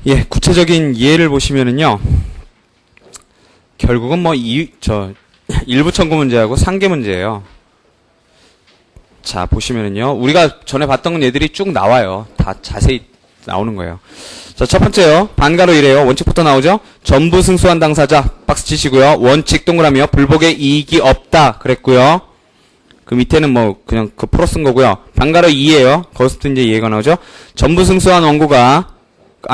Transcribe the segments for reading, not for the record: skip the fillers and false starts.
예, 구체적인 예를 보시면은요. 결국은 뭐 일부 청구 문제하고 상계 문제예요. 자, 보시면은요. 우리가 전에 봤던 예들이 쭉 나와요. 다 자세히 나오는 거예요. 자, 첫 번째요. 반가로 이래요. 원칙부터 나오죠? 전부 승소한 당사자 박스 치시고요. 원칙 동그라미요. 불복의 이익이 없다 그랬고요. 그 밑에는 뭐 그냥 그 풀어 쓴 거고요. 반가로 2예요. 거기서부터 이제 이해가 나오죠? 전부 승소한 원고가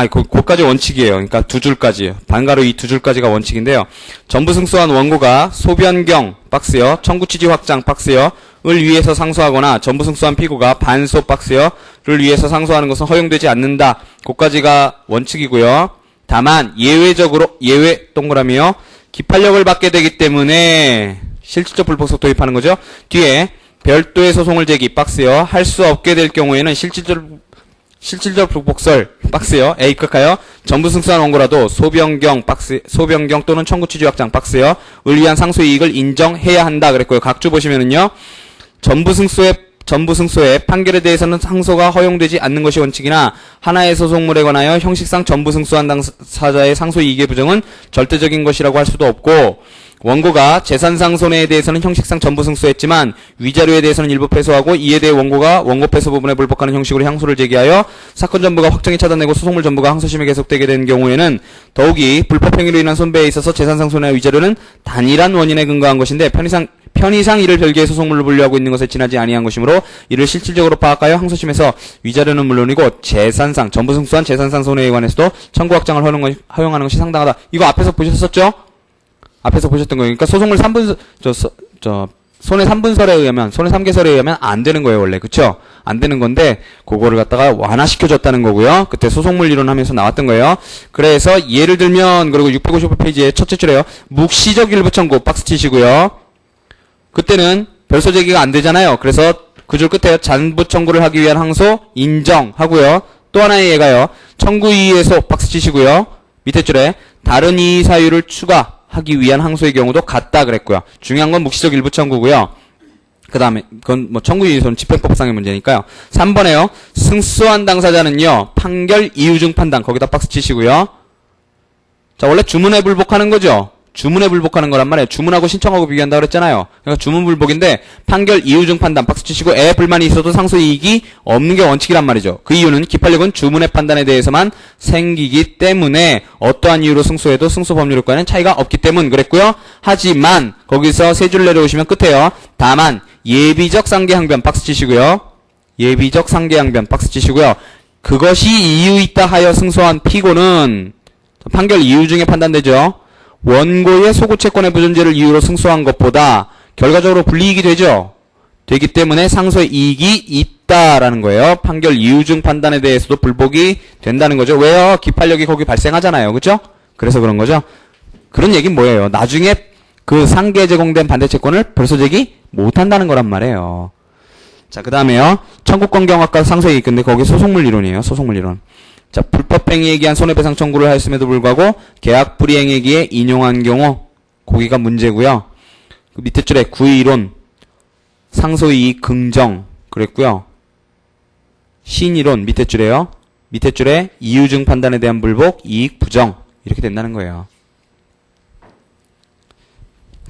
그까지 원칙이에요. 그러니까 두 줄까지요. 반가로 이 두 줄까지가 원칙인데요. 전부 승소한 원고가 소변경 박스요. 청구 취지 확장 박스요. 을 위해서 상소하거나 전부 승소한 피고가 반소 박스요. 를 위해서 상소하는 것은 허용되지 않는다. 그까지가 원칙이고요. 다만 예외적으로 예외 동그라미요. 기판력을 받게 되기 때문에 실질적 불복속 도입하는 거죠. 뒤에 별도의 소송을 제기 박스요. 할 수 없게 될 경우에는 실질적 불복설 박스요. A 극하여 전부 승소한 원고라도 소변경 또는 청구 취지 확장 박스요. 을 위한 상소 이익을 인정해야 한다 그랬고요. 각주 보시면은요. 전부 승소의 판결에 대해서는 상소가 허용되지 않는 것이 원칙이나 하나의 소송물에 관하여 형식상 전부 승소한 당사자의 상소 이익의 부정은 절대적인 것이라고 할 수도 없고, 원고가 재산상 손해에 대해서는 형식상 전부 승소했지만 위자료에 대해서는 일부 패소하고, 이에 대해 원고가 원고 패소 부분에 불복하는 형식으로 항소를 제기하여 사건 전부가 확정이 차단되고 소송물 전부가 항소심에 계속되게 된 경우에는 더욱이 불법 행위로 인한 손배에 있어서 재산상 손해와 위자료는 단일한 원인에 근거한 것인데 편의상 이를 별개의 소송물로 분류하고 있는 것에 지나지 아니한 것이므로 이를 실질적으로 파악하여 항소심에서 위자료는 물론이고 재산상 전부 승소한 재산상 손해에 관해서도 청구 확장을 허용하는 것이 상당하다. 이거 앞에서 보셨었죠? 앞에서 보셨던 거예요. 그러니까 소송물 3분 손해 3분설에 의하면 손해 3개설에 의하면 안 되는 거예요, 원래. 그쵸? 안 되는 건데 그거를 갖다가 완화시켜 줬다는 거고요. 그때 소송물 이론 하면서 나왔던 거예요. 그래서 예를 들면 그리고 655페이지에 첫째 줄에요. 묵시적 일부 청구 박스 치시고요. 그때는 별소 제기가 안 되잖아요. 그래서 그 줄 끝에 잔부 청구를 하기 위한 항소 인정하고요. 또 하나의 예가요. 청구 이의에서 박스 치시고요. 밑에 줄에 다른 이의 사유를 추가하기 위한 항소의 경우도 같다 그랬고요. 중요한 건 묵시적 일부 청구고요. 그 다음에 그건 뭐 청구 이의소는 집행법상의 문제니까요. 3번에요. 승소한 당사자는요. 판결 이유 중 판단 거기다 박스 치시고요. 자, 원래 주문에 불복하는 거죠. 주문에 불복하는 거란 말이에요. 주문하고 신청하고 비교한다고 그랬잖아요. 그러니까 주문 불복인데 판결 이유 중 판단 박스 치시고 불만이 있어도 상소 이익이 없는 게 원칙이란 말이죠. 그 이유는 기판력은 주문의 판단에 대해서만 생기기 때문에 어떠한 이유로 승소해도 승소 법률과는 차이가 없기 때문 그랬고요. 하지만 거기서 세 줄 내려오시면 끝에요. 다만 예비적 상계항변 박스 치시고요. 예비적 상계항변 박스 치시고요. 그것이 이유 있다 하여 승소한 피고는 판결 이유 중에 판단되죠. 원고의 소구 채권의 부존재를 이유로 승소한 것보다 결과적으로 불이익이 되기 때문에 상소의 이익이 있다라는 거예요. 판결 이유 중 판단에 대해서도 불복이 된다는 거죠. 왜요? 기판력이 거기 발생하잖아요. 그죠? 그래서 그런 거죠. 그런 얘기는 뭐예요? 나중에 그 상계에 제공된 반대 채권을 벌써 제기 못한다는 거란 말이에요. 자, 그 다음에요. 청구권 경합과 상소의 이익. 근데 거기 소송물 이론이에요. 소송물 이론. 자, 불법행위에 기한 손해배상 청구를 하였음에도 불구하고 계약 불이행에 인용한 경우 거기가 문제고요. 그 밑에 줄에 구의이론, 상소이익 긍정 그랬고요. 신이론 밑에 줄에요. 밑에 줄에 이유 중 판단에 대한 불복, 이익 부정 이렇게 된다는 거예요.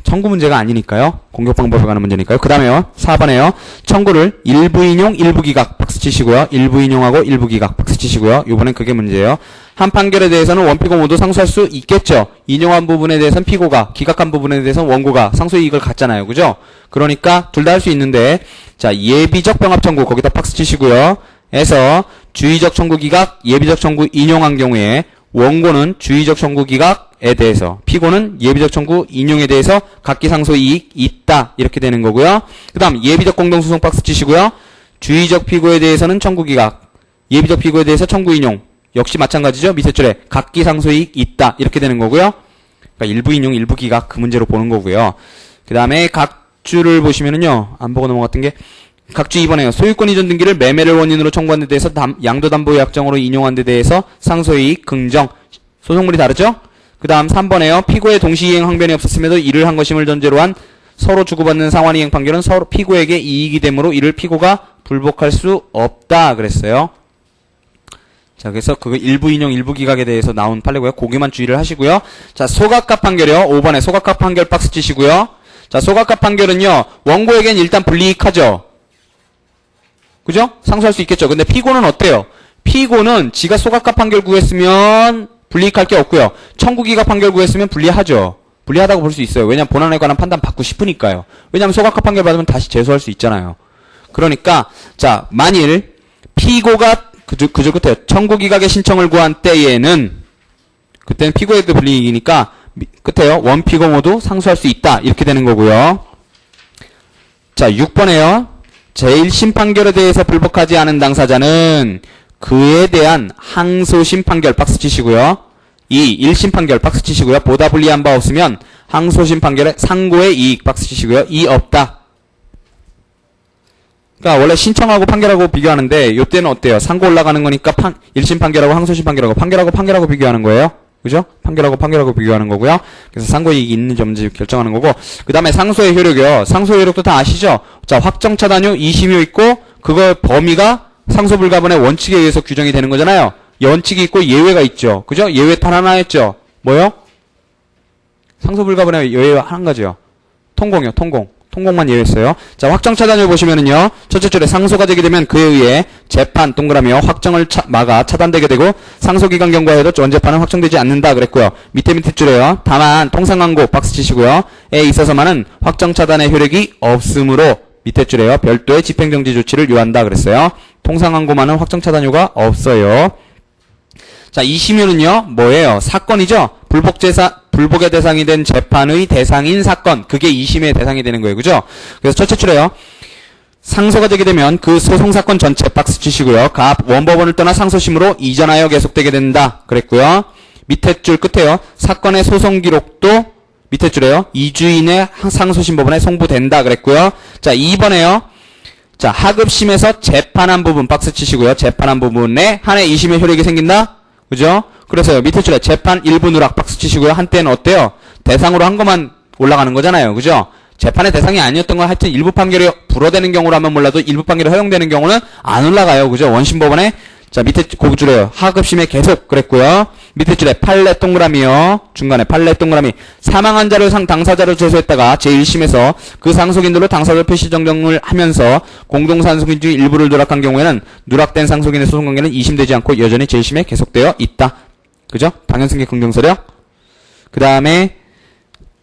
청구 문제가 아니니까요. 공격 방법에 관한 문제니까요. 그 다음에요. 4번에요. 청구를 일부 인용, 일부 기각 박스 치시고요. 일부 인용하고 일부 기각 박스 치시고요. 이번엔 그게 문제예요. 한 판결에 대해서는 원피고 모두 상소할 수 있겠죠. 인용한 부분에 대해서는 피고가, 기각한 부분에 대해서는 원고가 상소이익을 갖잖아요. 그죠? 그러니까 둘 다 할 수 있는데 자, 예비적 병합 청구 거기다 박스 치시고요. 에서 주의적 청구 기각, 예비적 청구 인용한 경우에 원고는 주의적 청구 기각에 대해서, 피고는 예비적 청구 인용에 대해서 각기 상소 이익 있다 이렇게 되는 거고요. 그 다음 예비적 공동소송 박스 치시고요. 주의적 피고에 대해서는 청구 기각, 예비적 피고에 대해서 청구 인용 역시 마찬가지죠. 밑에 줄에 각기 상소 이익 있다 이렇게 되는 거고요. 그러니까 일부 인용, 일부 기각 그 문제로 보는 거고요. 그 다음에 각주를 보시면은요. 안 보고 넘어갔던 게 각주 2번에요. 소유권 이전 등기를 매매를 원인으로 청구한 데 대해서 양도담보 약정으로 인용한 데 대해서 상소이익 긍정. 소송물이 다르죠? 그 다음 3번에요. 피고의 동시이행 항변이 없었음에도 이를 한 것임을 전제로 한 서로 주고받는 상환이행 판결은 서로 피고에게 이익이 되므로 이를 피고가 불복할 수 없다 그랬어요. 자, 그래서 그거 일부 인용, 일부 기각에 대해서 나온 판례고요. 고기만 주의를 하시고요. 자, 소각합 판결이요. 5번에 소각합 판결 박스 치시고요. 자, 소각합 판결은요. 원고에겐 일단 불이익하죠. 그죠? 상소할 수 있겠죠. 근데 피고는 어때요? 피고는 지가 소각합 판결 구했으면 불이익할 게 없고요. 청구기각 판결 구했으면 불리하죠. 불리하다고 볼 수 있어요. 왜냐면 본안에 관한 판단 받고 싶으니까요. 왜냐면 소각합 판결 받으면 다시 제소할 수 있잖아요. 그러니까 자, 만일 피고가 그저 끝에 청구기각의 신청을 구한 때에는 그때는 피고에도 불이익이니까 끝에요. 원피고 모두 상소할 수 있다. 이렇게 되는 거고요. 자, 6번에요. 제1심 판결에 대해서 불복하지 않은 당사자는 그에 대한 항소심 판결 박스 치시고요. 2. 1심 판결 박스 치시고요. 보다 불리한 바 없으면 항소심 판결에 상고의 이익 박스 치시고요. 이 없다. 그러니까 원래 신청하고 판결하고 비교하는데 이때는 어때요? 상고 올라가는 거니까 1심 판결하고 항소심 판결하고 판결하고 비교하는 거예요. 그죠? 판결하고 비교하는 거고요. 그래서 상고의 이익이 있는지 없는지 결정하는 거고 그 다음에 상소의 효력이요. 상소의 효력도 다 아시죠? 자, 확정차단효, 2심효 있고 그거 범위가 상소 불가분의 원칙에 의해서 규정이 되는 거잖아요. 원칙이 있고 예외가 있죠. 그죠? 예외 단 하나 했죠. 뭐요? 상소 불가분의 예외 한 가지요. 통공이요. 통공만 예외했어요. 자, 확정차단을 보시면은요. 첫째 줄에 상소가 되게 되면 그에 의해 재판 동그라미요. 확정을 막아 차단되게 되고 상소기간 경과에도 원재판은 확정되지 않는다 그랬고요. 밑에 줄에요. 다만 통상광고 박스 치시고요. 에 있어서만은 확정차단의 효력이 없으므로 밑에 줄에요. 별도의 집행정지 조치를 요한다 그랬어요. 통상광고만은 확정차단효가 없어요. 자, 2심효는요. 뭐예요? 사건이죠. 불복의 대상이 된 재판의 대상인 사건. 그게 2심의 대상이 되는 거예요. 그죠? 그래서 첫째 줄에요. 상소가 되게 되면 그 소송사건 전체 박스 치시고요. 원법원을 떠나 상소심으로 이전하여 계속되게 된다. 그랬고요. 밑에 줄 끝에요. 사건의 소송 기록도 밑에 줄에요. 2주 이내 상소심 법원에 송부된다. 그랬고요. 자, 2번에요. 자, 하급심에서 재판한 부분 박스 치시고요. 재판한 부분에 한해 2심의 효력이 생긴다. 그죠? 그래서요. 밑에 줄에 재판 일부 누락 박스 치시고요. 한때는 어때요? 대상으로 한 것만 올라가는 거잖아요. 그죠? 재판의 대상이 아니었던 건 하여튼 일부 판결이 불허되는 경우로 하면 몰라도 일부 판결이 허용되는 경우는 안 올라가요. 그죠? 원심법원에 자, 밑에 고줄에요. 하급심에 계속 그랬고요. 밑에 줄에 판례 동그라미요. 중간에 판례 동그라미. 사망한 자를 당사자를 제소했다가 제1심에서 그 상속인들로 당사자 표시 정정을 하면서 공동상속인 중 일부를 누락한 경우에는 누락된 상속인의 소송관계는 2심되지 않고 여전히 제1심에 계속되어 있다. 그죠? 당연승계 긍정서력. 그 다음에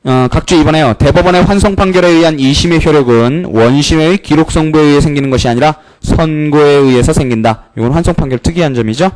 각주 2번에요. 대법원의 환송 판결에 의한 2심의 효력은 원심의 기록성부에 의해 생기는 것이 아니라 선고에 의해서 생긴다. 이건 환송 판결 특이한 점이죠.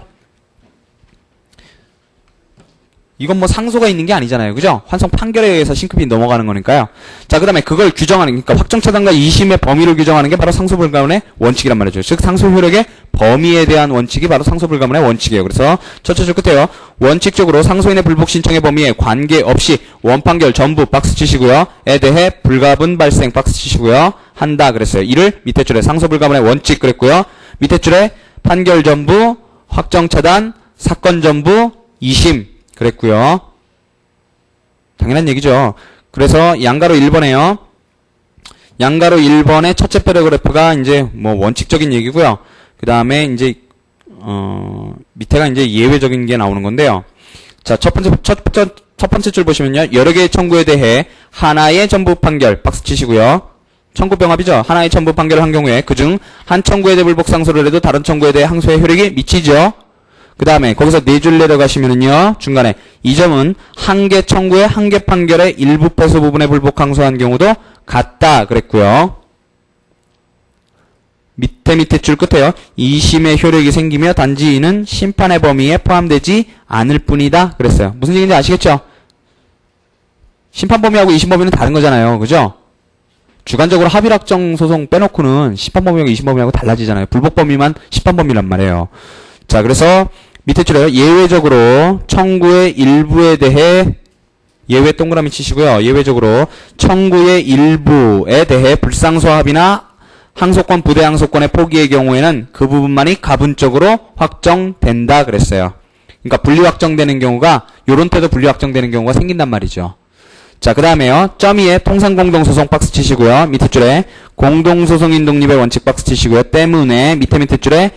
이건 뭐 상소가 있는 게 아니잖아요. 그죠? 환송 판결에 의해서 신급이 넘어가는 거니까요. 자, 그 다음에 그걸 규정하는, 그러니까 확정차단과 2심의 범위를 규정하는 게 바로 상소불가분의 원칙이란 말이죠. 즉, 상소효력의 범위에 대한 원칙이 바로 상소불가분의 원칙이에요. 그래서 첫째 줄 끝에요. 원칙적으로 상소인의 불복 신청의 범위에 관계없이 원판결 전부 박스 치시고요. 에 대해 불가분 발생 박스 치시고요. 한다 그랬어요. 이를 밑에 줄에 상소불가분의 원칙 그랬고요. 밑에 줄에 판결 전부, 확정차단, 사건 전부, 2심 그랬고요. 당연한 얘기죠. 그래서 양가로 1번에요. 양가로 1번의 첫째 패러그래프가 이제 뭐 원칙적인 얘기고요. 그 다음에 이제 밑에가 이제 예외적인 게 나오는 건데요. 자, 첫 번째 줄 보시면요. 여러 개의 청구에 대해 하나의 전부 판결 박스 치시고요. 청구병합이죠. 하나의 전부 판결을 한 경우에 그중 한 청구에 대해 불복 상소를 해도 다른 청구에 대해 항소의 효력이 미치죠. 그 다음에 거기서 네 줄 내려가시면은요. 중간에 이 점은 한 개 청구에 한 개 판결의 일부 패소 부분에 불복 항소한 경우도 같다 그랬고요. 밑에 줄 끝에요. 2심의 효력이 생기며 단지 이는 심판의 범위에 포함되지 않을 뿐이다 그랬어요. 무슨 얘기인지 아시겠죠? 심판 범위하고 2심 범위는 다른 거잖아요. 그죠? 주관적으로 합의락정 소송 빼놓고는 심판 범위하고 2심 범위하고 달라지잖아요. 불복 범위만 심판 범위란 말이에요. 자, 그래서 밑에 줄에요. 예외적으로 청구의 일부에 대해 예외 동그라미 치시고요. 예외적으로 청구의 일부에 대해 불상소합이나 항소권, 부대 항소권의 포기의 경우에는 그 부분만이 가분적으로 확정된다 그랬어요. 그러니까 분리 확정되는 경우가 요런 때도 분리 확정되는 경우가 생긴단 말이죠. 자, 그 다음에요. 점 2에 통상공동소송 박스 치시고요. 밑에 줄에 공동소송인 독립의 원칙 박스 치시고요. 때문에 밑에 줄에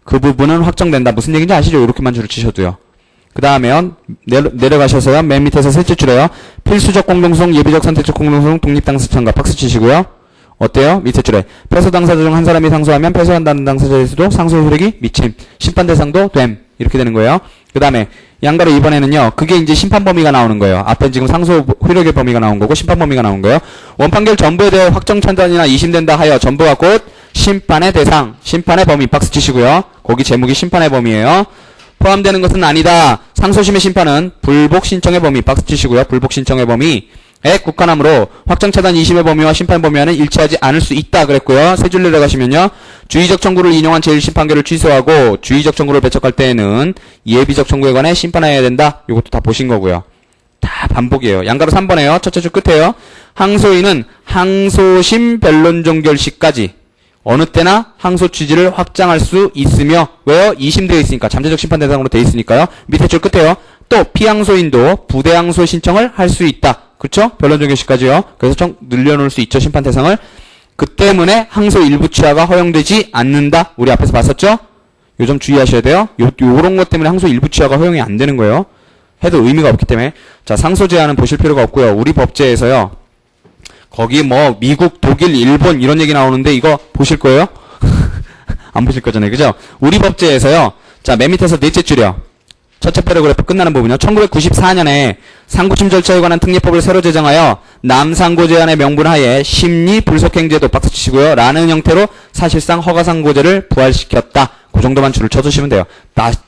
그 부분은 확정된다. 무슨 얘기인지 아시죠? 이렇게만 줄을 치셔도요. 그 다음에요. 내려가셔서요. 맨 밑에서 셋째 줄에요. 필수적 공동성, 예비적 선택적 공동성, 독립당사자가 박수 치시고요. 어때요? 밑에 줄에 패소 당사자 중 한 사람이 상소하면 패소한다는 당사자의 수도 상소의 효력이 미침, 심판 대상도 됨. 이렇게 되는 거예요. 그 다음에 양가로 이번에는요. 그게 이제 심판 범위가 나오는 거예요. 앞에 지금 상소 효력의 범위가 나온 거고 심판 범위가 나온 거예요. 원판결 전부에 대해 확정 판단이나 이심된다 하여 전부가 곧 심판의 대상, 심판의 범위 박수 치시고요. 거기 제목이 심판의 범위예요. 포함되는 것은 아니다. 상소심의 심판은 불복 신청의 범위 박수 치시고요. 불복 신청의 범위에 국한함으로 확정차단 2심의 범위와 심판 범위와는 일치하지 않을 수 있다 그랬고요. 세 줄 내려가시면요. 주의적 청구를 인용한 제1심 판결을 취소하고 주의적 청구를 배척할 때에는 예비적 청구에 관해 심판해야 된다. 이것도 다 보신 거고요. 다 반복이에요. 양가로 3번에요. 첫째 줄 끝에요. 항소인은 항소심 변론 종결 시까지 어느 때나 항소 취지를 확장할 수 있으며 왜요? 2심 되어 있으니까 잠재적 심판 대상으로 되어 있으니까요. 밑에 줄 끝에요. 또 피항소인도 부대항소 신청을 할 수 있다. 그렇죠? 변론 종결 시까지요. 그래서 늘려놓을 수 있죠. 심판 대상을. 그 때문에 항소 일부 취하가 허용되지 않는다. 우리 앞에서 봤었죠? 요 점 주의하셔야 돼요. 요런 것 때문에 항소 일부 취하가 허용이 안 되는 거예요. 해도 의미가 없기 때문에. 자, 상소 제한은 보실 필요가 없고요. 우리 법제에서요. 거기 뭐 미국, 독일, 일본 이런 얘기 나오는데 이거 보실 거예요? 안 보실 거잖아요. 그죠? 우리 법제에서요. 자, 맨 밑에서 넷째 줄이요. 첫째 패러그래프 끝나는 부분이요. 1994년에 상고심 절차에 관한 특례법을 새로 제정하여 남상고 제한의 명분하에 심리 불속행제도 박수 치시고요. 라는 형태로 사실상 허가상고제를 부활시켰다. 그 정도만 줄을 쳐주시면 돼요.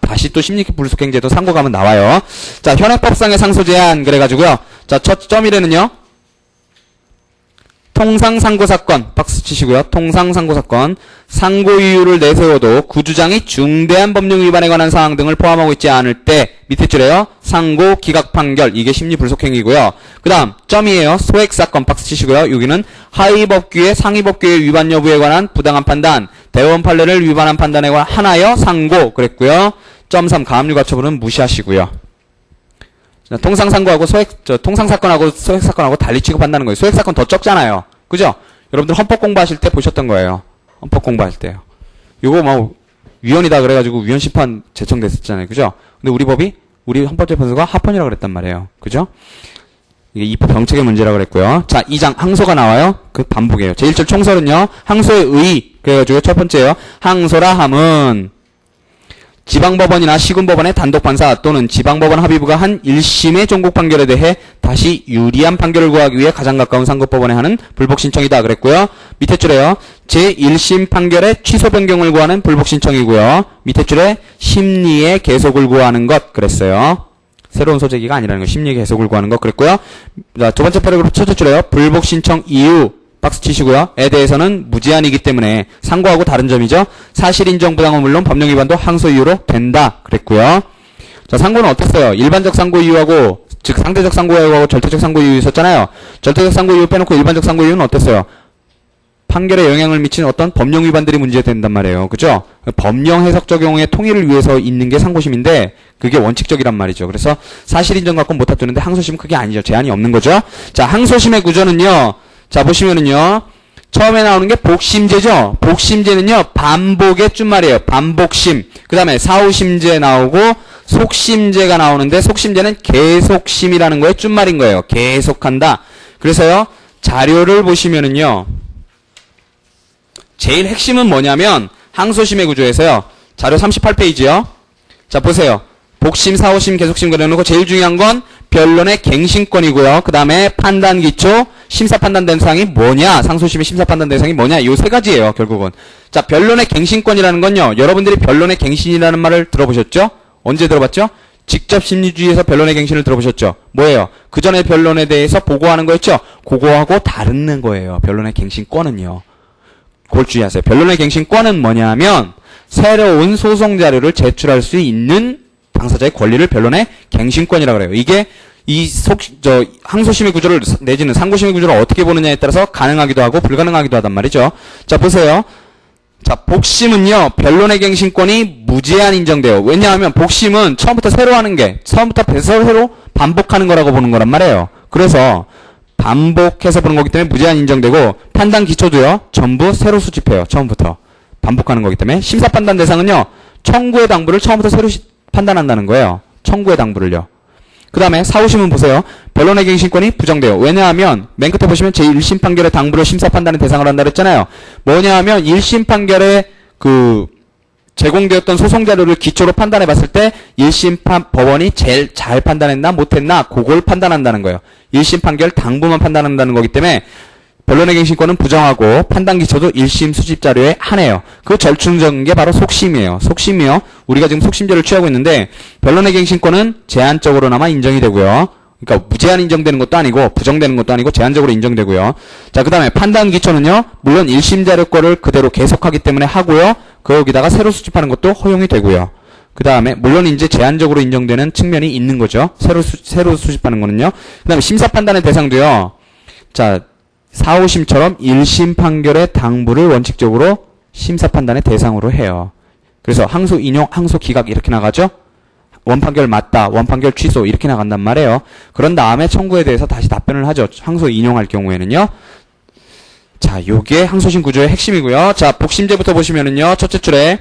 다시 또 심리 불속행제도 상고 가면 나와요. 자, 현행법상의 상소 제한 그래가지고요. 자, 첫 점이래는요. 통상상고사건 박수 치시고요. 통상상고사건 상고이유를 내세워도 구주장이 중대한 법령 위반에 관한 사항 등을 포함하고 있지 않을 때 밑에 줄에요. 상고 기각 판결 이게 심리 불속행위고요. 그 다음 점이에요. 소액사건 박수 치시고요. 여기는 하위법규의 상위법규의 위반 여부에 관한 부당한 판단 대원 판례를 위반한 판단에 관한 하나여 상고 그랬고요. 점 3 가압류가처분은 무시하시고요. 통상상고하고 통상사건하고 소액사건하고 달리 취급한다는 거예요. 소액사건 더 적잖아요. 그죠? 여러분들 헌법 공부하실 때 보셨던 거예요. 헌법 공부할 때요. 요거 뭐, 위헌이다 그래가지고 위헌 심판 제청됐었잖아요. 그죠? 근데 우리 헌법재판소가 합헌이라고 그랬단 말이에요. 그죠? 이게 입법 정책의 문제라고 그랬고요. 자, 2장 항소가 나와요. 그 반복이에요. 제1절 총설은요. 항소의 의. 그래가지고 첫 번째요. 항소라 함은 지방법원이나 시군법원의 단독판사 또는 지방법원 합의부가 한 1심의 종국 판결에 대해 다시 유리한 판결을 구하기 위해 가장 가까운 상급법원에 하는 불복신청이다 그랬고요. 밑에 줄에요. 제1심 판결의 취소 변경을 구하는 불복신청이고요. 밑에 줄에 심리의 계속을 구하는 것 그랬어요. 새로운 소재기가 아니라는 거 심리의 계속을 구하는 것 그랬고요. 자, 두 번째 패러그래프 첫째 줄에요. 불복신청 이유 박수 치시고요. 에 대해서는 무제한이기 때문에 상고하고 다른 점이죠. 사실 인정 부당은 물론 법령 위반도 항소 이유로 된다 그랬고요. 자, 상고는 어땠어요? 일반적 상고 이유하고 즉 상대적 상고 이유하고 절대적 상고 이유 있었잖아요. 절대적 상고 이유 빼놓고 일반적 상고 이유는 어땠어요? 판결에 영향을 미치는 어떤 법령 위반들이 문제된단 말이에요. 그죠? 법령 해석 적용의 통일을 위해서 있는 게 상고심인데 그게 원칙적이란 말이죠. 그래서 사실 인정 갖고 못 다투는데 항소심은 그게 아니죠. 제한이 없는 거죠. 자, 항소심의 구조는요. 자, 보시면은요. 처음에 나오는 게 복심제죠. 복심제는요. 반복의 준말이에요. 반복심. 그 다음에 사후심제 나오고 속심제가 나오는데 속심제는 계속심이라는 거에 준말인 거예요. 계속한다. 그래서요. 자료를 보시면은요. 제일 핵심은 뭐냐면 항소심의 구조에서요. 자료 38페이지요. 자, 보세요. 복심, 사후심, 계속심 그려놓고 제일 중요한 건 변론의 갱신권이고요. 그 다음에 판단 기초, 심사 판단 대상이 뭐냐, 상소심의 심사 판단 대상이 뭐냐, 요 세 가지예요, 결국은. 자, 변론의 갱신권이라는 건요, 여러분들이 변론의 갱신이라는 말을 들어보셨죠? 언제 들어봤죠? 직접 심리주의에서 변론의 갱신을 들어보셨죠? 뭐예요? 그 전에 변론에 대해서 보고하는 거였죠? 그거하고 다른 거예요, 변론의 갱신권은요. 그걸 주의하세요. 변론의 갱신권은 뭐냐면, 새로운 소송 자료를 제출할 수 있는 당사자의 권리를 변론의 갱신권이라고 그래요. 이게 항소심의 구조를 내지는 상고심의 구조를 어떻게 보느냐에 따라서 가능하기도 하고 불가능하기도 하단 말이죠. 자, 보세요. 자, 복심은요. 변론의 갱신권이 무제한 인정돼요. 왜냐하면 복심은 처음부터 새로 반복하는 거라고 보는 거란 말이에요. 그래서 반복해서 보는 거기 때문에 무제한 인정되고 판단 기초도요. 전부 새로 수집해요. 처음부터. 반복하는 거기 때문에 심사 판단 대상은요. 청구의 당부를 처음부터 새로 판단한다는 거예요. 청구의 당부를요. 그 다음에 4, 5심은 보세요. 변론의 갱신권이 부정돼요. 왜냐하면 맨 끝에 보시면 제1심 판결의 당부를 심사 판단의 대상으로 한다 그랬잖아요. 뭐냐 하면 1심 판결에 제공되었던 소송 자료를 기초로 판단해 봤을 때 1심 법원이 제일 잘 판단했나 못했나 그걸 판단한다는 거예요. 1심 판결 당부만 판단한다는 거기 때문에 변론의 갱신권은 부정하고 판단 기초도 1심 수집 자료에 한해요. 그 절충적인 게 바로 속심이에요. 속심이요. 우리가 지금 속심제를 취하고 있는데 변론의 갱신권은 제한적으로나마 인정이 되고요. 그러니까 무제한 인정되는 것도 아니고 부정되는 것도 아니고 제한적으로 인정되고요. 자, 그 다음에 판단 기초는요. 물론 1심 자료 거를 그대로 계속하기 때문에 하고요. 거기다가 새로 수집하는 것도 허용이 되고요. 그 다음에 물론 이제 제한적으로 인정되는 측면이 있는 거죠. 새로 수집하는 거는요. 그 다음에 심사 판단의 대상도요. 자, 4, 5심처럼 1심 판결의 당부를 원칙적으로 심사 판단의 대상으로 해요. 그래서 항소 인용, 항소 기각 이렇게 나가죠. 원판결 맞다, 원판결 취소 이렇게 나간단 말이에요. 그런 다음에 청구에 대해서 다시 답변을 하죠. 항소 인용할 경우에는요. 자, 요게 항소심 구조의 핵심이고요. 자, 복심제부터 보시면은요. 첫째 줄에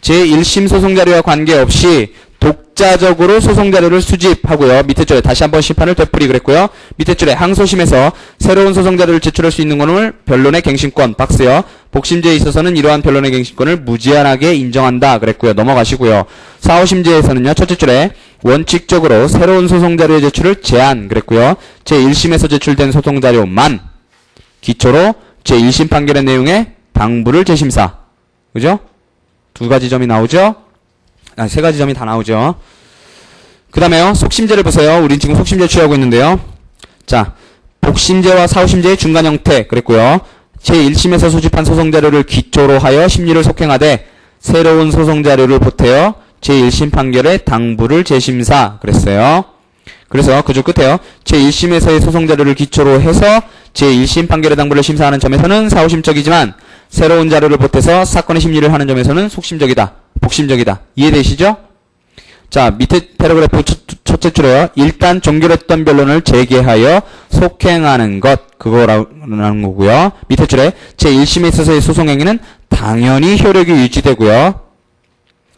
제1심 소송자료와 관계없이 독자적으로 소송자료를 수집하고요. 밑에 줄에 다시 한번 심판을 되풀이 그랬고요. 밑에 줄에 항소심에서 새로운 소송자료를 제출할 수 있는 것을 변론의 갱신권 박스요. 복심제에 있어서는 이러한 변론의 갱신권을 무제한하게 인정한다 그랬고요. 넘어가시고요. 4, 5심제에서는요. 첫째 줄에 원칙적으로 새로운 소송자료의 제출을 제한 그랬고요. 제1심에서 제출된 소송자료만 기초로 제1심 판결의 내용에 당부를 재심사. 그죠? 두 가지 점이 나오죠? 세 가지 점이 다 나오죠. 그 다음에요. 속심제를 보세요. 우린 지금 속심제 취하고 있는데요. 자, 복심제와 사후심제의 중간 형태 그랬고요. 제1심에서 수집한 소송자료를 기초로 하여 심리를 속행하되 새로운 소송자료를 보태어 제1심 판결의 당부를 재심사 그랬어요. 그래서 그 줄 끝에요. 제1심에서의 소송자료를 기초로 해서 제1심 판결의 당부를 심사하는 점에서는 사후심적이지만 새로운 자료를 보태서 사건의 심리를 하는 점에서는 속심적이다. 복심적이다. 이해되시죠? 자, 밑에 패러그래프 첫째 줄에요. 일단 종결했던 변론을 재개하여 속행하는 것. 그거라는 거고요. 밑에 줄에 제1심에 있어서의 소송행위는 당연히 효력이 유지되고요.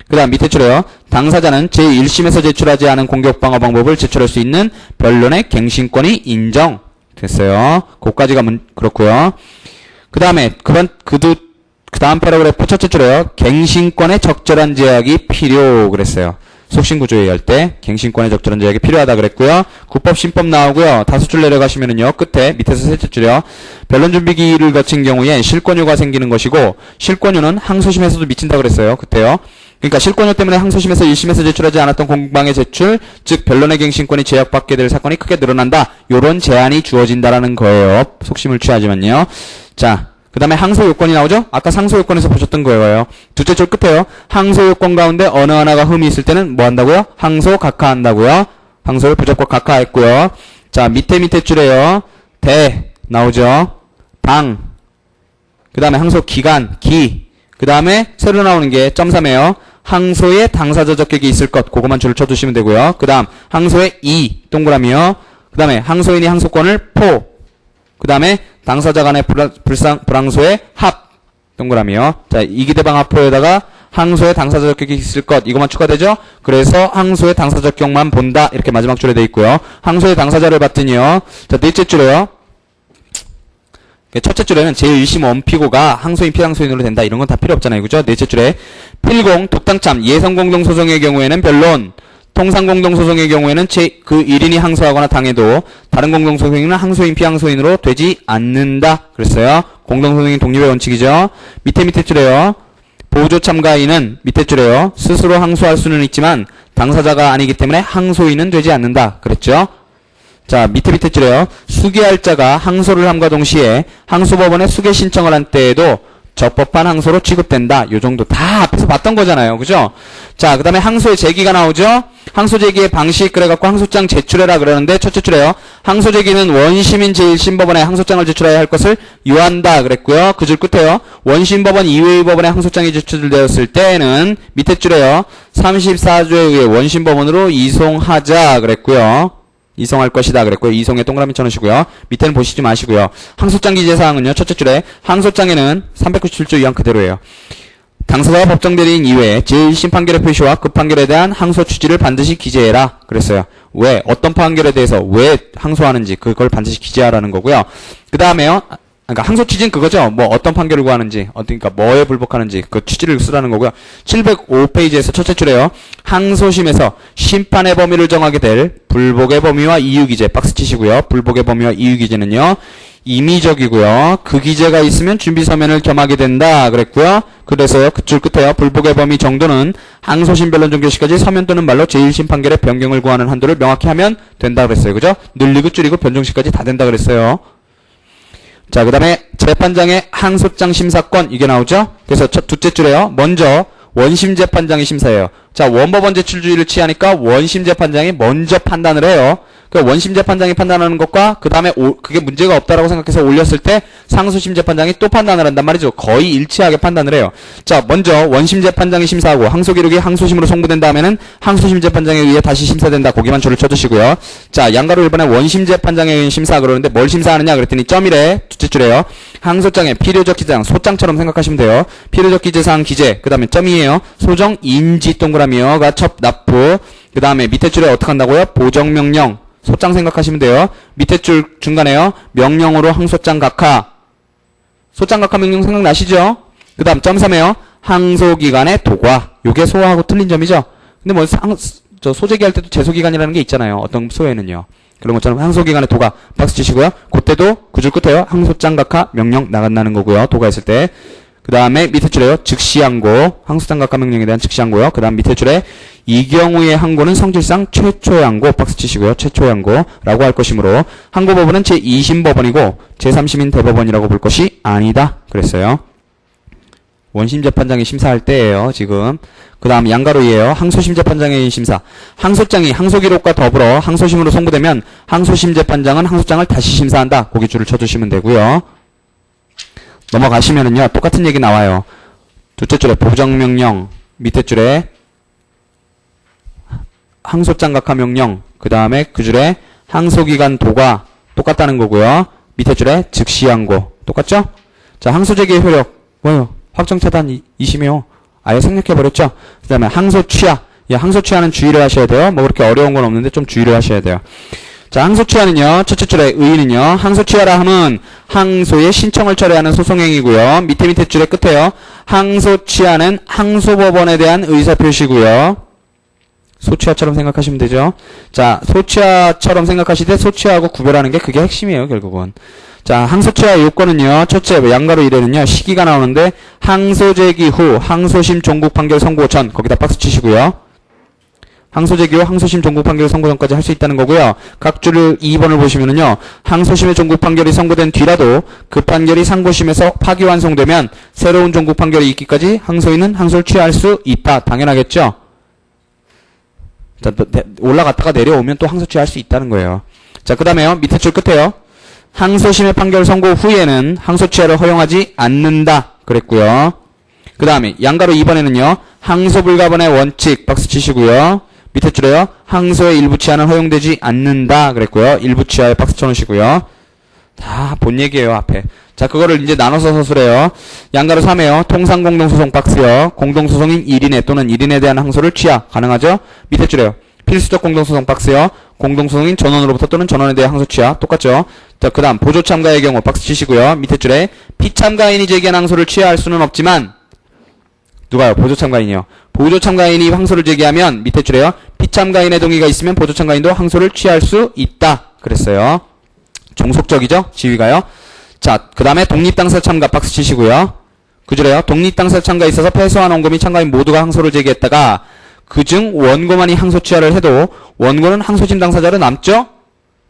그 다음 밑에 줄에요. 당사자는 제1심에서 제출하지 않은 공격방어 방법을 제출할 수 있는 변론의 갱신권이 인정됐어요. 그까지가 그렇고요. 그 다음에 그 다음 패러그래프 첫째 줄에요. 갱신권의 적절한 제약이 필요 그랬어요. 속심구조에 할 때 갱신권의 적절한 제약이 필요하다 그랬고요. 구법 심법 나오고요. 다섯 줄 내려가시면은요. 끝에 밑에서 셋째 줄에요. 변론 준비기를 거친 경우에 실권유가 생기는 것이고 실권유는 항소심에서도 미친다 그랬어요. 그때요. 그러니까 실권유 때문에 항소심에서 1심에서 제출하지 않았던 공방의 제출, 즉 변론의 갱신권이 제약받게 될 사건이 크게 늘어난다. 요런 제한이 주어진다라는 거예요. 속심을 취하지만요. 자, 그 다음에 항소 요건이 나오죠? 아까 상소 요건에서 보셨던 거예요. 둘째 줄 끝에요. 항소 요건 가운데 어느 하나가 흠이 있을 때는 뭐 한다고요? 항소 각하한다고요. 항소를 무조건 각하했고요. 자, 밑에 줄에요. 대 나오죠? 당. 그 다음에 항소 기간, 기. 그 다음에 새로 나오는 게 .3이에요. 항소에 당사자 적격이 있을 것. 그것만 줄을 쳐두시면 되고요. 그 다음 항소에 이 동그라미요. 그 다음에 항소인이 항소권을 포. 그 다음에 당사자 간의 불항소의 합 동그라미요. 자, 이기대방 합포에다가 항소에 당사자 적격이 있을 것 이것만 추가되죠. 그래서 항소에 당사자 적격만 본다 이렇게 마지막 줄에 돼 있고요. 항소에 당사자를 봤더니요. 자, 넷째 줄에요. 첫째 줄에는 제1심 원피고가 항소인 피항소인으로 된다 이런 건 다 필요 없잖아요. 그죠? 넷째 줄에 필공 독당참 예성공동소송의 경우에는 변론 통상공동소송의 경우에는 그 1인이 항소하거나 당해도 다른 공동소송인은 항소인 피항소인으로 되지 않는다 그랬어요. 공동소송인 독립의 원칙이죠. 밑에 줄에요. 보조 참가인은 밑에 줄에요. 스스로 항소할 수는 있지만 당사자가 아니기 때문에 항소인은 되지 않는다 그랬죠. 자, 밑에 줄에요. 수개할 자가 항소를 함과 동시에 항소법원에 수개 신청을 한 때에도 적법한 항소로 취급된다. 요 정도 다 앞에서 봤던 거잖아요. 그죠? 자, 그 다음에 항소의 제기가 나오죠? 항소 제기의 방식 그래갖고 항소장 제출해라 그러는데 첫째 줄에요. 항소 제기는 원심인 제1심 법원에 항소장을 제출해야 할 것을 요한다 그랬고요. 그 줄 끝에요. 원심 법원 이외의 법원에 항소장이 제출되었을 때는 밑에 줄에요. 34조에 의해 원심 법원으로 이송하자 그랬고요. 이송할 것이다 그랬고요. 이송에 동그라미 쳐놓으시고요. 밑에는 보시지 마시고요. 항소장 기재사항은요. 첫째 줄에 항소장에는 397조 이항 그대로예요. 당사자와 법정대리인 이외에 제1심 판결의 표시와 그 판결에 대한 항소 취지를 반드시 기재해라. 그랬어요. 왜? 어떤 판결에 대해서 왜 항소하는지 그걸 반드시 기재하라는 거고요. 그 다음에요. 그러니까 항소 취지는 그거죠. 뭐 어떤 판결을 구하는지, 그러니까 뭐에 불복하는지 그 취지를 쓰라는 거고요. 705페이지에서 첫째 줄에요. 항소심에서 심판의 범위를 정하게 될 불복의 범위와 이유 기재 박스 치시고요. 불복의 범위와 이유 기재는요. 임의적이고요. 그 기재가 있으면 준비 서면을 겸하게 된다 그랬고요. 그래서 그 줄 끝에요. 불복의 범위 정도는 항소심 변론 종결 시까지 서면 또는 말로 제1심 판결의 변경을 구하는 한도를 명확히 하면 된다 그랬어요. 그죠? 늘리고 줄이고 변종 시까지 다 된다 그랬어요. 자, 그 다음에 재판장의 항소장 심사권 이게 나오죠? 그래서 둘째 줄에요. 먼저 원심 재판장이 심사해요. 자, 원법원 제출주의를 취하니까 원심 재판장이 먼저 판단을 해요. 그 원심 재판장이 판단하는 것과 그 다음에 그게 문제가 없다라고 생각해서 올렸을 때 상소심 재판장이 또 판단을 한단 말이죠. 거의 일치하게 판단을 해요. 자, 먼저 원심 재판장이 심사하고 항소 기록이 항소심으로 송부된 다음에는 항소심 재판장에 의해 다시 심사된다. 거기만 줄을 쳐주시고요. 자, 양가로 1번에 원심 재판장에 의해 심사 그러는데 뭘 심사하느냐 그랬더니 점이래. 둘째 줄에요. 항소장의 필요적 기재사항 소장처럼 생각하시면 돼요. 필요적 기재사항 기재. 그 다음에 점이에요. 소정 인지 동그라미요가 첩 납부. 그 다음에 밑에 줄에 어떻게 한다고요? 보정명령. 소장 생각하시면 돼요. 밑에 줄 중간에요. 명령으로 항소장 각하. 소장 각하 명령 생각나시죠? 그 다음 점 3에요. 항소기간의 도과. 요게 소하고 틀린 점이죠. 근데 뭐 소재기 할 때도 제소기간이라는 게 있잖아요. 어떤 소에는요. 그런 것처럼 항소기간의 도과 박스 치시고요. 그때도 그 줄 끝에요. 항소장 각하 명령 나간다는 거고요. 도가 있을 때. 그 다음에 밑에 줄에요. 즉시항고. 항소장 각하 명령에 대한 즉시항고요. 그 다음 밑에 줄에 이 경우의 항고는 성질상 최초의 항고 박스 치시고요. 최초의 항고라고 할 것이므로 항고법원은 제2심법원이고 제3심인 대법원이라고 볼 것이 아니다. 그랬어요. 원심재판장이 심사할 때예요. 지금. 그 다음 양가로이에요. 항소심 재판장의 심사. 항소장이 항소기록과 더불어 항소심으로 송부되면 항소심 재판장은 항소장을 다시 심사한다. 거기 줄을 쳐주시면 되고요. 넘어가시면은요. 똑같은 얘기 나와요. 둘째 줄에 보정명령, 밑에 줄에 항소장 각하 명령, 그 다음에 그 줄에 항소기간 도가 똑같다는 거고요. 밑에 줄에 즉시항고 똑같죠? 자, 항소제기의 효력 뭐요? 확정차단 2심이요. 아예 생략해버렸죠? 그 다음에 항소취하. 항소취하는 주의를 하셔야 돼요. 뭐 그렇게 어려운 건 없는데 좀 주의를 하셔야 돼요. 자, 항소취하는요. 첫째 줄에 의의는요. 항소취하라 함은 항소의 신청을 철회하는 소송행위고요. 밑에 줄의 끝에요. 항소취하는 항소법원에 대한 의사표시고요. 소취하처럼 생각하시면 되죠. 자, 소취하처럼 생각하시되 소취하고 구별하는 게 그게 핵심이에요. 결국은. 자, 항소취하 요건은요. 첫째, 양가로 1에는요. 시기가 나오는데 항소 제기 후 항소심 종국 판결 선고 전 거기다 박스 치시고요. 항소 제기 후 항소심 종국 판결 선고 전까지 할 수 있다는 거고요. 각 줄을 2번을 보시면은요. 항소심의 종국 판결이 선고된 뒤라도 그 판결이 상고심에서 파기환송되면 새로운 종국 판결이 있기까지 항소인은 항소를 취할 수 있다. 당연하겠죠? 자, 올라갔다가 내려오면 또 항소 취할 수 있다는 거예요. 자, 그 다음에요. 밑에 줄 끝에요. 항소심의 판결 선고 후에는 항소 취하를 허용하지 않는다. 그랬고요. 그 다음에 양가로 2번에는요. 항소 불가분의 원칙 박스 치시고요. 밑에 줄에요. 항소의 일부 취하는 허용되지 않는다. 그랬고요. 일부 취하에 박스 쳐놓으시고요. 다 본 얘기예요. 앞에. 자, 그거를 이제 나눠서 서술해요. 양가로 3에요. 통상 공동소송 박스요. 공동소송인 1인에 또는 1인에 대한 항소를 취하 가능하죠? 밑에 줄에요. 필수적 공동소송 박스요. 공동소송인 전원으로부터 또는 전원에 대해 항소 취하 똑같죠? 자, 그 다음 보조참가의 경우 박스 치시고요. 밑에 줄에 피참가인이 제기한 항소를 취하할 수는 없지만 누가요? 보조참가인이요. 보조참가인이 항소를 제기하면 밑에 줄에요. 피참가인의 동의가 있으면 보조참가인도 항소를 취할 수 있다. 그랬어요. 종속적이죠? 지위가요. 자, 그 다음에 독립당사 참가 박스 치시고요. 그 줄에요. 독립당사 참가에 있어서 패소한 원고 및 참가인 모두가 항소를 제기했다가 그중 원고만이 항소 취하를 해도 원고는 항소심 당사자로 남죠?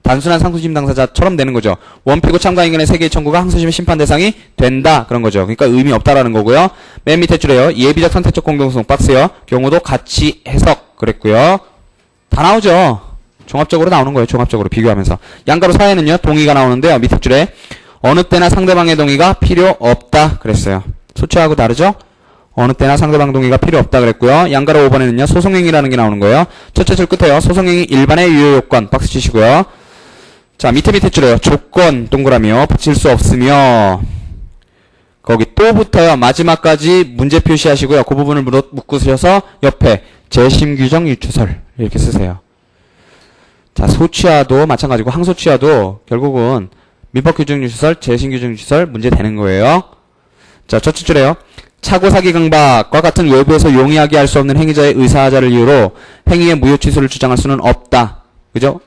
단순한 상소심 당사자처럼 되는 거죠. 원피고 참가인 간의 세 개의 청구가 항소심의 심판 대상이 된다. 그런 거죠. 그러니까 의미 없다라는 거고요. 맨 밑에 줄에요. 예비적 선택적 공동소송 박스요. 경우도 같이 해석 그랬고요. 다 나오죠. 종합적으로 나오는 거예요. 종합적으로 비교하면서. 양가로 사회는요. 동의가 나오는데요. 밑에 줄에 어느 때나 상대방의 동의가 필요 없다. 그랬어요. 소취하고 다르죠? 어느 때나 상대방 동의가 필요 없다 그랬고요. 양가로 5번에는요. 소송행위라는 게 나오는 거예요. 첫째 줄 끝에요. 소송행위 일반의 유효요건 박스 치시고요. 자, 밑에 줄에요. 조건 동그라미요. 붙일 수 없으며 거기 또 붙어요. 마지막까지 문제 표시하시고요. 그 부분을 묶으셔서 옆에 재심규정 유추설 이렇게 쓰세요. 자, 소취하도 마찬가지고 항소취하도 결국은 민법규정 유추설, 재심규정 유추설 문제 되는 거예요. 자, 첫째 줄에요. 차고 사기 강박과 같은 외부에서 용이하게 할 수 없는 행위자의 의사하자를 이유로 행위의 무효 취소를 주장할 수는 없다. 그죠?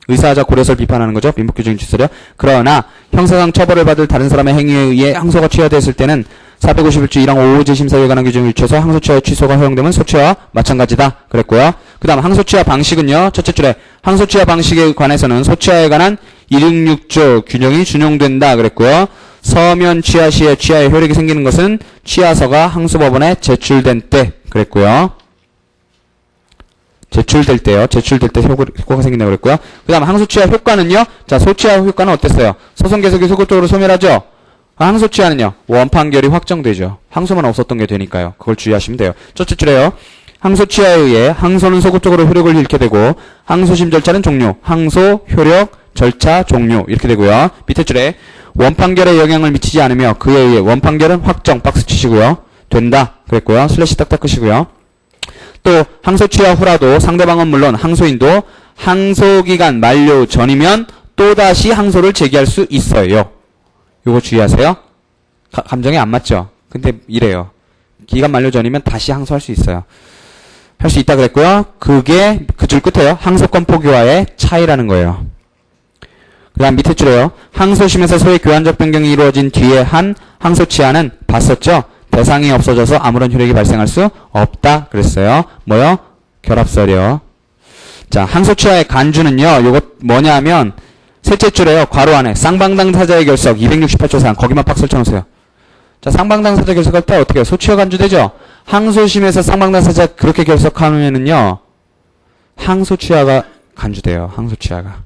의사하자 고려설 비판하는 거죠. 민법규정 취소요. 그러나 형사상 처벌을 받을 다른 사람의 행위에 의해 항소가 취하되었을 때는 451조 1항 5호 재심사유에 관한 규정을 유치해서 항소취하의 취소가 허용되면 소취와 마찬가지다. 그랬고요. 그 다음 항소취하 방식은요. 첫째 줄에 항소취하 방식에 관해서는 소취하에 관한 266조 규정이 준용된다. 그랬고요. 서면 취하 시에 취하의 효력이 생기는 것은 취하서가 항소법원에 제출된 때. 그랬고요. 제출될 때요. 제출될 때 효과가 생긴다고 그랬고요. 그 다음 항소취하 효과는요. 자, 소취하 효과는 어땠어요? 소송 계속이 소극적으로 소멸하죠? 항소취하는요. 원판결이 확정되죠. 항소만 없었던 게 되니까요. 그걸 주의하시면 돼요. 첫째 줄에요. 항소취하에 의해 항소는 소극적으로 효력을 잃게 되고 항소심 절차는 종료. 항소, 효력, 절차, 종료 이렇게 되고요. 밑에 줄에 원판결에 영향을 미치지 않으며 그에 의해 원판결은 확정 박스 치시고요. 된다. 그랬고요. 슬래시 딱딱 끄시고요. 또 항소취하 후라도 상대방은 물론 항소인도 항소기간 만료 전이면 또다시 항소를 제기할 수 있어요. 요거 주의하세요. 감정이 안 맞죠? 근데 이래요. 기간 만료 전이면 다시 항소할 수 있어요. 할 수 있다 그랬고요. 그게 그 줄 끝에요. 항소권 포기와의 차이라는 거예요. 그 다음 밑에 줄에요. 항소심에서 소의 교환적 변경이 이루어진 뒤에 한 항소취하는 봤었죠? 대상이 없어져서 아무런 효력이 발생할 수 없다 그랬어요. 뭐요? 결합설이요. 자, 항소취하의 간주는요. 요거 뭐냐 하면 셋째 줄에요. 괄호 안에 쌍방당사자의 결석 268조 4항 거기만 팍 설쳐놓으세요. 자, 쌍방당사자 결석할 때 어떻게 해요? 소취하 간주되죠? 항소심에서 쌍방당사자 그렇게 결석하면은요. 항소취하가 간주돼요. 항소취하가.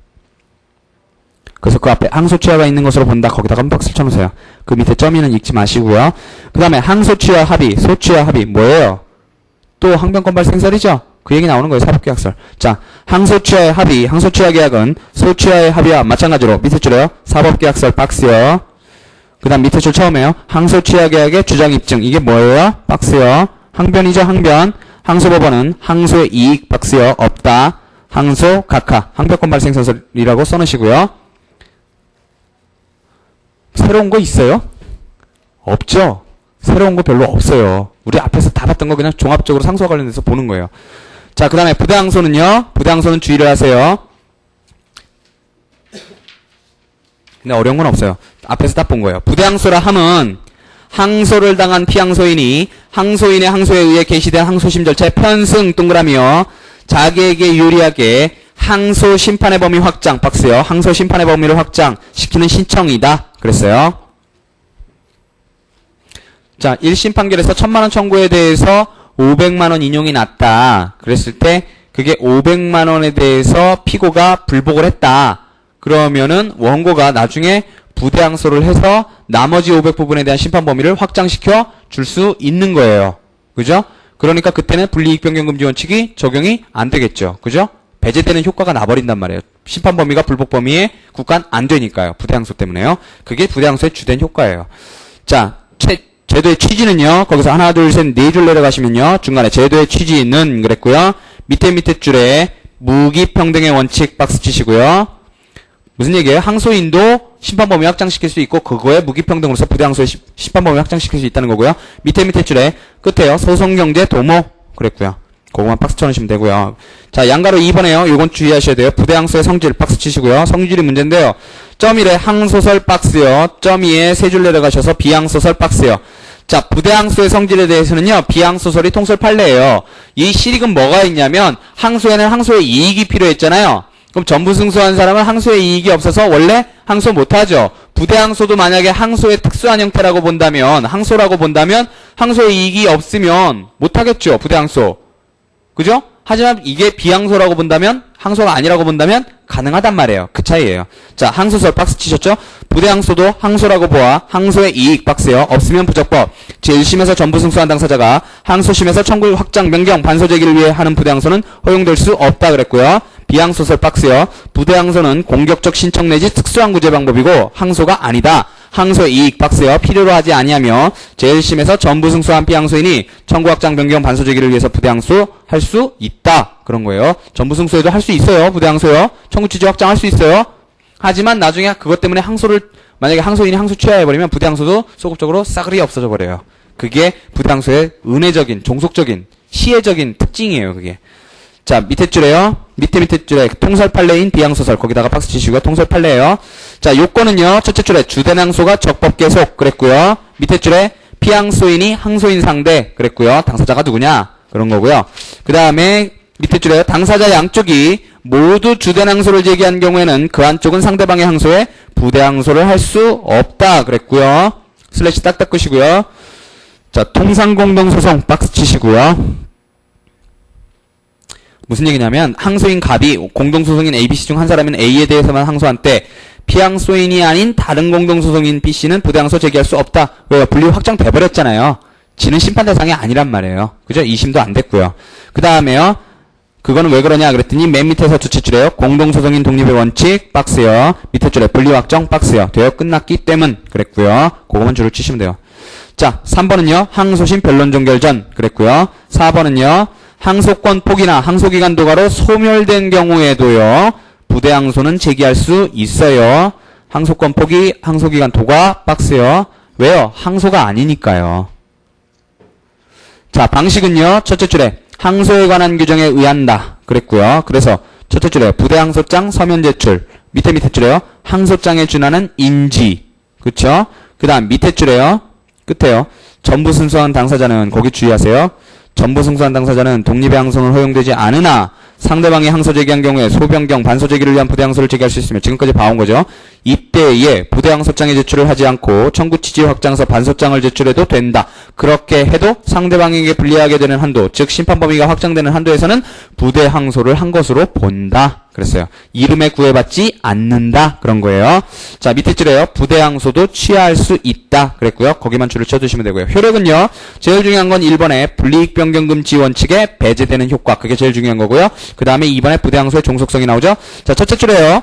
그래서 그 앞에 항소취하가 있는 것으로 본다. 거기다가 한 박스 쳐놓으세요. 그 밑에 점이는 읽지 마시고요. 그 다음에 항소취하 합의, 소취하 합의 뭐예요? 또 항변권 발생설이죠? 그 얘기 나오는 거예요. 사법계약설. 자, 항소취하의 합의, 항소취하 계약은 소취하의 합의와 마찬가지로 밑에 줄에요. 사법계약설 박스요. 그 다음 밑에 줄 처음에요. 항소취하 계약의 주장 입증. 이게 뭐예요? 박스요. 항변이죠. 항변. 항소법원은 항소의 이익 박스요. 없다. 항소 각하. 항변권 발생설이라고 써놓으시고요. 새로운 거 있어요? 없죠? 새로운 거 별로 없어요. 우리 앞에서 다 봤던 거 그냥 종합적으로 상소와 관련해서 보는 거예요. 자, 그 다음에 부대항소는요. 부대항소는 주의를 하세요. 근데 어려운 건 없어요. 앞에서 다 본 거예요. 부대항소라 함은 항소를 당한 피항소인이 항소인의 항소에 의해 개시된 항소심 절차의 편승 동그라미요. 자기에게 유리하게 항소 심판의 범위 확장 박스요. 항소 심판의 범위를 확장시키는 신청이다. 그랬어요. 자, 1심 판결에서 1000만원 청구에 대해서 500만원 인용이 났다. 그랬을 때 그게 500만원에 대해서 피고가 불복을 했다. 그러면은 원고가 나중에 부대항소를 해서 나머지 500 부분에 대한 심판 범위를 확장시켜 줄 수 있는 거예요. 그죠? 그러니까 그때는 분리이익변경금지 원칙이 적용이 안 되겠죠. 그죠? 배제되는 효과가 나버린단 말이에요. 심판 범위가 불복 범위에 국한 안 되니까요. 부대항소 때문에요. 그게 부대항소의 주된 효과예요. 자, 제도의 취지는요. 거기서 하나, 둘, 셋, 네 줄 내려가시면요. 중간에 제도의 취지는 그랬고요. 밑에 줄에 무기평등의 원칙 박스 치시고요. 무슨 얘기예요? 항소인도 심판 범위 확장시킬 수 있고 그거에 무기평등으로서 부대항소의 심판 범위 확장시킬 수 있다는 거고요. 밑에 줄에 끝에요. 소송경제 도모 그랬고요. 그거만 박스 쳐놓으시면 되고요. 자, 양가로 2번에요. 요건 주의하셔야 돼요. 부대항소의 성질 박스 치시고요. 성질이 문제인데요. 점 1에 항소설 박스요. 점 2에 세 줄 내려가셔서 비항소설 박스요. 자, 부대항소의 성질에 대해서는요. 비항소설이 통설 판례예요. 이 실익은 뭐가 있냐면 항소에는 항소의 이익이 필요했잖아요. 그럼 전부 승소한 사람은 항소의 이익이 없어서 원래 항소 못하죠. 부대항소도 만약에 항소의 특수한 형태라고 본다면 항소라고 본다면 항소의 이익이 없으면 못하겠죠. 부대항소. 그죠? 하지만 이게 비항소라고 본다면 항소가 아니라고 본다면 가능하단 말이에요. 그 차이예요. 자, 항소설 박스 치셨죠? 부대항소도 항소라고 보아 항소의 이익 박스요. 없으면 부적법. 제1심에서 전부 승소한 당사자가 항소심에서 청구 확장 변경 반소 제기를 위해 하는 부대항소는 허용될 수 없다 그랬고요. 비항소설 박스요. 부대항소는 공격적 신청 내지 특수한 구제 방법이고 항소가 아니다. 항소의 이익 박스요. 필요로 하지 아니하며 제1심에서 전부 승소한 피항소인이 청구 확장 변경 반소 제기를 위해서 부대 항소 할 수 있다. 그런 거예요. 전부 승소에도 할 수 있어요. 부대 항소요. 청구 취지 확장할 수 있어요. 하지만 나중에 그것 때문에 항소를 만약에 항소인이 항소 취하해버리면 부대 항소도 소급적으로 싸그리 없어져 버려요. 그게 부대 항소의 은혜적인 종속적인 시혜적인 특징이에요. 그게. 자, 밑에 줄에요. 밑에 줄에 통설 판례인 비항소설 거기다가 박스 치시고요. 통설 판례예요. 자, 요건은요. 첫째 줄에 주된 항소가 적법 계속 그랬고요. 밑에 줄에 피항소인이 항소인 상대 그랬고요. 당사자가 누구냐? 그런 거고요. 그 다음에 밑에 줄에 당사자 양쪽이 모두 주된 항소를 제기한 경우에는 그 한쪽은 상대방의 항소에 부대 항소를 할 수 없다 그랬고요. 슬래시 딱 닦으시고요. 자, 통상공동소송 박스 치시고요. 무슨 얘기냐면 항소인 갑이 공동소송인 ABC 중 한 사람인 A에 대해서만 항소한 때 피항소인이 아닌 다른 공동소송인 B씨는 부대항소 제기할 수 없다. 왜요? 분리 확정돼버렸잖아요. 지는 심판 대상이 아니란 말이에요. 그죠? 2심도 안 됐고요. 그 다음에요. 그거는 왜 그러냐 그랬더니 맨 밑에서 두째 줄에요. 공동소송인 독립의 원칙 박스요. 밑에 줄에 분리 확정 박스요. 되어 끝났기 때문 그랬고요. 그거만 줄을 치시면 돼요. 자, 3번은요. 항소심 변론 종결 전 그랬고요. 4번은요. 항소권 포기나 항소기간 도가로 소멸된 경우에도요. 부대 항소는 제기할 수 있어요. 항소권 포기, 항소기간 도가 박스요. 왜요? 항소가 아니니까요. 자, 방식은요. 첫째 줄에 항소에 관한 규정에 의한다. 그랬고요. 그래서 첫째 줄에 부대 항소장 서면 제출. 밑에 줄에요. 항소장에 준하는 인지. 그쵸? 그 다음 밑에 줄에요. 끝에요. 전부 승소한 당사자는 거기 주의하세요. 전부 승소한 당사자는 독립의 항소는 허용되지 않으나 상대방이 항소 제기한 경우에 소변경 반소 제기를 위한 부대 항소를 제기할 수 있으며 지금까지 봐온 거죠. 이때에 부대 항소장의 제출을 하지 않고 청구 취지 확장서 반소장을 제출해도 된다. 그렇게 해도 상대방에게 불리하게 되는 한도, 즉 심판 범위가 확장되는 한도에서는 부대 항소를 한 것으로 본다. 그랬어요. 이름에 구애받지 않는다. 그런 거예요. 자, 밑에 줄에요. 부대 항소도 취하할 수 있다. 그랬고요. 거기만 줄을 쳐두시면 되고요. 효력은요. 제일 중요한 건 1번에 불이익 변경 금지 원칙에 배제되는 효과. 그게 제일 중요한 거고요. 그 다음에 2번에 부대 항소의 종속성이 나오죠. 자, 첫째 줄에요.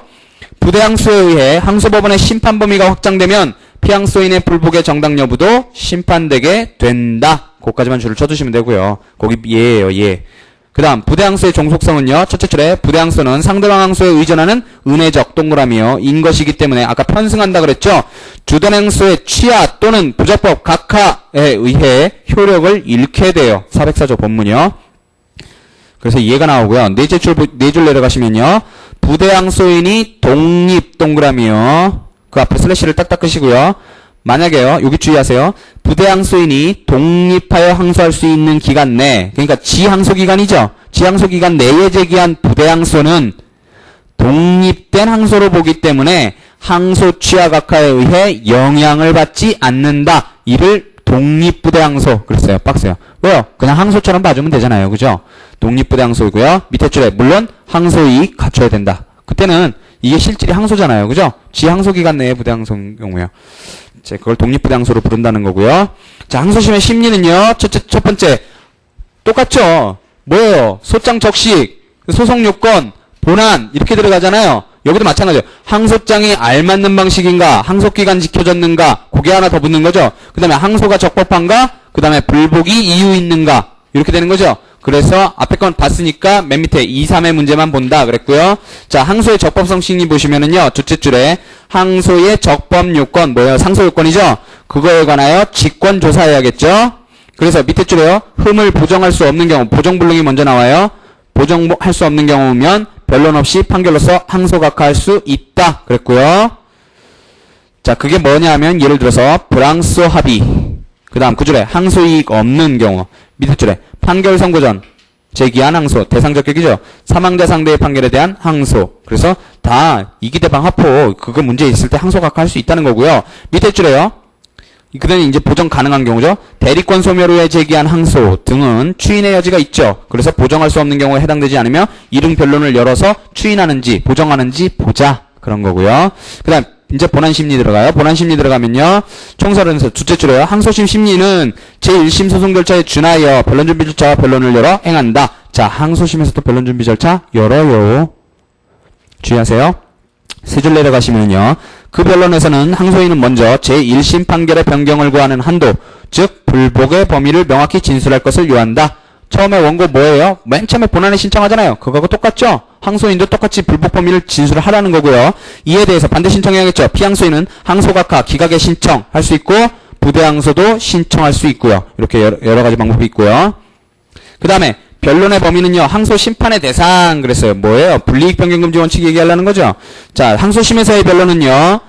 부대 항소에 의해 항소법원의 심판 범위가 확장되면 피항소인의 불복의 정당 여부도 심판되게 된다. 거기까지만 줄을 쳐두시면 되고요. 거기 예예요. 예. 그 다음 부대 항소의 종속성은요. 첫째 줄에 부대 항소는 상대방 항소에 의존하는 은혜적 동그라미요. 인 것이기 때문에 아까 편승한다 그랬죠. 주된 항소의 취하 또는 부적법 각하에 의해 효력을 잃게 돼요. 404조 본문이요. 그래서 이해가 나오고요. 네 줄 내려가시면요. 부대 항소인이 독립 동그라미요. 그 앞에 슬래시를 딱 닦으시고요. 만약에요. 여기 주의하세요. 부대 항소인이 독립하여 항소할 수 있는 기간 내, 그러니까 지항소 기간이죠. 지항소 기간 내에 제기한 부대 항소는 독립된 항소로 보기 때문에 항소 취하 각하에 의해 영향을 받지 않는다. 이를 독립부대 항소 그랬어요. 박스요. 왜요? 그냥 항소처럼 봐주면 되잖아요. 그죠? 독립부대 항소이고요. 밑에 줄에 물론 항소이익 갖춰야 된다. 그때는 이게 실질이 항소잖아요. 그죠? 지항소 기간 내에 부대 항소인 경우요. 그걸 독립부대 항소로 부른다는 거고요. 자, 항소심의 심리는요. 첫 번째 똑같죠? 뭐예요? 소장 적식, 소송 요건, 본안 이렇게 들어가잖아요. 여기도 마찬가지예요. 항소장이 알맞는 방식인가, 항소기간 지켜졌는가, 그게 하나 더 붙는 거죠. 그 다음에 항소가 적법한가, 그 다음에 불복이 이유 있는가 이렇게 되는 거죠. 그래서 앞에 건 봤으니까 맨 밑에 2, 3의 문제만 본다 그랬고요. 자, 항소의 적법성 심리 보시면은요. 둘째 줄에 항소의 적법 요건 뭐예요? 상소 요건이죠. 그거에 관하여 직권 조사해야겠죠. 그래서 밑에 줄에요. 흠을 보정할 수 없는 경우 보정불능이 먼저 나와요. 보정할 수 없는 경우면 변론 없이 판결로서 항소 각하할 수 있다 그랬고요. 자, 그게 뭐냐면 예를 들어서 불항소 합의, 그 다음 그 줄에 항소이익 없는 경우, 밑에 줄에 판결 선고 전 제기한 항소, 대상적격이죠. 사망자 상대의 판결에 대한 항소. 그래서 다 이기대방 합포 그거 문제 있을 때 항소 각하할 수 있다는 거고요. 밑에 줄에요. 그다음에 이제 보정 가능한 경우죠. 대리권 소멸 후에 제기한 항소 등은 추인의 여지가 있죠. 그래서 보정할 수 없는 경우에 해당되지 않으며 이른 변론을 열어서 추인하는지 보정하는지 보자 그런 거고요. 그다음 이제 본안심리 들어가요. 본안심리 들어가면요. 총설에서 둘째 줄에요. 항소심 심리는 제1심 소송 절차에 준하여 변론준비 절차와 변론을 열어 행한다. 자, 항소심에서도 변론준비 절차 열어요. 주의하세요. 세 줄 내려가시면요. 그 변론에서는 항소인은 먼저 제1심 판결의 변경을 구하는 한도, 즉 불복의 범위를 명확히 진술할 것을 요한다. 처음에 원고 뭐예요? 맨 처음에 본안에 신청하잖아요. 그거하고 똑같죠? 항소인도 똑같이 불복 범위를 진술을 하라는 거고요. 이에 대해서 반대 신청해야겠죠. 피항소인은 항소각하 기각의 신청할 수 있고 부대항소도 신청할 수 있고요. 이렇게 여러 가지 방법이 있고요. 그 다음에 변론의 범위는요. 항소 심판의 대상 그랬어요. 뭐예요? 불이익 변경 금지 원칙 얘기하려는 거죠. 자, 항소심에서의 변론은요.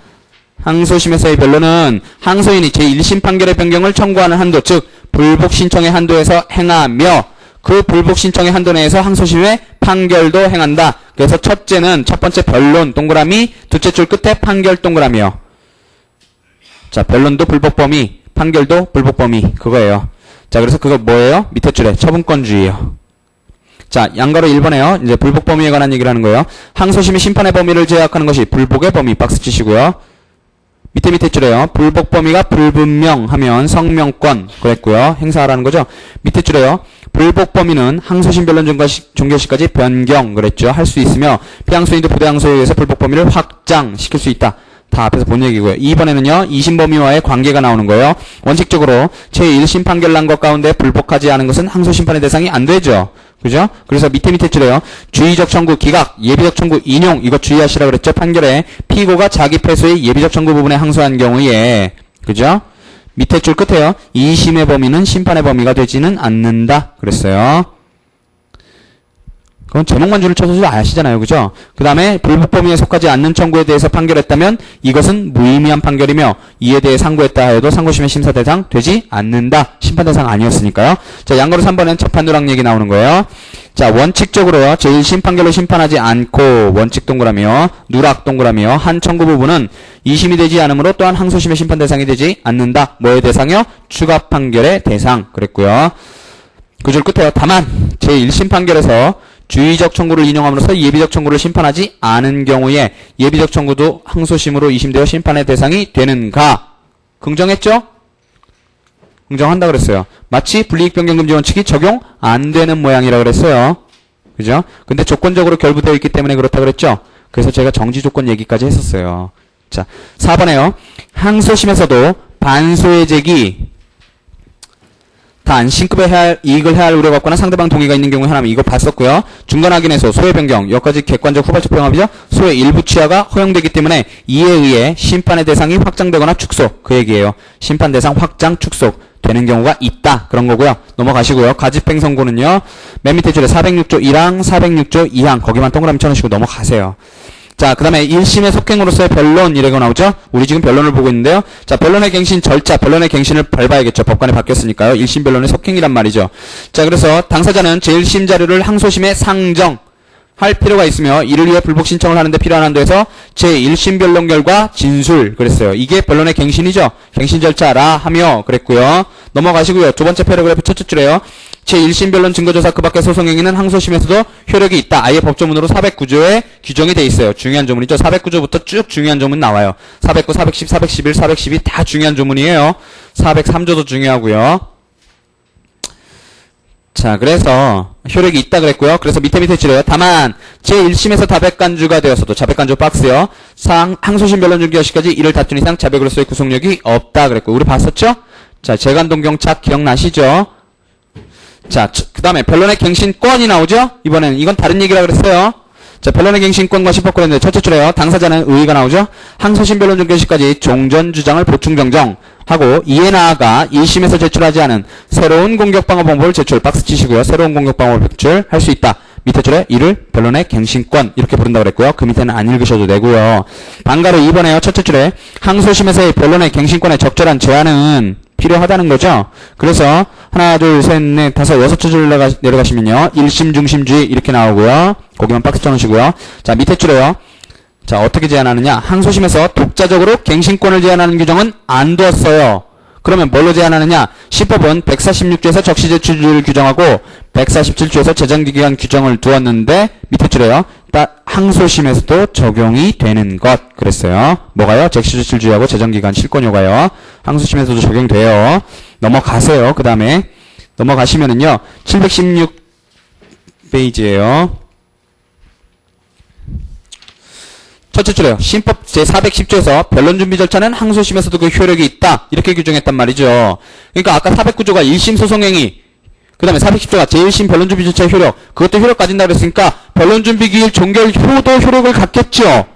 항소심에서의 변론은 항소인이 제1심 판결의 변경을 청구하는 한도, 즉 불복 신청의 한도에서 행하며 그 불복 신청의 한도 내에서 항소심의 판결도 행한다. 그래서 첫째는 첫 번째 변론 동그라미, 둘째 줄 끝에 판결 동그라미요. 자, 변론도 불복 범위, 판결도 불복 범위 그거예요. 자, 그래서 그거 뭐예요? 밑에 줄에 처분권주의예요. 자, 양가로 1번에요. 이제 불복 범위에 관한 얘기를 하는 거예요. 항소심이 심판의 범위를 제약하는 것이 불복의 범위 박스 치시고요. 밑에 줄에요. 불복 범위가 불분명하면 성명권 그랬고요. 행사하라는 거죠. 밑에 줄에요. 불복 범위는 항소심 변론 종결시까지 변경 그랬죠. 할 수 있으며 피항소인도 부대항소에 의해서 불복 범위를 확장시킬 수 있다. 다 앞에서 본 얘기고요. 2번에는요. 2심 범위와의 관계가 나오는 거예요. 원칙적으로 제1심 판결 난 것 가운데 불복하지 않은 것은 항소심판의 대상이 안 되죠. 그죠? 그래서 밑에 줄에요. 주의적 청구 기각, 예비적 청구 인용 이거 주의하시라 그랬죠. 판결에 피고가 자기 패소의 예비적 청구 부분에 항소한 경우에 그죠? 밑에 줄 끝에요. 2심의 범위는 심판의 범위가 되지는 않는다. 그랬어요. 그건 제목만 줄을 쳐서 아시잖아요. 그죠? 그 다음에 불복 범위에 속하지 않는 청구에 대해서 판결했다면 이것은 무의미한 판결이며 이에 대해 상고했다 하여도 상고심의 심사 대상 되지 않는다. 심판 대상 아니었으니까요. 자, 양가로 3번은 재판누락 얘기 나오는 거예요. 자, 원칙적으로요. 제1심 판결로 심판하지 않고 원칙 동그라미요. 누락 동그라미요. 한 청구 부분은 2심이 되지 않으므로 또한 항소심의 심판 대상이 되지 않는다. 뭐의 대상이요? 추가 판결의 대상 그랬고요. 그 줄 끝에요. 다만 제1심 판결에서 주의적 청구를 인용함으로써 예비적 청구를 심판하지 않은 경우에 예비적 청구도 항소심으로 이심되어 심판의 대상이 되는가? 긍정했죠? 긍정한다 그랬어요. 마치 불이익 변경 금지 원칙이 적용 안 되는 모양이라 그랬어요. 그죠? 근데 조건적으로 결부되어 있기 때문에 그렇다 그랬죠? 그래서 제가 정지 조건 얘기까지 했었어요. 자, 4번에요. 항소심에서도 반소의 제기 단 신급의 이익을 해할 우려가 없거나 상대방 동의가 있는 경우에 하나면 이거 봤었고요. 중간 확인에서 소의 변경 여기까지 객관적 후발적 병합이죠. 소의 일부 취하가 허용되기 때문에 이에 의해 심판의 대상이 확장되거나 축소 그 얘기예요. 심판 대상 확장 축소 되는 경우가 있다 그런 거고요. 넘어가시고요. 가집행 선고는요. 맨 밑에 줄에 406조 1항 406조 2항 거기만 동그라미 쳐놓으시고 넘어가세요. 자, 그 다음에 1심의 속행으로서의 변론 이래가 나오죠? 우리 지금 변론을 보고 있는데요. 자, 변론의 갱신 절차, 변론의 갱신을 밟아야겠죠. 법관이 바뀌었으니까요. 1심 변론의 속행이란 말이죠. 자, 그래서 당사자는 제1심 자료를 항소심에 상정할 필요가 있으며 이를 위해 불복 신청을 하는데 필요한 한도에서 제1심 변론 결과 진술 그랬어요. 이게 변론의 갱신이죠. 갱신 절차라 하며 그랬고요. 넘어가시고요. 두 번째 패러그래프 첫째 줄에요. 제1심 변론 증거조사 그 밖의 소송행위는 항소심에서도 효력이 있다. 아예 법조문으로 409조에 규정이 돼 있어요. 중요한 조문이죠. 409조부터 쭉 중요한 조문 나와요. 409, 410, 411, 412 다 중요한 조문이에요. 403조도 중요하고요. 자, 그래서 효력이 있다 그랬고요. 그래서 밑에 줄에요. 다만 제1심에서 다백간주가 되었어도 자백간주 박스요. 항소심 변론 중기 여시까지 이를 다툰 이상 자백으로서의 구속력이 없다 그랬고 우리 봤었죠? 자, 재관동경착 기억나시죠? 자, 그 다음에 변론의 갱신권이 나오죠? 이번에는 이건 다른 얘기라 그랬어요. 자, 변론의 갱신권과 심법권인데 첫째 줄에요. 당사자는 의의가 나오죠? 항소심 변론 종결시까지 종전 주장을 보충 정정하고 이에 나아가 1심에서 제출하지 않은 새로운 공격방어 방법을 제출 박스 치시고요. 새로운 공격방법을 제출할 수 있다. 밑에 줄에 이를 변론의 갱신권 이렇게 부른다고 그랬고요. 그 밑에는 안 읽으셔도 되고요. 반가로 2번에요. 첫째 줄에 항소심에서의 변론의 갱신권의 적절한 제한은 필요하다는 거죠. 그래서 하나, 둘, 셋, 넷, 다섯, 여섯 줄 내려가시면요. 1심 중심주의 이렇게 나오고요. 거기만 박스 쳐놓으시고요. 자, 밑에 줄에요. 자, 어떻게 제한하느냐. 항소심에서 독자적으로 갱신권을 제한하는 규정은 안 두었어요. 그러면 뭘로 제한하느냐. 시법은 146조에서 적시 제출을 규정하고 147조에서 재정기간 규정을 두었는데 밑에 줄에요. 항소심에서도 적용이 되는 것 그랬어요. 뭐가요? 적시제출주의하고 재정기간 실권효가요. 항소심에서도 적용돼요. 넘어가세요. 그 다음에 넘어가시면은요. 716페이지에요. 첫째 줄에요. 신법 제410조에서 변론 준비 절차는 항소심에서도 그 효력이 있다. 이렇게 규정했단 말이죠. 그러니까 아까 409조가 1심 소송행위, 그 다음에 410조가 제1심 변론 준비 절차의 효력, 그것도 효력 가진다 그랬으니까 변론 준비 기일 종결 후도 효력을 갖겠죠.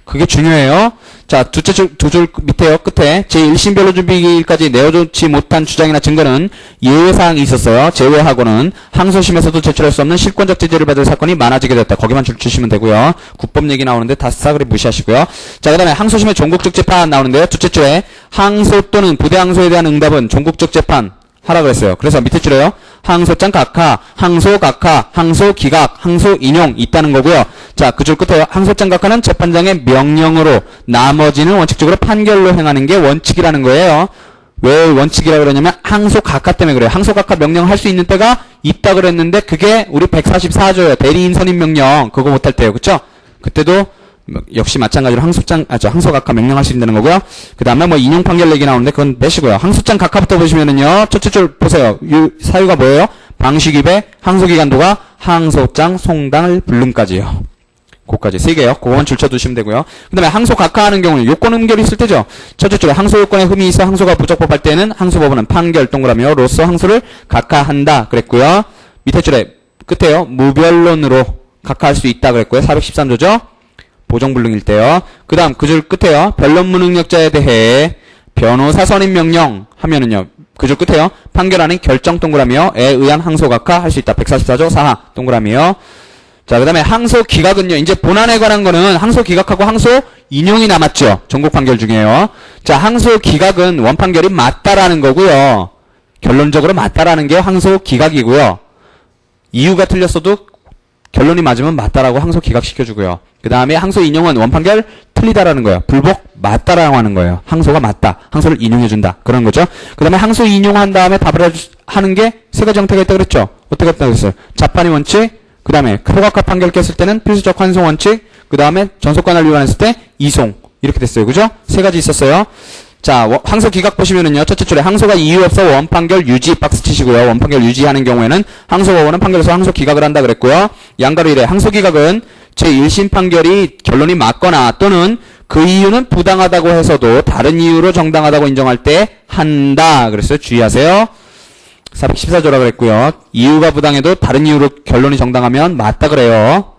그게 중요해요. 자, 두 줄 밑에요. 끝에 제1심 변론 준비 기일까지 내어놓지 못한 주장이나 증거는 예외사항이 있었어요. 제외하고는 항소심에서도 제출할 수 없는 실권적 제재를 받을 사건이 많아지게 됐다. 거기만 줄 주시면 되고요. 국법 얘기 나오는데 다 싸그리 무시하시고요. 자, 그 다음에 항소심의 종국적 재판 나오는데요. 둘째 줄에 항소 또는 부대 항소에 대한 응답은 종국적 재판 하라 그랬어요. 그래서 밑에 줄에요. 항소장 각하, 항소 각하, 항소 기각, 항소 인용 있다는 거고요. 자, 그 줄 끝에 항소장 각하는 재판장의 명령으로, 나머지는 원칙적으로 판결로 행하는 게 원칙이라는 거예요. 왜 원칙이라고 그러냐면 항소 각하 때문에 그래요. 항소 각하 명령을 할 수 있는 때가 있다 그랬는데 그게 우리 144조예요. 대리인 선임 명령 그거 못할 때요. 그쵸? 그때도 역시 마찬가지로 항소 각하 명령할 수 있다는 거고요. 그 다음에 뭐 인용 판결 얘기 나오는데 그건 빼시고요. 항소장 각하부터 보시면은요. 첫째 줄 보세요. 사유가 뭐예요? 방식 위배, 항소 기간도가 항소장 송달 불능까지요. 그거까지 3개요. 그거만 줄쳐두시면 되고요. 그 다음에 항소 각하하는 경우는 요건 음결이 있을 때죠. 첫째 줄에 항소 요건에 흠이 있어 항소가 부적법할 때는 항소법원은 판결 동그라미로서 항소를 각하한다 그랬고요. 밑에 줄에 끝에요. 무변론으로 각하할 수 있다 그랬고요. 413조죠. 보정불능일 때요. 그 다음 그 줄 끝에요. 변론 무능력자에 대해 변호사 선임 명령 하면은요. 그 줄 끝에요. 판결하는 결정 동그라미요. 에 의한 항소 각하 할 수 있다. 144조 4하 동그라미요. 자, 그 다음에 항소 기각은요. 이제 본안에 관한 거는 항소 기각하고 항소 인용이 남았죠. 전국 판결 중에요. 자, 항소 기각은 원판결이 맞다라는 거고요. 결론적으로 맞다라는 게 항소 기각이고요. 이유가 틀렸어도 결론이 맞으면 맞다라고 항소 기각시켜주고요. 그 다음에 항소 인용은 원판결 틀리다라는 거예요. 불복 맞다라고 하는 거예요. 항소가 맞다. 항소를 인용해준다. 그런 거죠. 그 다음에 항소 인용한 다음에 답을 하는 게 3가지 형태가 있다고 그랬죠. 어떻게 했다고 그랬어요? 자판의 원칙, 그 다음에 소각화 판결 깼을 때는 필수적 환송 원칙, 그 다음에 전속관할 위반했을 때 이송. 이렇게 됐어요. 그죠? 3가지 있었어요. 자, 항소 기각 보시면은요. 첫째 줄에 항소가 이유 없어 원판결 유지 박스 치시고요. 원판결 유지하는 경우에는 항소법원은 판결에서 항소 기각을 한다 그랬고요. 양가로 1에 항소 기각은 제1심 판결이 결론이 맞거나 또는 그 이유는 부당하다고 해서도 다른 이유로 정당하다고 인정할 때 한다. 그랬어요. 주의하세요. 414조라 그랬고요. 이유가 부당해도 다른 이유로 결론이 정당하면 맞다 그래요.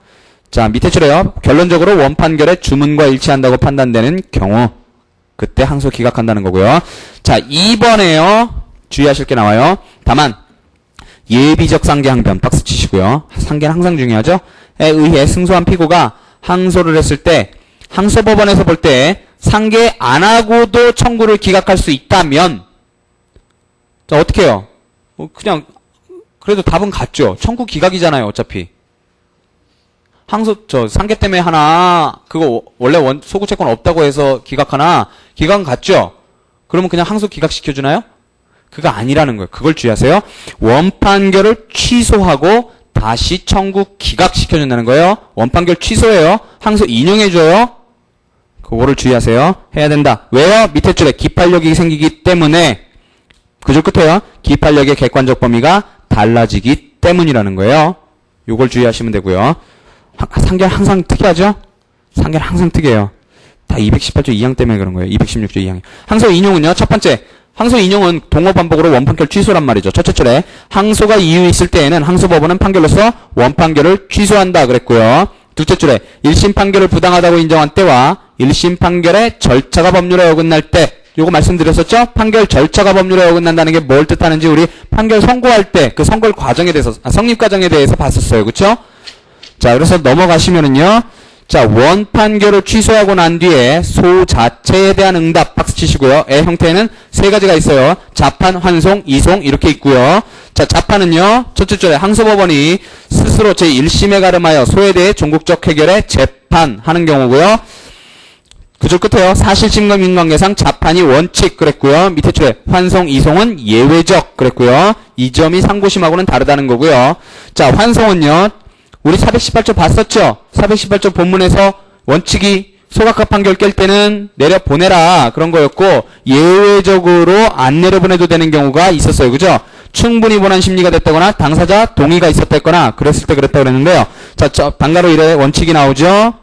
자, 밑에 줄에요. 결론적으로 원판결의 주문과 일치한다고 판단되는 경우 그때 항소 기각한다는 거고요. 자, 2번에요. 주의하실 게 나와요. 다만 예비적 상계 항변 박스 치시고요. 상계는 항상 중요하죠. 에 의해 승소한 피고가 항소를 했을 때 항소법원에서 볼 때 상계 안 하고도 청구를 기각할 수 있다면 자, 어떻게 해요? 그냥 그래도 답은 같죠. 청구 기각이잖아요. 어차피. 상계 때문에 하나 그거 원래 소구 채권 없다고 해서 기각하나 기각은 같죠. 그러면 그냥 항소 기각시켜주나요? 그거 아니라는 거예요. 그걸 주의하세요. 원판결을 취소하고 다시 청구 기각시켜준다는 거예요. 원판결 취소해요. 항소 인용해줘요. 그거를 주의하세요. 해야 된다. 왜요? 밑에 줄에 기판력이 생기기 때문에 그 줄 끝에요. 기판력의 객관적 범위가 달라지기 때문이라는 거예요. 요걸 주의하시면 되고요. 상계는 항상 특이하죠? 상계는 항상 특이해요. 다 218조 2항 때문에 그런 거예요. 216조 2항. 항소 인용은요. 첫 번째, 항소 인용은 동호 반복으로 원판결 취소란 말이죠. 첫째 줄에 항소가 이유 있을 때에는 항소법원은 판결로서 원판결을 취소한다 그랬고요. 둘째 줄에 1심 판결을 부당하다고 인정한 때와 1심 판결의 절차가 법률에 어긋날 때 요거 말씀드렸었죠? 판결 절차가 법률에 어긋난다는 게 뭘 뜻하는지 우리 판결 선고할 때 그 선고 과정에 대해서 성립 과정에 대해서 봤었어요. 그쵸? 자, 그래서 넘어가시면은요. 자, 원판결을 취소하고 난 뒤에 소 자체에 대한 응답 박스 치시고요. 의 형태는 3가지가 있어요. 자판, 환송, 이송 이렇게 있고요. 자, 자판은요. 첫째 줄에 항소법원이 스스로 제1심에 가름하여 소에 대해 종국적 해결에 재판하는 경우고요. 그 줄 끝에요. 사실증거 인관계상 자판이 원칙 그랬고요. 밑에 줄에 환송, 이송은 예외적 그랬고요. 이 점이 상고심하고는 다르다는 거고요. 자, 환송은요. 우리 418조 봤었죠? 418조 본문에서 원칙이 소각화 판결 깰 때는 내려보내라 그런 거였고 예외적으로 안 내려보내도 되는 경우가 있었어요. 그죠? 충분히 본안 심리가 됐다거나 당사자 동의가 있었다거나 그랬을 때 그랬다고 그랬는데요. 자, 방가로 1에 원칙이 나오죠?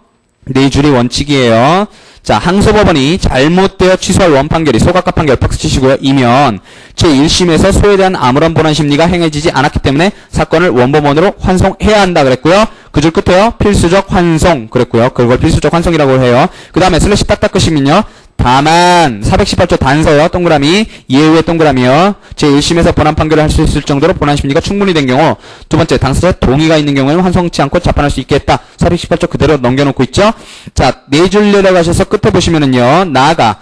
네 줄이 원칙이에요. 자, 항소법원이 잘못되어 취소할 원판결이 소각과 판결 박수 치시고요. 이면 제1심에서 소에 대한 아무런 본안 심리가 행해지지 않았기 때문에 사건을 원법원으로 환송해야 한다 그랬고요. 그 줄 끝에요. 필수적 환송 그랬고요. 그걸 필수적 환송이라고 해요. 그 다음에 슬래시 딱딱 끄시면요. 다만 418조 단서요. 동그라미 예외의 동그라미요. 제1심에서 본안 판결을 할 수 있을 정도로 본안 심리가 충분히 된 경우 두 번째 당사자 동의가 있는 경우에는 환송치 않고 재판할 수 있게 했다. 418조 그대로 넘겨놓고 있죠. 자, 네 줄 내려가셔서 끝에 보시면은요. 나아가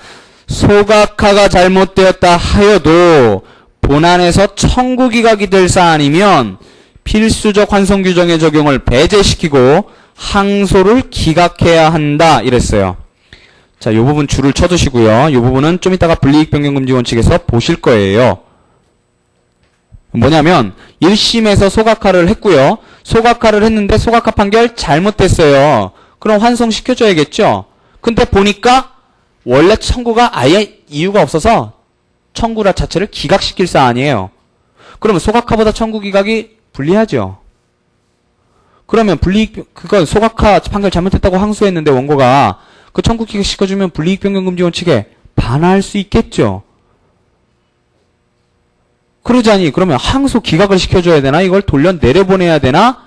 소각화가 잘못되었다 하여도 본안에서 청구기각이 될 사안이면 필수적 환송 규정의 적용을 배제시키고 항소를 기각해야 한다 이랬어요. 자, 요 부분 줄을 쳐두시고요. 요 부분은 좀 이따가 불이익 변경 금지 원칙에서 보실 거예요. 뭐냐면 1심에서 소각화를 했고요. 소각화를 했는데 소각화 판결 잘못됐어요. 그럼 환송시켜줘야겠죠. 근데 보니까 원래 청구가 아예 이유가 없어서 청구라 자체를 기각시킬 사안이에요. 그러면 소각화보다 청구 기각이 불리하죠. 그러면 그거 소각화 판결 잘못했다고 항소했는데 원고가 그 청구 기각 시켜주면 불이익 변경 금지 원칙에 반할 수 있겠죠. 그러자니 그러면 항소 기각을 시켜줘야 되나? 이걸 돌려 내려보내야 되나?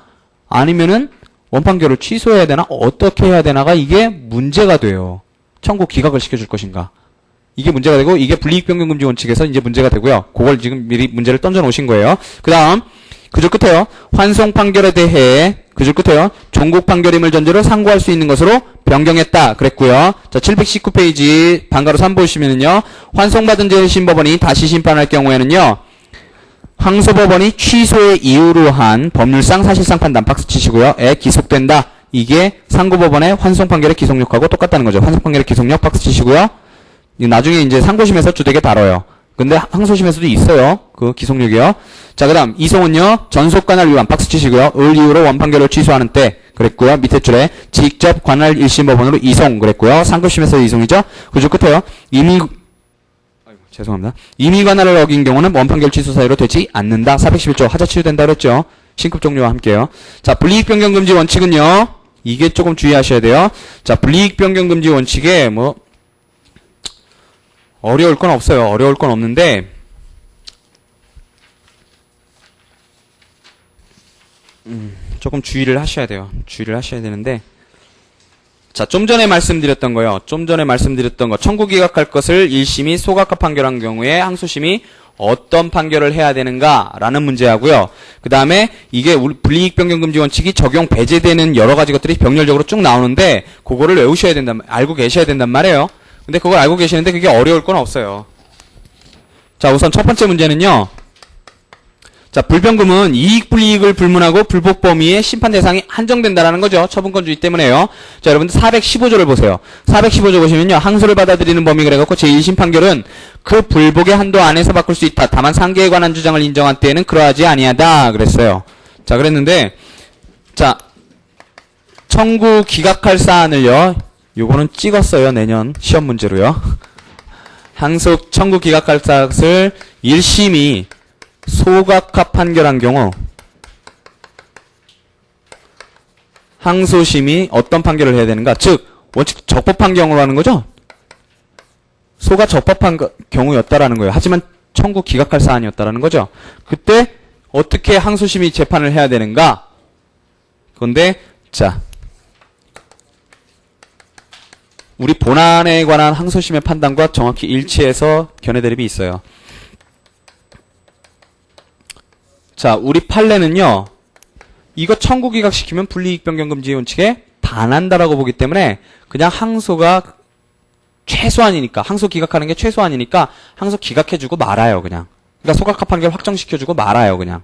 아니면은 원판결을 취소해야 되나? 어떻게 해야 되나가 이게 문제가 돼요. 청구 기각을 시켜줄 것인가? 이게 문제가 되고 이게 불이익 변경 금지 원칙에서 이제 문제가 되고요. 그걸 지금 미리 문제를 던져 놓으신 거예요. 그 다음 그 줄 끝에요. 환송 판결에 대해 그 줄 끝에요. 종국 판결임을 전제로 상고할 수 있는 것으로 변경했다 그랬고요. 자, 719페이지 반가로 3 보시면은요. 환송받은 제1심 법원이 다시 심판할 경우에는요. 항소법원이 취소의 이유로 한 법률상 사실상 판단 박스 치시고요. 에 기속된다. 이게 상고법원의 환송 판결의 기속력하고 똑같다는 거죠. 환송 판결의 기속력 박스 치시고요. 나중에 이제 상고심에서 주되게 다뤄요. 근데 항소심에서도 있어요. 그 기속력이요. 자, 그 다음 이송은요. 전속관할 위반 박스 치시고요. 을 이유로 원판결을 취소하는 때 그랬고요. 밑에 줄에 직접 관할 1심 법원으로 이송 그랬고요. 상고심에서 이송이죠. 그 줄 끝에요. 죄송합니다. 임의 관할을 어긴 경우는 원판결 취소 사유로 되지 않는다. 411조 하자 치유된다 그랬죠. 신급 종료와 함께요. 자, 불이익 변경 금지 원칙은요. 이게 조금 주의하셔야 돼요. 자, 불이익 변경 금지 원칙에 뭐 어려울 건 없어요. 어려울 건 없는데 조금 주의를 하셔야 돼요. 주의를 하셔야 되는데 자, 좀 전에 말씀드렸던 거요. 좀 전에 말씀드렸던 거. 청구 기각할 것을 1심이 소각화 판결한 경우에 항소심이 어떤 판결을 해야 되는가라는 문제하고요. 그 다음에 이게 우리 불이익 변경 금지 원칙이 적용 배제되는 여러 가지 것들이 병렬적으로 쭉 나오는데 그거를 외우셔야 된단 알고 계셔야 된단 말이에요. 근데 그걸 알고 계시는데 그게 어려울 건 없어요. 자, 우선 첫 번째 문제는요. 자, 불변금은 이익 불이익을 불문하고 불복 범위의 심판 대상이 한정된다라는 거죠. 처분권주의 때문에요. 자, 여러분들 415조를 보세요. 415조 보시면요. 항소를 받아들이는 범위 그래갖고 제1심 판결은 그 불복의 한도 안에서 바꿀 수 있다. 다만 상계에 관한 주장을 인정한 때에는 그러하지 아니하다. 그랬어요. 자, 그랬는데 자, 청구 기각할 사안을요. 요거는 찍었어요. 내년 시험 문제로요. 항소 청구 기각할 사안을 1심이 소각화 판결한 경우 항소심이 어떤 판결을 해야 되는가? 즉 원칙 적법한 경우로 하는 거죠. 소가 적법한 경우였다라는 거예요. 하지만 청구 기각할 사안이었다라는 거죠. 그때 어떻게 항소심이 재판을 해야 되는가? 그런데 자, 우리 본안에 관한 항소심의 판단과 정확히 일치해서 견해 대립이 있어요. 자, 우리 판례는요. 이거 청구 기각시키면 불이익 변경 금지 원칙에 반한다라고 보기 때문에 그냥 항소가 최소한이니까 항소 기각하는 게 최소한이니까 항소 기각해주고 말아요. 그냥. 그러니까 소각화 판결 확정시켜주고 말아요. 그냥.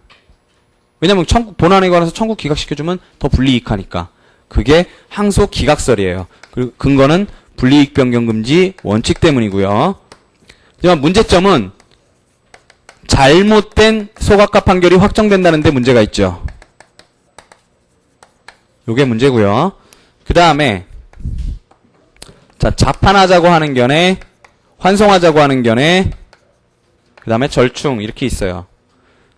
왜냐면 본안에 관해서 청구 기각시켜주면 더 불이익하니까. 그게 항소 기각설이에요. 그리고 근거는 불이익 변경 금지 원칙 때문이고요. 하지만 문제점은 잘못된 소각화 판결이 확정된다는 데 문제가 있죠. 요게 문제고요. 그 다음에 자, 자판하자고 하는 견해, 환송하자고 하는 견해, 그 다음에 절충 이렇게 있어요.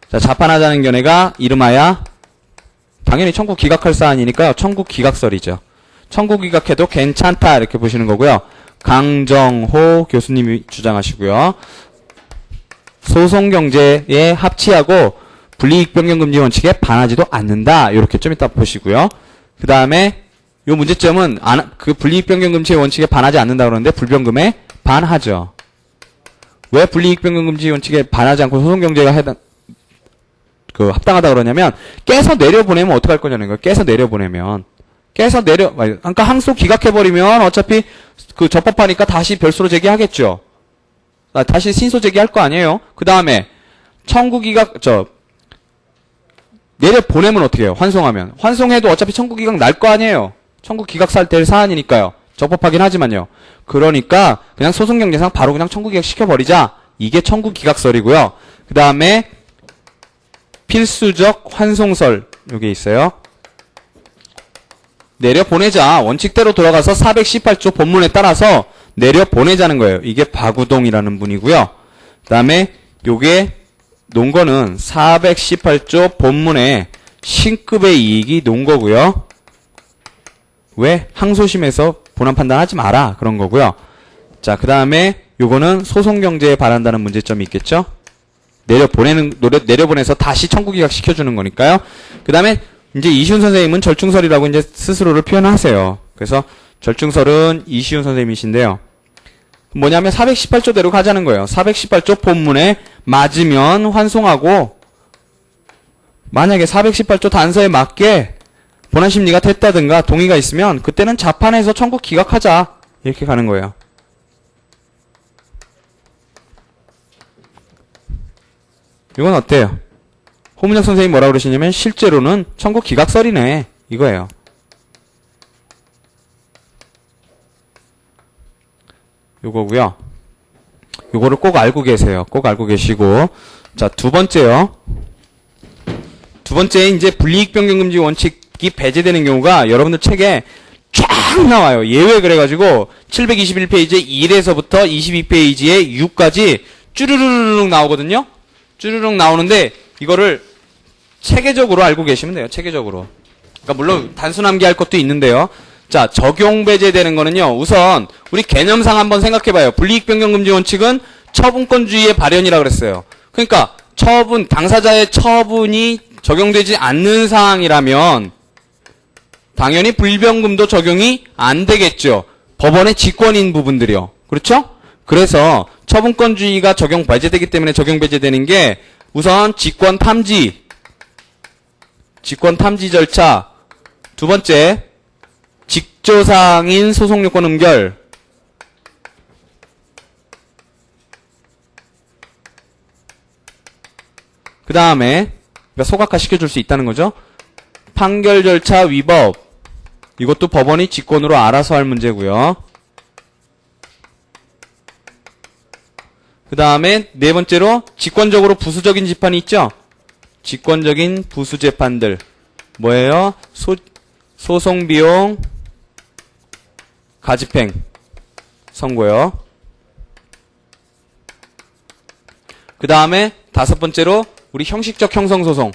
자, 자판하자는 견해가 이름하여 당연히 청구 기각할 사안이니까요. 청구 기각설이죠. 청구기각해도 괜찮다 이렇게 보시는 거고요. 강정호 교수님이 주장하시고요. 소송경제에 합치하고 불이익변경금지 원칙에 반하지도 않는다. 이렇게 좀 이따 보시고요. 그 다음에 요 문제점은 그 불이익변경금지의 원칙에 반하지 않는다 그러는데 불변금에 반하죠. 왜 불이익변경금지 원칙에 반하지 않고 소송경제가 합당하다 그러냐면 깨서 내려보내면 어떡할 거냐는 거예요. 깨서 내려보내면. 그러니까 항소 기각해버리면 어차피 그 적법하니까 다시 별소로 제기하겠죠. 다시 신소 제기할 거 아니에요. 그 다음에 내려보내면 어떻게 해요? 환송하면. 환송해도 어차피 청구기각 날 거 아니에요. 청구기각 살 때 사안이니까요. 적법하긴 하지만요. 그러니까 그냥 소송경제상 바로 그냥 청구기각 시켜버리자. 이게 청구기각설이고요. 그 다음에 필수적 환송설 요게 있어요. 내려보내자. 원칙대로 돌아가서 418조 본문에 따라서 내려보내자는 거예요. 이게 박우동이라는 분이고요. 그 다음에 요게 논거는 418조 본문에 신급의 이익이 논거고요. 왜? 항소심에서 본안 판단하지 마라. 그런 거고요. 자, 그 다음에 요거는 소송경제에 반한다는 문제점이 있겠죠? 내려보내서 다시 청구기각 시켜주는 거니까요. 그 다음에 이제 이시훈 선생님은 절충설이라고 이제 스스로를 표현하세요. 그래서 절충설은 이시훈 선생님이신데요. 뭐냐면 418조대로 가자는 거예요. 418조 본문에 맞으면 환송하고 만약에 418조 단서에 맞게 본안심리가 됐다든가 동의가 있으면 그때는 자판해서 청구 기각하자 이렇게 가는 거예요. 이건 어때요? 호문혁 선생님이 뭐라고 그러시냐면 실제로는 청구 기각설이네 이거예요. 요거고요. 요거를 꼭 알고 계세요. 꼭 알고 계시고. 자, 두 번째요. 두 번째 이제 불이익변경금지 원칙이 배제되는 경우가 여러분들 책에 쫙 나와요. 예외 그래가지고 721페이지에 1에서부터 22페이지에 6까지 쭈르르륵 나오거든요. 쭈르륵 나오는데 이거를 체계적으로 알고 계시면 돼요. 체계적으로. 그러니까 물론 단순함기할 것도 있는데요. 자, 적용 배제되는 거는요. 우선 우리 개념상 한번 생각해봐요. 불이익변경금지 원칙은 처분권주의의 발현이라고 그랬어요. 그러니까 당사자의 처분이 적용되지 않는 사항이라면 당연히 불변금도 적용이 안 되겠죠. 법원의 직권인 부분들이요. 그렇죠? 그래서 처분권주의가 적용 배제되기 때문에 적용 배제되는 게 우선 직권 탐지 절차, 두 번째 직조사항인 소송요건 음결, 그 다음에 소각화 시켜줄 수 있다는 거죠. 판결 절차 위법, 이것도 법원이 직권으로 알아서 할 문제고요. 그 다음에 네 번째로 직권적으로 부수적인 재판이 있죠. 직권적인 부수 재판들 뭐예요? 소송비용 가집행 선고요. 그 다음에 다섯 번째로 우리 형식적 형성소송,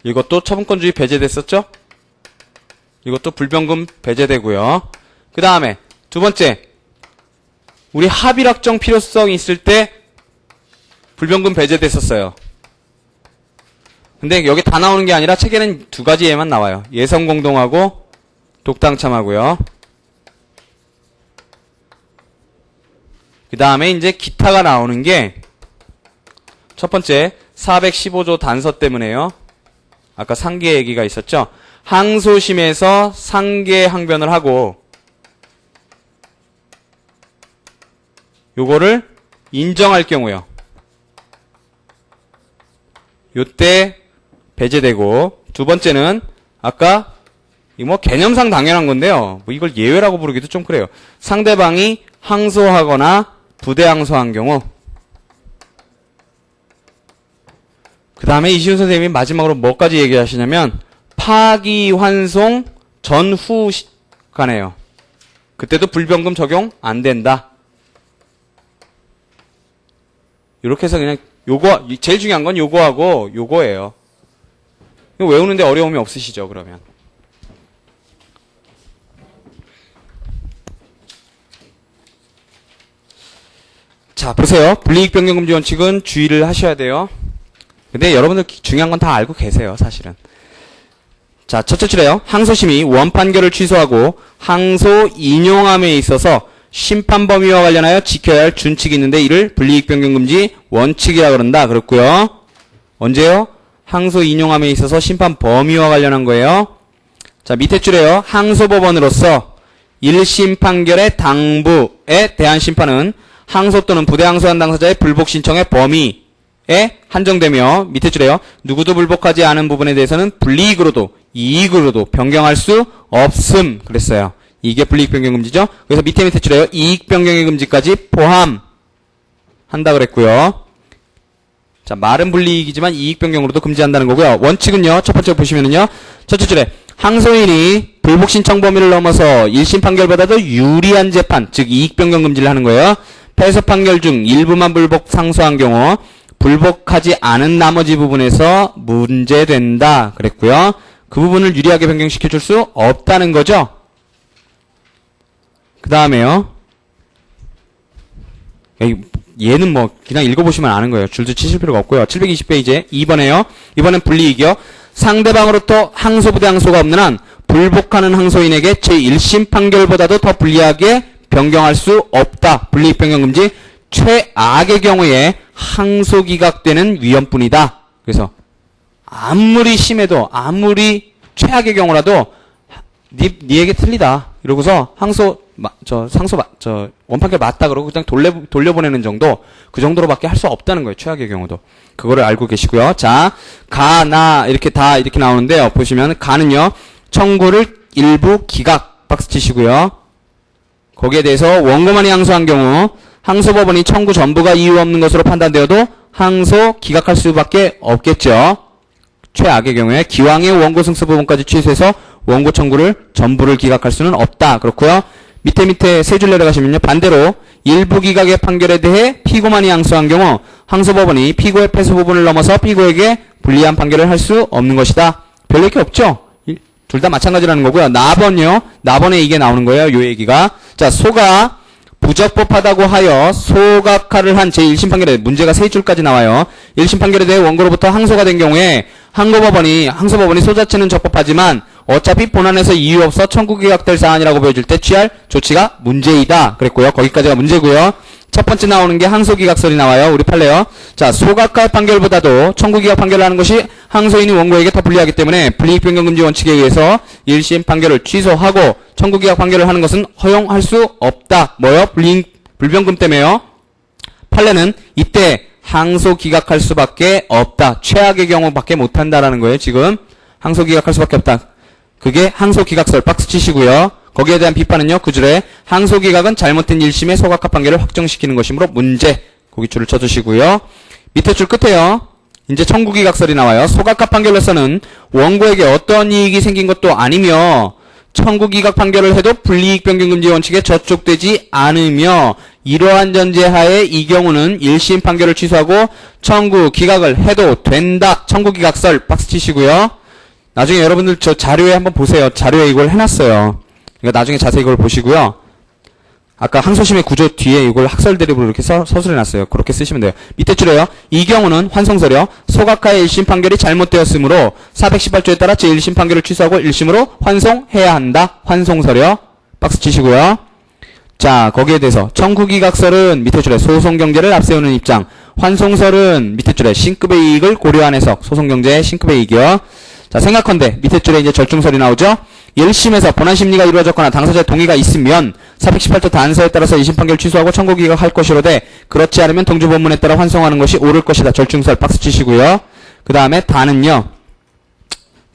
이것도 처분권주의 배제됐었죠? 이것도 불변금 배제되고요. 그 다음에 두 번째, 우리 합의락정 필요성이 있을 때 불변금 배제됐었어요. 근데 여기 다 나오는 게 아니라 책에는 두 가지 예만 나와요. 예성공동하고 독당참하고요. 그 다음에 이제 기타가 나오는 게 첫 번째 415조 단서 때문에요. 아까 상계 얘기가 있었죠. 항소심에서 상계 항변을 하고 요거를 인정할 경우요. 요때 배제되고, 두 번째는 아까 뭐 개념상 당연한 건데요. 뭐 이걸 예외라고 부르기도 좀 그래요. 상대방이 항소하거나 부대항소한 경우. 그 다음에 이시훈 선생님이 마지막으로 뭐까지 얘기하시냐면 파기환송 전후 가네요. 그때도 불변금 적용 안 된다. 이렇게 해서 그냥 요거, 제일 중요한 건 요거하고 요거예요. 이거 외우는데 어려움이 없으시죠, 그러면? 자, 보세요. 불이익변경금지 원칙은 주의를 하셔야 돼요. 근데 여러분들 중요한 건 다 알고 계세요, 사실은. 자, 첫째 줄에요. 항소심이 원판결을 취소하고 항소 인용함에 있어서 심판 범위와 관련하여 지켜야 할 준칙이 있는데 이를 불이익변경금지 원칙이라 그런다. 그렇고요. 언제요? 항소 인용함에 있어서 심판 범위와 관련한 거예요. 자, 밑에 줄에요. 항소법원으로서 1심 판결의 당부에 대한 심판은 항소 또는 부대항소한 당사자의 불복 신청의 범위에 한정되며 밑에 줄에요. 누구도 불복하지 않은 부분에 대해서는 불이익으로도 이익으로도 변경할 수 없음 그랬어요. 이게 불이익변경금지죠. 그래서 밑에 줄에요. 이익변경의 금지까지 포함한다 그랬고요. 자, 말은 불이익이지만 이익변경으로도 금지한다는 거고요. 원칙은요. 첫 번째 보시면은요. 첫째 줄에 항소인이 불복 신청 범위를 넘어서 1심 판결보다도 유리한 재판, 즉 이익변경 금지를 하는 거예요. 패소 판결 중 일부만 불복 상소한 경우 불복하지 않은 나머지 부분에서 문제된다 그랬고요. 그 부분을 유리하게 변경시켜 줄 수 없다는 거죠. 그 다음에요. 얘는 뭐 그냥 읽어보시면 아는 거예요. 줄도 치실 필요가 없고요. 720페이지에 2번에요. 이번엔 불이익이요. 상대방으로부터 항소부대 항소가 없는 한 불복하는 항소인에게 제1심 판결보다도 더 불리하게 변경할 수 없다. 불이익변경금지 최악의 경우에 항소 기각되는 위험뿐이다. 그래서 아무리 심해도 아무리 최악의 경우라도 니에게 틀리다. 이러고서 원판결 맞다 그러고 그냥 돌려보내는 정도, 그 정도로밖에 할 수 없다는 거예요. 최악의 경우도. 그거를 알고 계시고요. 자, 나, 이렇게 다 이렇게 나오는데요. 보시면, 가는요, 청구를 일부 기각, 박스 치시고요. 거기에 대해서 원고만이 항소한 경우, 항소법원이 청구 전부가 이유 없는 것으로 판단되어도 항소 기각할 수밖에 없겠죠. 최악의 경우에 기왕의 원고 승소 부분까지 취소해서 원고 청구를 전부를 기각할 수는 없다. 그렇고요. 밑에 세 줄 내려가시면요. 반대로 일부 기각의 판결에 대해 피고만이 항소한 경우 항소법원이 피고의 패소 부분을 넘어서 피고에게 불리한 판결을 할 수 없는 것이다. 별 얘기 없죠? 둘 다 마찬가지라는 거고요. 나번요. 나번에 이게 나오는 거예요. 요 얘기가. 자, 소가 부적법하다고 하여 소각화를 한 제1심 판결에 문제가 세 줄까지 나와요. 1심 판결에 대해 원고로부터 항소가 된 경우에 항소법원이 소 자체는 적법하지만 어차피 본안에서 이유 없어 청구 기각될 사안이라고 보여줄 때 취할 조치가 문제이다. 그랬고요. 거기까지가 문제고요. 첫 번째 나오는 게 항소 기각설이 나와요. 우리 판례요. 자, 소각화 판결보다도 청구 기각 판결을 하는 것이 항소인이 원고에게 더 불리하기 때문에 불이익변경금지 원칙에 의해서 1심 판결을 취소하고 청구 기각 판결을 하는 것은 허용할 수 없다. 뭐요? 불변금 때문에요. 판례는 이때 항소 기각할 수밖에 없다. 최악의 경우밖에 못한다라는 거예요. 지금 항소 기각할 수밖에 없다. 그게 항소 기각설 박스 치시고요. 거기에 대한 비판은요. 그 줄에 항소 기각은 잘못된 1심의 소각화 판결을 확정시키는 것이므로 문제. 거기 줄을 쳐주시고요. 밑에 줄 끝에요. 이제 청구 기각설이 나와요. 소각화 판결로서는 원고에게 어떤 이익이 생긴 것도 아니며 청구 기각 판결을 해도 불이익변경금지 원칙에 저촉되지 않으며 이러한 전제하에 이 경우는 1심 판결을 취소하고 청구 기각을 해도 된다. 청구 기각설 박스 치시고요. 나중에 여러분들 저 자료에 한번 보세요. 자료에 이걸 해놨어요. 그러니까 나중에 자세히 이걸 보시고요. 아까 항소심의 구조 뒤에 이걸 학설 대립으로 이렇게 서술해놨어요. 그렇게 쓰시면 돼요. 밑에 줄에요. 이 경우는 환송설이요. 소각화의 1심 판결이 잘못되었으므로 418조에 따라 제1심 판결을 취소하고 1심으로 환송해야 한다. 환송설이요. 박스 치시고요. 자, 거기에 대해서 청구기각설은 밑에 줄에 소송경제를 앞세우는 입장, 환송설은 밑에 줄에 신급의 이익을 고려한 해석, 소송경제의 신급의 이익이요. 자, 생각컨대 밑에 줄에 이제 절중설이 나오죠. 1심에서 본안심리가 이루어졌거나 당사자의 동의가 있으면 418조 단서에 따라서 2심 판결 취소하고 청구기각할 것이로되 그렇지 않으면 동주본문에 따라 환송하는 것이 옳을 것이다. 절중설 박스 치시고요. 그 다음에 다는요.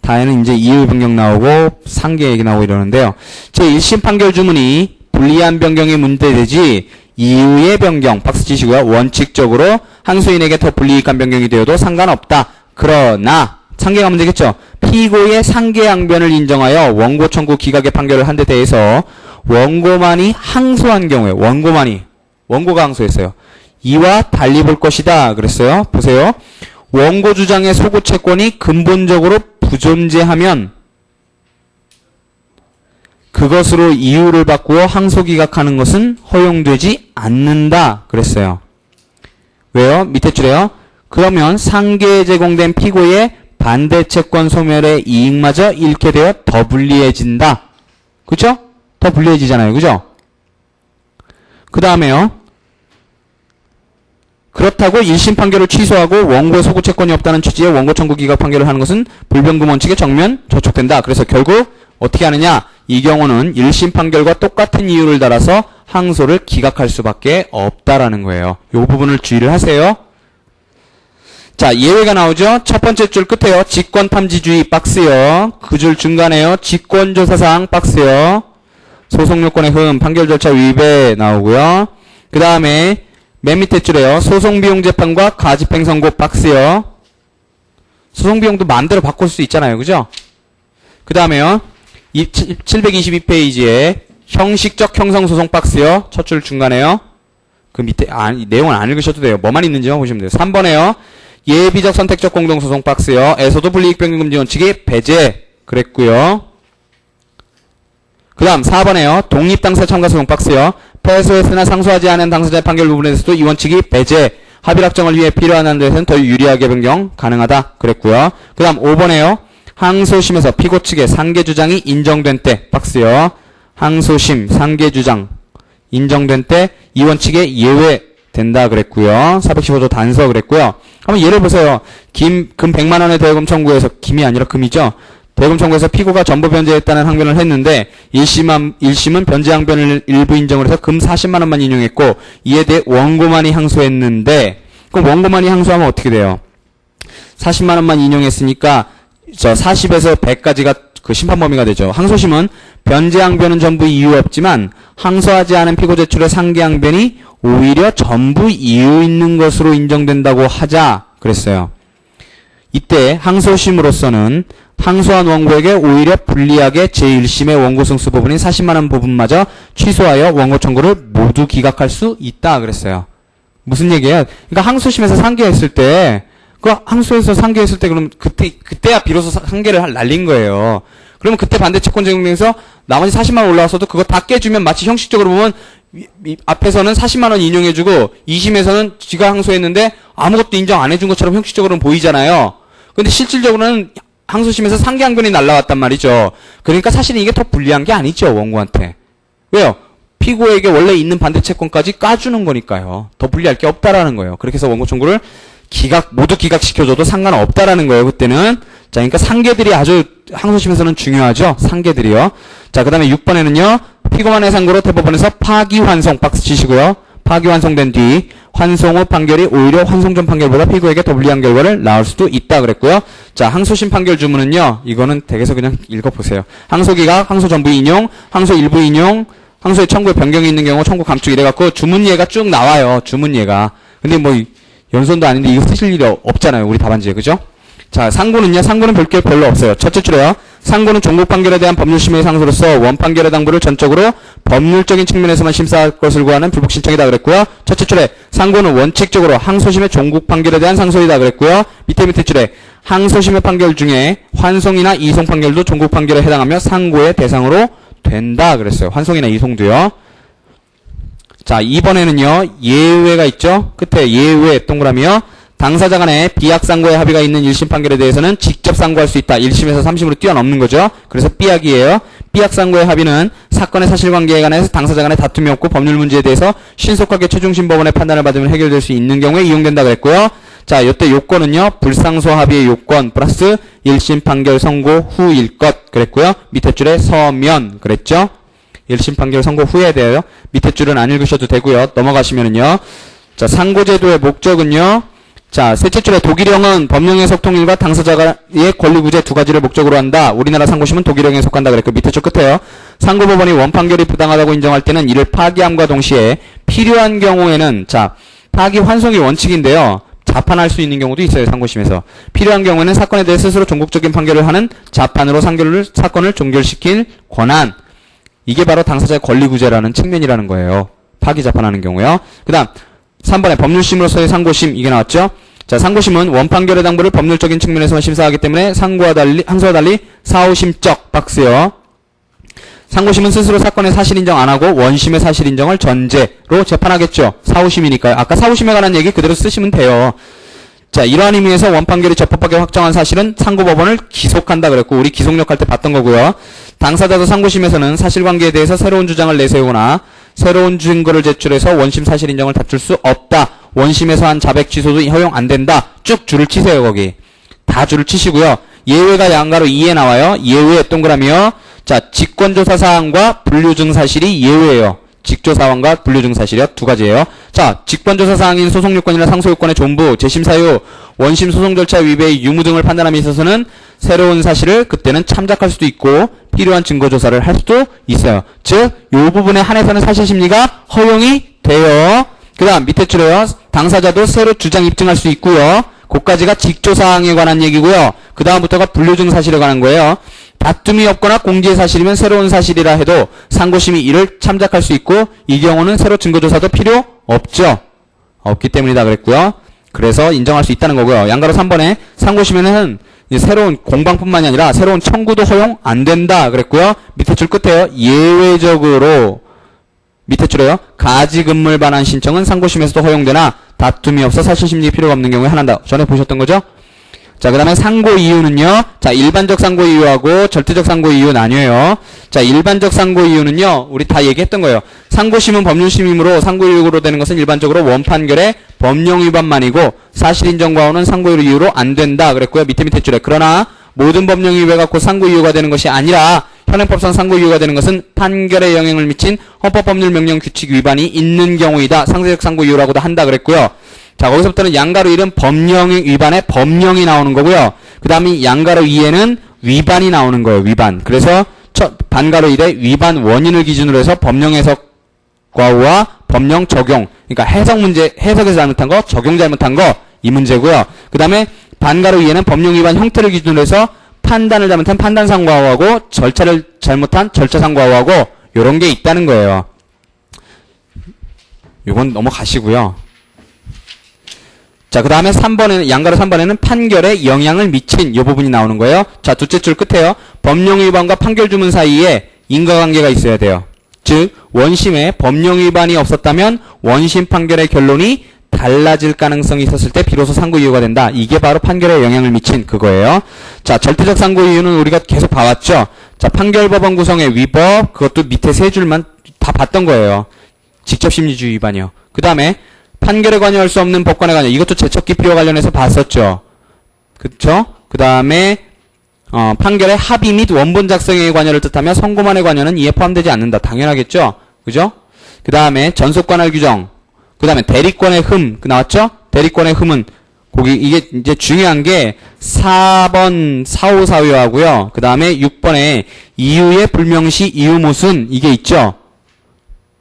다에는 이제 이유 변경 나오고 상계 얘기 나오고 이러는데요. 제1심 판결 주문이 불리한 변경이 문제되지 이유의 변경 박스 치시고요. 원칙적으로 항소인에게 더 불이익한 변경이 되어도 상관없다. 그러나 상계가 문제겠죠. 피고의 상계 양변을 인정하여 원고 청구 기각의 판결을 한 데 대해서 원고만이 항소한 경우에 원고가 항소했어요. 이와 달리 볼 것이다. 그랬어요. 보세요. 원고 주장의 소고 채권이 근본적으로 부존재하면 그것으로 이유를 바꾸어 항소 기각하는 것은 허용되지 않는다. 그랬어요. 왜요? 밑에 줄에요. 그러면 상계에 제공된 피고의 반대채권 소멸의 이익마저 잃게 되어 더 불리해진다. 그쵸? 더 불리해지잖아요. 그죠? 그 다음에요. 그렇다고 1심 판결을 취소하고 원고의 소구 채권이 없다는 취지의 원고 청구 기각 판결을 하는 것은 불변금 원칙에 정면 저촉된다. 그래서 결국 어떻게 하느냐? 이 경우는 1심 판결과 똑같은 이유를 달아서 항소를 기각할 수밖에 없다라는 거예요. 이 부분을 주의를 하세요. 자, 예외가 나오죠? 첫 번째 줄 끝에요. 직권탐지주의 박스요. 그 줄 중간에요. 직권조사사항 박스요. 소송요건의 흐음, 판결 절차 위배 나오고요. 그 다음에 맨 밑에 줄에요. 소송비용 재판과 가집행 선고 박스요. 소송비용도 마음대로 바꿀 수 있잖아요. 그죠? 그 다음에요. 722페이지에 형식적 형성소송 박스요. 첫 줄 중간에요. 그 밑에, 내용은 안 읽으셔도 돼요. 뭐만 있는지만 보시면 돼요. 3번에요. 예비적 선택적 공동소송 박스요. 에서도 불이익변경금지 원칙이 배제. 그랬고요. 그 다음 4번에요. 독립당사 참가소송 박스요. 패소했으나 상소하지 않은 당사자의 판결 부분에 대해서도 이 원칙이 배제. 합의 확정을 위해 필요한 한 데서는 더 유리하게 변경 가능하다. 그랬고요. 그 다음 5번에요. 항소심에서 피고 측의 상계주장이 인정된 때 박스요. 항소심 상계주장 인정된 때 이 원칙에 예외된다 그랬고요. 415조 단서 그랬고요. 한번 예를 보세요. 금 100만원의 대여금 청구해서 김이 아니라 금이죠. 대여금 청구해서 피고가 전부 변제했다는 항변을 했는데 1심은 변제 항변을 일부 인정을 해서 금 40만원만 인용했고 이에 대해 원고만이 항소했는데 그럼 원고만이 항소하면 어떻게 돼요? 40만원만 인용했으니까 저 40에서 100까지가 그 심판 범위가 되죠. 항소심은 변제 항변은 전부 이유 없지만 항소하지 않은 피고 제출의 상계 항변이 오히려 전부 이유 있는 것으로 인정된다고 하자 그랬어요. 이때 항소심으로서는 항소한 원고에게 오히려 불리하게 제1심의 원고 승수 부분인 40만원 부분마저 취소하여 원고 청구를 모두 기각할 수 있다 그랬어요. 무슨 얘기예요? 그러니까 항소심에서 상계했을 때 그 항소에서 상계했을 때 그럼 그때야 비로소 상계를 날린 거예요. 그러면 그때 반대 채권 제공돼서 나머지 40만 원 올라왔어도 그거 다 깨주면 마치 형식적으로 보면 앞에서는 40만 원 인용해주고 2심에서는 지가 항소했는데 아무것도 인정 안 해준 것처럼 형식적으로는 보이잖아요. 근데 실질적으로는 항소심에서 상계 항변이 날라왔단 말이죠. 그러니까 사실은 이게 더 불리한 게 아니죠, 원고한테. 왜요? 피고에게 원래 있는 반대 채권까지 까주는 거니까요. 더 불리할 게 없다라는 거예요. 그렇게 해서 원고 청구를 모두 기각시켜줘도 상관없다라는 거예요, 그때는. 자, 그러니까 상계들이 아주 항소심에서는 중요하죠. 상계들이요. 자, 그 다음에 6번에는요. 피고만의 상고로 대법원에서 파기환송 박스 치시고요. 파기환송된 뒤 환송 후 판결이 오히려 환송 전 판결보다 피고에게 더 불리한 결과를 낳을 수도 있다 그랬고요. 자, 항소심 판결 주문은요. 이거는 댁에서 그냥 읽어보세요. 항소기각, 항소 전부 인용, 항소 일부 인용, 항소의 청구에 변경이 있는 경우 청구 감축 이래갖고 주문예가 쭉 나와요. 주문예가. 근데 뭐 연손도 아닌데 이거 쓰실 일이 없잖아요. 우리 답안지에. 그죠? 자, 상고는요. 상고는 별 게 별로 없어요. 첫째 줄에요. 상고는 종국 판결에 대한 법률심의 상소로서 원 판결의 당부를 전적으로 법률적인 측면에서만 심사할 것을 구하는 불복 신청이다 그랬고요. 첫째 줄에 상고는 원칙적으로 항소심의 종국 판결에 대한 상소이다 그랬고요. 밑에 줄에 항소심의 판결 중에 환송이나 이송 판결도 종국 판결에 해당하며 상고의 대상으로 된다 그랬어요. 환송이나 이송도요. 자, 이번에는요. 예외가 있죠. 끝에 예외 동그라미요. 당사자 간에 비약상고의 합의가 있는 1심 판결에 대해서는 직접 상고할 수 있다. 1심에서 3심으로 뛰어넘는 거죠. 그래서 삐약이에요. 비약상고의 합의는 사건의 사실관계에 관해서 당사자 간에 다툼이 없고 법률 문제에 대해서 신속하게 최중심법원의 판단을 받으면 해결될 수 있는 경우에 이용된다 그랬고요. 자, 이때 요건은요. 불상소 합의의 요건 플러스 1심 판결 선고 후일 것 그랬고요. 밑에 줄에 서면 그랬죠. 1심 판결 선고 후에 대해요. 밑에 줄은 안 읽으셔도 되고요. 넘어가시면은요. 자, 상고제도의 목적은요. 자, 셋째 줄에 독일형은 법령의 속통일과 당사자의 권리구제 두 가지를 목적으로 한다. 우리나라 상고심은 독일형에 속한다 그랬고 밑에 줄 끝에요. 상고법원이 원판결이 부당하다고 인정할 때는 이를 파기함과 동시에 필요한 경우에는 자, 파기 환송이 원칙인데요. 자판할 수 있는 경우도 있어요. 상고심에서. 필요한 경우에는 사건에 대해 스스로 종국적인 판결을 하는 자판으로 사건을 종결시킬 권한. 이게 바로 당사자의 권리구제라는 측면이라는 거예요. 파기 자판하는 경우요. 그 다음 3번에 법률심으로서의 상고심 이게 나왔죠. 자, 상고심은 원판결의 당부를 법률적인 측면에서만 심사하기 때문에 항소와 달리 4, 5심적 박스요. 상고심은 스스로 사건의 사실 인정 안 하고 원심의 사실 인정을 전제로 재판하겠죠. 사후심이니까요. 아까 사후심에 관한 얘기 그대로 쓰시면 돼요. 자, 이러한 의미에서 원판결이 적법하게 확정한 사실은 상고법원을 기속한다 그랬고, 우리 기속력 할 때 봤던 거고요. 당사자도 상고심에서는 사실관계에 대해서 새로운 주장을 내세우거나 새로운 증거를 제출해서 원심 사실 인정을 다툴 수 없다. 원심에서 한 자백 취소도 허용 안 된다. 쭉 줄을 치세요, 거기. 다 줄을 치시고요. 예외가 양가로 2에 나와요. 예외 동그라미요. 자, 직권조사사항과 분류증사실이 예외예요. 직조사항과 분류증사실이요. 두 가지예요. 자, 직권조사사항인 소송요건이나 상소요건의 존부, 재심사유, 원심 소송 절차 위배의 유무 등을 판단함에 있어서는 새로운 사실을 그때는 참작할 수도 있고 필요한 증거조사를 할 수도 있어요. 즉, 요 부분에 한해서는 사실심리가 허용이 돼요. 그 다음 밑에 줄에요. 당사자도 새로 주장 입증할 수 있고요. 그까지가 직조사항에 관한 얘기고요. 그 다음부터가 분류증 사실에 관한 거예요. 다툼이 없거나 공지의 사실이면 새로운 사실이라 해도 상고심이 이를 참작할 수 있고 이 경우는 새로 증거조사도 필요 없죠. 없기 때문이다 그랬고요. 그래서 인정할 수 있다는 거고요. 양가로 3번에 상고심에는 새로운 공방뿐만이 아니라 새로운 청구도 허용 안 된다 그랬고요. 밑에 줄 끝에요. 예외적으로 밑에 줄에요. 가지근물 반환 신청은 상고심에서도 허용되나 다툼이 없어 사실심리 필요가 없는 경우에 한한다. 전에 보셨던 거죠? 자, 그 다음에 상고 이유는요. 자, 일반적 상고 이유하고 절대적 상고 이유 나뉘어요. 자, 일반적 상고 이유는요. 우리 다 얘기했던 거예요. 상고심은 법률심이므로 상고 이유로 되는 것은 일반적으로 원판결의 법령 위반만이고 사실인정과오는 상고 이유로 안 된다 그랬고요. 밑에 줄에. 그러나 모든 법령 위배가 곧 상고 이유가 되는 것이 아니라 현행법상 상고 이유가 되는 것은 판결에 영향을 미친 헌법법률 명령 규칙 위반이 있는 경우이다. 상대적 상고 이유라고도 한다 그랬고요. 자, 거기서부터는 양가로 1은 법령 위반에 법령이 나오는 거고요. 그 다음에 양가로 2에는 위반이 나오는 거예요. 위반. 그래서 반가로 1에 위반 원인을 기준으로 해서 법령 해석 과오와 법령 적용. 그러니까 해석 문제, 해석에서 잘못한 거, 적용 잘못한 거, 이 문제고요. 그 다음에 반가로 2에는 법령 위반 형태를 기준으로 해서 판단을 잘못한 판단상 과오하고 절차를 잘못한 절차상 과오하고 요런 게 있다는 거예요. 요건 넘어가시고요. 자, 그 다음에 3번에는, 양가로 3번에는 판결에 영향을 미친 요 부분이 나오는 거예요. 자, 둘째 줄 끝에요. 법령 위반과 판결 주문 사이에 인과관계가 있어야 돼요. 즉, 원심에 법령 위반이 없었다면 원심 판결의 결론이 달라질 가능성이 있었을 때 비로소 상고 이유가 된다. 이게 바로 판결에 영향을 미친 그거예요. 자, 절대적 상고 이유는 우리가 계속 봐왔죠. 자, 판결법원 구성의 위법, 그것도 밑에 세 줄만 다 봤던 거예요. 직접 심리주의 위반이요. 그 다음에 판결에 관여할 수 없는 법관에 관여, 이것도 제척기피와 관련해서 봤었죠. 그쵸? 그 다음에 판결의 합의 및 원본 작성에 관여를 뜻하며 선고만의 관여는 이에 포함되지 않는다. 당연하겠죠? 그죠? 그 다음에 전속관할 규정, 그 다음에 대리권의 흠, 나왔죠? 대리권의 흠은, 이게 이제 중요한 게 4번 사후사유하고요. 그 다음에 6번에 이유의 불명시 이유무슨, 이게 있죠?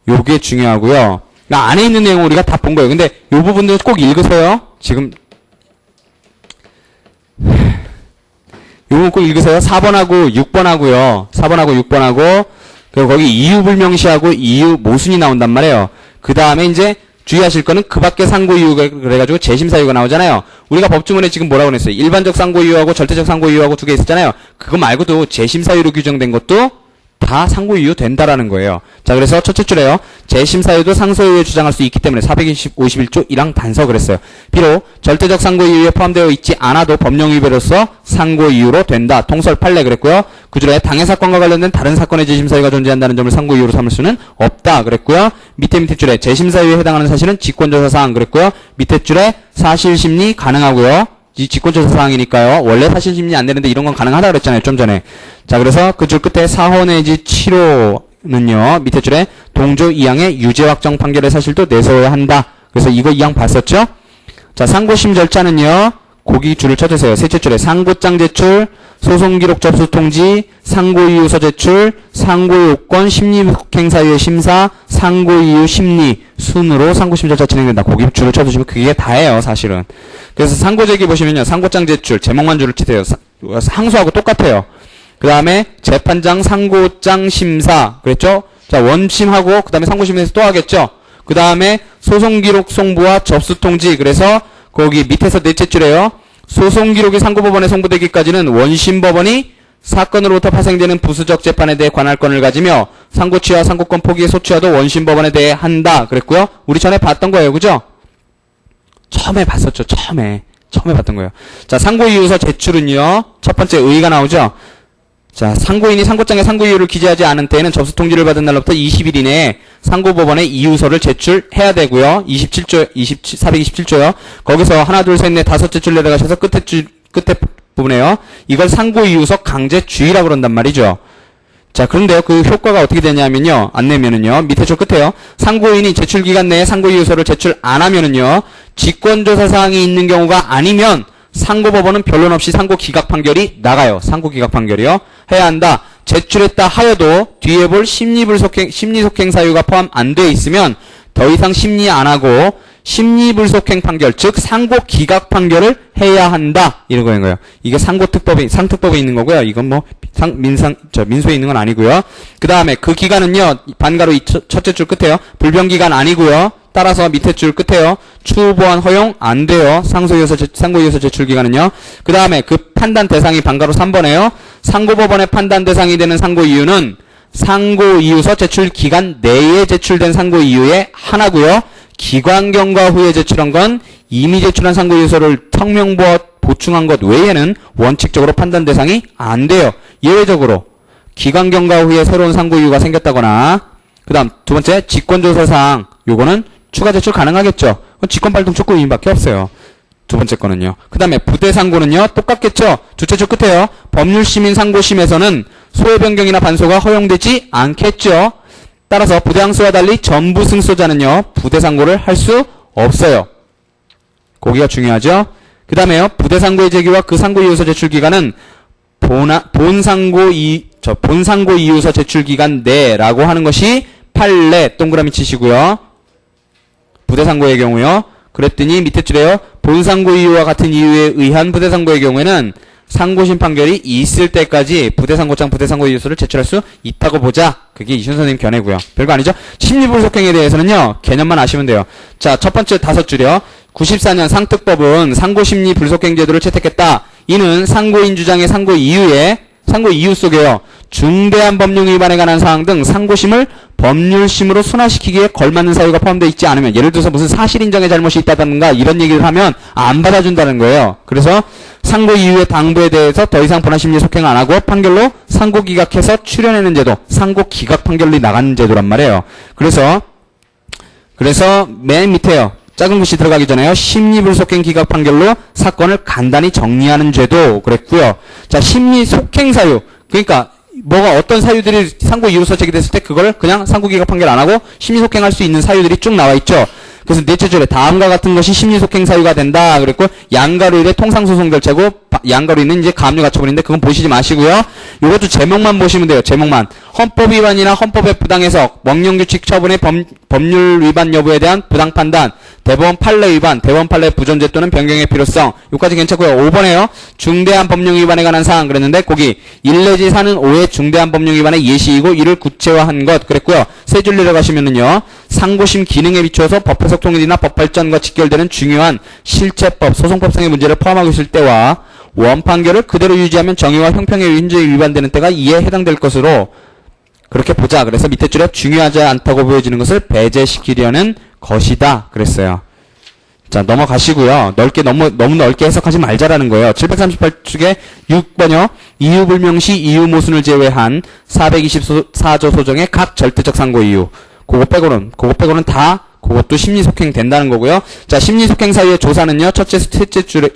요게 중요하고요. 안에 있는 내용을 우리가 다 본 거예요. 근데 요 부분도 꼭 읽으세요. 지금 요 부분 꼭 읽으세요. 4번하고 6번하고요. 4번하고 6번하고 그리고 거기 이유 불명시하고 이유 모순이 나온단 말이에요. 그 다음에 이제 주의하실 거는 그 밖에 상고 이유가 그래가지고 재심사유가 나오잖아요. 우리가 법주문에 지금 뭐라고 했어요? 일반적 상고 이유하고 절대적 상고 이유하고 두 개 있었잖아요. 그거 말고도 재심사유로 규정된 것도 다 상고 이유 된다라는 거예요. 자, 그래서 첫째 줄에요. 재심사유도 상소이유에 주장할 수 있기 때문에 451조 1항 단서 그랬어요. 비록 절대적 상고 이유에 포함되어 있지 않아도 법령 위배로서 상고 이유로 된다. 통설 판례 그랬고요. 그 줄에 당해 사건과 관련된 다른 사건의 재심사유가 존재한다는 점을 상고 이유로 삼을 수는 없다 그랬고요. 밑에 줄에 재심사유에 해당하는 사실은 직권조사 사항 그랬고요. 밑에 줄에 사실심리 가능하고요. 이 직권조사 사항이니까요. 원래 사실심리 안 되는데 이런 건 가능하다 그랬잖아요. 좀 전에. 자, 그래서 그 줄 끝에 사호 내지 치료는요. 밑에 줄에 동조 2항의 유죄 확정 판결의 사실도 내세워야 한다. 그래서 이거 2항 봤었죠? 자, 상고심 절차는요. 거기 줄을 쳐주세요. 셋째 줄에 상고장 제출, 소송기록 접수 통지, 상고이유서 제출, 상고요건 심리행사유의 심사, 상고이유 심리 순으로 상고심 절차 진행된다. 거기 줄을 쳐주시면 그게 다예요. 사실은. 그래서 상고제기 보시면요. 상고장 제출, 제목만 줄을 치세요. 항소하고 똑같아요. 그 다음에 재판장 상고장 심사 그랬죠? 자, 원심하고 그 다음에 상고심에서 또 하겠죠? 그 다음에 소송기록 송부와 접수통지 그래서 거기 밑에서 넷째 줄에요. 소송기록이 상고법원에 송부되기까지는 원심법원이 사건으로부터 파생되는 부수적 재판에 대해 관할권을 가지며 상고취하, 상고권 포기의 소취하도 원심법원에 대해 한다. 그랬고요. 우리 전에 봤던 거예요. 그죠? 처음에 봤었죠. 처음에 봤던 거예요. 자, 상고이유서 제출은요. 첫 번째 의의가 나오죠. 자, 상고인이 상고장에 상고이유를 기재하지 않은 때에는 접수 통지를 받은 날로부터 20일 이내에 상고법원에 이유서를 제출해야 되고요. 427조요. 거기서 하나, 둘, 셋, 넷, 다섯 제출 내려가셔서 끝에 부분에요. 이걸 상고이유서 강제주의라고 그런단 말이죠. 자, 그런데요, 그 효과가 어떻게 되냐면요. 안 내면은요, 밑에 줄 끝에요. 상고인이 제출기간 내에 상고이유서를 제출 안 하면은요, 직권조사 사항이 있는 경우가 아니면 상고법원은 변론 없이 상고기각 판결이 나가요. 상고기각 판결이요. 해야 한다. 제출했다 하여도 뒤에 볼 심리속행 사유가 포함 안 돼 있으면 더 이상 심리 안 하고 심리불속행 판결, 즉 상고기각 판결을 해야 한다. 이런 거예요. 이게 상특법에 있는 거고요. 이건 뭐 민소에 있는 건 아니고요. 그 다음에 그 기간은요. 반가로 첫째 줄 끝에요. 불변기간 아니고요. 따라서 밑에 줄 끝에요. 추후 보완 허용 안 돼요. 상고이유서 제출 기간은요. 그 다음에 그 판단 대상이 반가로 3번에요. 상고법원의 판단 대상이 되는 상고이유는 상고이유서 제출 기간 내에 제출된 상고이유에 하나고요. 기관 경과 후에 제출한 건 이미 제출한 상고이유서를 성명 보충한 것 외에는 원칙적으로 판단 대상이 안 돼요. 예외적으로 기관 경과 후에 새로운 상고이유가 생겼다거나, 그 다음 두 번째 직권조사사항, 요거는 추가 제출 가능하겠죠. 직권발동 촉구인밖에 없어요. 두 번째 거는요. 그 다음에 부대상고는요. 똑같겠죠. 주체 줄 끝에요. 법률시민 상고심에서는 소외 변경이나 반소가 허용되지 않겠죠. 따라서 부대항소와 달리 전부 승소자는요. 부대상고를 할 수 없어요. 거기가 중요하죠. 그 다음에요. 부대상고의 제기와 그 상고이유서 제출기간은 본상고이유서 제출기간 내라고 하는 것이 판례 동그라미 치시고요. 부대상고의 경우요. 그랬더니 밑에 줄에요. 본상고 이유와 같은 이유에 의한 부대상고의 경우에는 상고심 판결이 있을 때까지 부대상고장 부대상고 이유서를 제출할 수 있다고 보자. 그게 이순 선생님 견해고요. 별거 아니죠? 심리불속행에 대해서는요. 개념만 아시면 돼요. 자, 첫 번째 다섯 줄이요. 94년 상특법은 상고심리 불속행 제도를 채택했다. 이는 상고인 주장의 상고 이유 속에요. 중대한 법령 위반에 관한 사항 등 상고심을 법률심으로 순화시키기에 걸맞는 사유가 포함되어 있지 않으면, 예를 들어서 무슨 사실 인정의 잘못이 있다든가 이런 얘기를 하면 안 받아준다는 거예요. 그래서 상고 이유의 당부에 대해서 더 이상 본안심리 속행 안 하고 판결로 상고기각해서 추려내는 제도, 상고기각 판결이 나가는 제도란 말이에요. 그래서 맨 밑에요. 작은 글씨 들어가기 전에요. 심리불속행 기각 판결로 사건을 간단히 정리하는 제도 그랬고요. 자, 심리속행 사유. 그러니까 뭐가 어떤 사유들이 상고 이유서 제기됐을 때 그걸 그냥 상고기각 판결 안 하고 심리속행할 수 있는 사유들이 쭉 나와 있죠. 그래서 넷째 줄에 다음과 같은 것이 심리속행 사유가 된다 그랬고, 양가로일의 통상소송 결체고, 양가로일은 이제 가압류 가처분인데 그건 보시지 마시고요. 이것도 제목만 보시면 돼요. 제목만. 헌법 위반이나 헌법의 부당해석, 명령규칙 처분의 법률 위반 여부에 대한 부당 판단, 대법원 판례 위반, 대법원 판례 부존재 또는 변경의 필요성. 여기까지 괜찮고요. 5번에요. 중대한 법령 위반에 관한 사항 그랬는데 거기 1 내지 4는 5의 중대한 법령 위반의 예시이고 이를 구체화한 것 그랬고요. 세 줄 내려가시면은요. 상고심 기능에 비추어서 법 해석 통일이나 법 발전과 직결되는 중요한 실체법, 소송법상의 문제를 포함하고 있을 때와 원판결을 그대로 유지하면 정의와 형평의 윤제에 위반되는 때가 이에 해당될 것으로 그렇게 보자. 그래서 밑에 줄에 중요하지 않다고 보여지는 것을 배제시키려는 것이다. 그랬어요. 자, 넘어가시고요. 너무 넓게 해석하지 말자라는 거예요. 738쪽에 6번요. 이유불명시 이유모순을 제외한 424조 소정의 각 절대적 상고 이유. 그거 빼고는 다 그것도 심리속행 된다는 거고요. 자, 심리속행 사유의 조사는요. 첫째 줄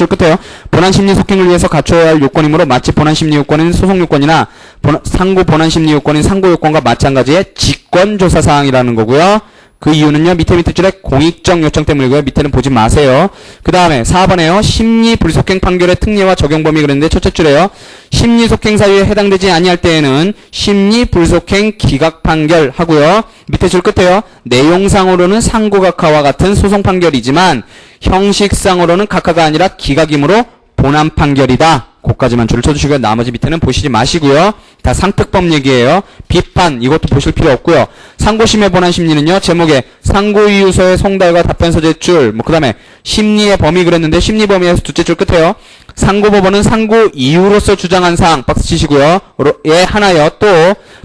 끝에요. 본안심리속행을 위해서 갖춰야 할 요건이므로 마치 본안심리요건인 소송요건이나 상고 본안심리요건인 상고요건과 마찬가지의 직권조사사항이라는 거고요. 그 이유는요. 밑에 줄에 공익적 요청 때문이고요. 밑에는 보지 마세요. 그 다음에 4번에요. 심리불속행 판결의 특례와 적용 범위 그랬는데 첫째 줄에요. 심리속행 사유에 해당되지 아니할 때에는 심리불속행 기각 판결 하고요. 밑에 줄 끝에요. 내용상으로는 상고각하와 같은 소송 판결이지만 형식상으로는 각하가 아니라 기각이므로 본안 판결이다. 그까지만 줄을 쳐주시고요. 나머지 밑에는 보시지 마시고요. 다 상특법 얘기예요. 비판 이것도 보실 필요 없고요. 상고심의 본안 심리는요. 제목에 상고이유서의 송달과 답변서 제출 그 다음에 심리의 범위 그랬는데 심리 범위에서 둘째 줄 끝에요. 상고법원은 상고 이유로서 주장한 사항 박스 치시고요. 에 하나여 또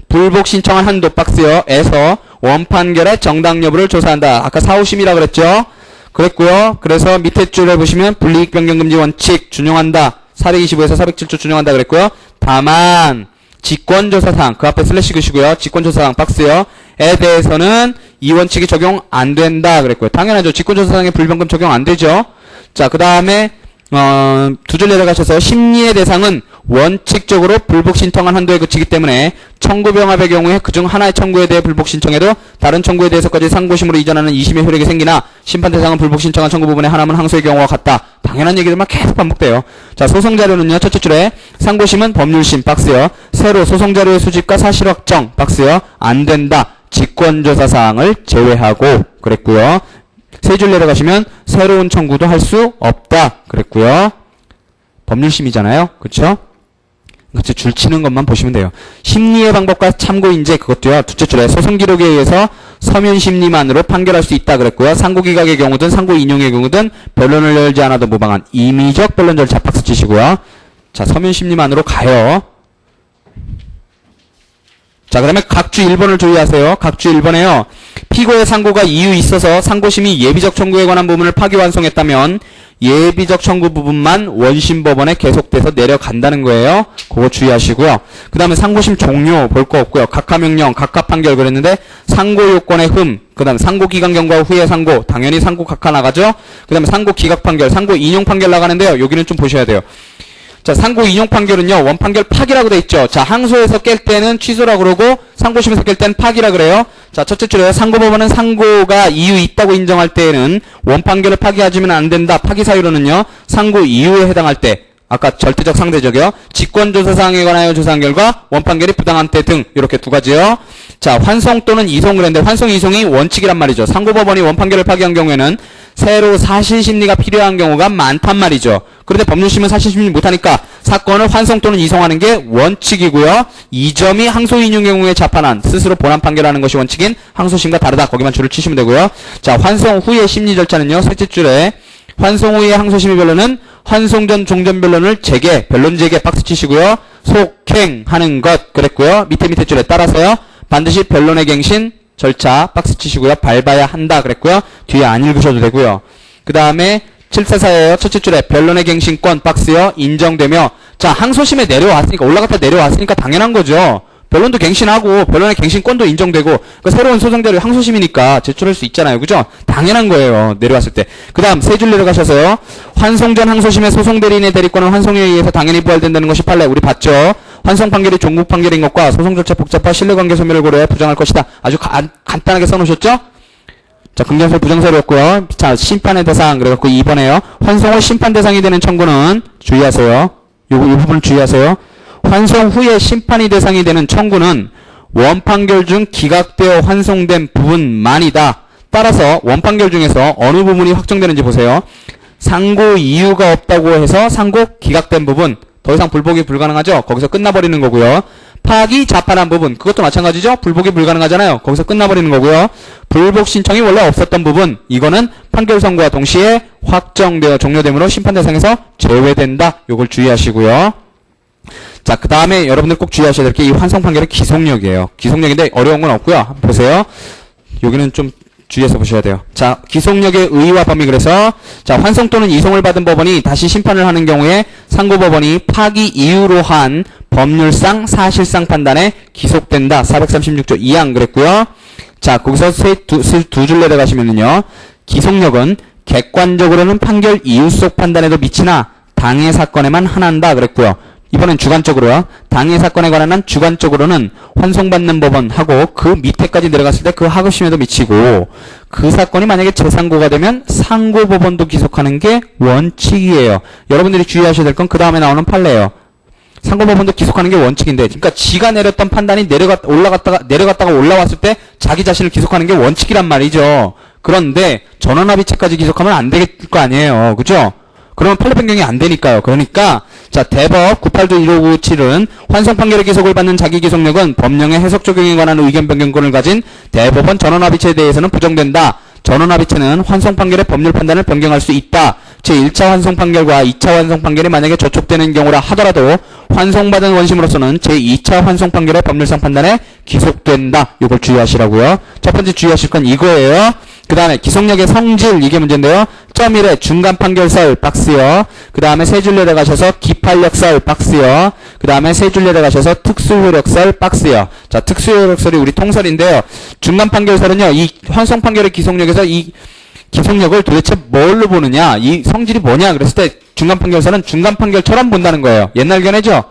불복 신청한 한도 박스요. 에서 원판결의 정당 여부를 조사한다. 아까 사후심이라 그랬죠. 그랬고요. 그래서 밑에 줄에 보시면 불이익 변경 금지 원칙 준용한다. 425에서 407조 준용한다 그랬고요. 다만 직권조사사항 그 앞에 슬래시 그시고요. 직권조사사항 박스요. 에 대해서는 이 원칙이 적용 안 된다 그랬고요. 당연하죠. 직권조사사항에 불변금 적용 안 되죠. 자, 그 다음에 두 줄 내려가셔서 심리의 대상은 원칙적으로 불복 신청한 한도에 그치기 때문에 청구 병합의 경우에 그중 하나의 청구에 대해 불복 신청해도 다른 청구에 대해서까지 상고심으로 이전하는 2심의 효력이 생기나 심판 대상은 불복 신청한 청구 부분에 하나만 항소의 경우와 같다. 당연한 얘기들만 계속 반복돼요. 자, 소송 자료는요. 첫째 줄에 상고심은 법률심 박스요. 새로 소송 자료의 수집과 사실 확정 박스요. 안 된다. 직권조사 사항을 제외하고 그랬고요. 세 줄 내려가시면 새로운 청구도 할 수 없다 그랬고요. 법률심이잖아요. 그쵸? 그쵸? 줄 치는 것만 보시면 돼요. 심리의 방법과 참고인제 그것도요. 둘째 줄에 소송 기록에 의해서 서면 심리만으로 판결할 수 있다 그랬고요. 상고기각의 경우든 상고 인용의 경우든 변론을 열지 않아도 무방한 임의적 변론 절차 박스 치시고요. 자, 서면 심리만으로 가요. 자, 그 다음에 각주 1번을 주의하세요. 각주 1번에요. 피고의 상고가 이유 있어서 상고심이 예비적 청구에 관한 부분을 파기환송했다면 예비적 청구 부분만 원심법원에 계속돼서 내려간다는 거예요. 그거 주의하시고요. 그 다음에 상고심 종료 볼 거 없고요. 각하명령, 각하판결 그랬는데 상고요건의 흠, 그 다음에 상고기각 경과 후의 상고, 당연히 상고 각하 나가죠. 그 다음에 상고기각판결, 상고 인용판결 나가는데요. 여기는 좀 보셔야 돼요. 자, 상고 인용 판결은요, 원판결 파기라고 돼 있죠. 자, 항소에서 깰 때는 취소라고 그러고, 상고심에서 깰 때는 파기라 그래요. 자, 첫째 줄에요. 상고법원은 상고가 이유 있다고 인정할 때에는 원판결을 파기하지면 안 된다. 파기 사유로는요, 상고 이유에 해당할 때, 아까 절대적 상대적이요. 직권조사사항에 관하여 조사한 결과 원판결이 부당한 때 등 이렇게 두 가지요. 자, 환송 또는 이송 그랬는데 환송 이송이 원칙이란 말이죠. 상고법원이 원판결을 파기한 경우에는 새로 사실심리가 필요한 경우가 많단 말이죠. 그런데 법률심은 사실심리 못하니까 사건을 환송 또는 이송하는 게 원칙이고요. 이 점이 항소 인용 경우에 자판한 스스로 본안 판결하는 것이 원칙인 항소심과 다르다. 거기만 줄을 치시면 되고요. 자, 환송 후의 심리 절차는요. 셋째 줄에 환송 후의 항소심의 변론은 환송 전 종전 변론을 재개, 변론 재개 박스 치시고요. 속행하는 것 그랬고요. 밑에 줄에 따라서요. 반드시 변론의 갱신 절차 박스 치시고요. 밟아야 한다 그랬고요. 뒤에 안 읽으셔도 되고요. 그 다음에 744예요. 첫째 줄에 변론의 갱신권 박스요. 인정되며 자, 항소심에 내려왔으니까 올라갔다 내려왔으니까 당연한 거죠. 변론도 갱신하고 변론의 갱신권도 인정되고 그러니까 새로운 소송자료 항소심이니까 제출할 수 있잖아요. 그죠? 당연한 거예요. 내려왔을 때. 그 다음 세 줄 내려가셔서요. 환송 전 항소심의 소송 대리인의 대리권은 환송에 의해서 당연히 부활된다는 것이 판례. 우리 봤죠? 환송 판결이 종국 판결인 것과 소송 절차 복잡화 신뢰관계 소멸을 고려해 부정할 것이다. 아주 간단하게 써놓으셨죠? 자, 긍정설 부정설이었고요. 자, 심판의 대상 그래갖고 2번에요. 환송 후 심판 대상이 되는 청구는 주의하세요. 이 부분을 주의하세요. 환송 후에 심판이 대상이 되는 청구는 원판결 중 기각되어 환송된 부분만이다. 따라서 원판결 중에서 어느 부분이 확정되는지 보세요. 상고 이유가 없다고 해서 상고 기각된 부분 더 이상 불복이 불가능하죠. 거기서 끝나버리는 거고요. 파기 자판한 부분 그것도 마찬가지죠. 불복이 불가능하잖아요. 거기서 끝나버리는 거고요. 불복 신청이 원래 없었던 부분 이거는 판결 선고와 동시에 확정되어 종료되므로 심판 대상에서 제외된다. 요걸 주의하시고요. 자, 그 다음에 여러분들 꼭 주의하셔야 될 게 이 환송 판결의 기속력이에요. 기속력인데 어려운 건 없고요. 한번 보세요. 여기는 좀 주의해서 보셔야 돼요. 자, 기속력의 의의와 범위 그래서 자, 환송 또는 이송을 받은 법원이 다시 심판을 하는 경우에 상고법원이 파기 이유로 한 법률상 사실상 판단에 기속된다. 436조 2항 그랬고요. 자, 거기서 두 줄 내려가시면은요. 기속력은 객관적으로는 판결 이유 속 판단에도 미치나 당해 사건에만 한한다 그랬고요. 이번엔 주관적으로요. 당해 사건에 관한 주관적으로는 환송받는 법원하고 그 밑에까지 내려갔을 때 그 하급심에도 미치고 그 사건이 만약에 재상고가 되면 상고법원도 기속하는 게 원칙이에요. 여러분들이 주의하셔야 될 건 그 다음에 나오는 판례예요. 상고법원도 기속하는 게 원칙인데 그러니까 지가 내렸던 판단이 내려갔다가 올라왔을 때 자기 자신을 기속하는 게 원칙이란 말이죠. 그런데 전원합의체까지 기속하면 안 될 거 아니에요. 그죠? 그러면 판례 변경이 안 되니까요. 그러니까 자, 대법 98조 1597은 환송 판결의 기속을 받는 자기 기속력은 법령의 해석 적용에 관한 의견 변경권을 가진 대법원 전원합의체에 대해서는 부정된다. 전원합의체는 환송 판결의 법률 판단을 변경할 수 있다. 제1차 환송 판결과 2차 환송 판결이 만약에 저촉되는 경우라 하더라도 환송받은 원심으로서는 제2차 환송 판결의 법률상 판단에 기속된다. 이걸 주의하시라고요. 첫 번째 주의하실 건 이거예요. 그 다음에 기속력의 성질, 이게 문제인데요. 점 1에 중간 판결설 박스요. 그 다음에 세 줄 내려가셔서 기판력설 박스요. 그 다음에 세 줄 내려가셔서 특수효력설 박스요. 자, 특수효력설이 우리 통설인데요. 중간 판결설은요, 이 환송 판결의 기속력에서 이 기속력을 도대체 뭘로 보느냐, 이 성질이 뭐냐 그랬을 때 중간 판결설은 중간 판결처럼 본다는 거예요. 옛날 견해죠?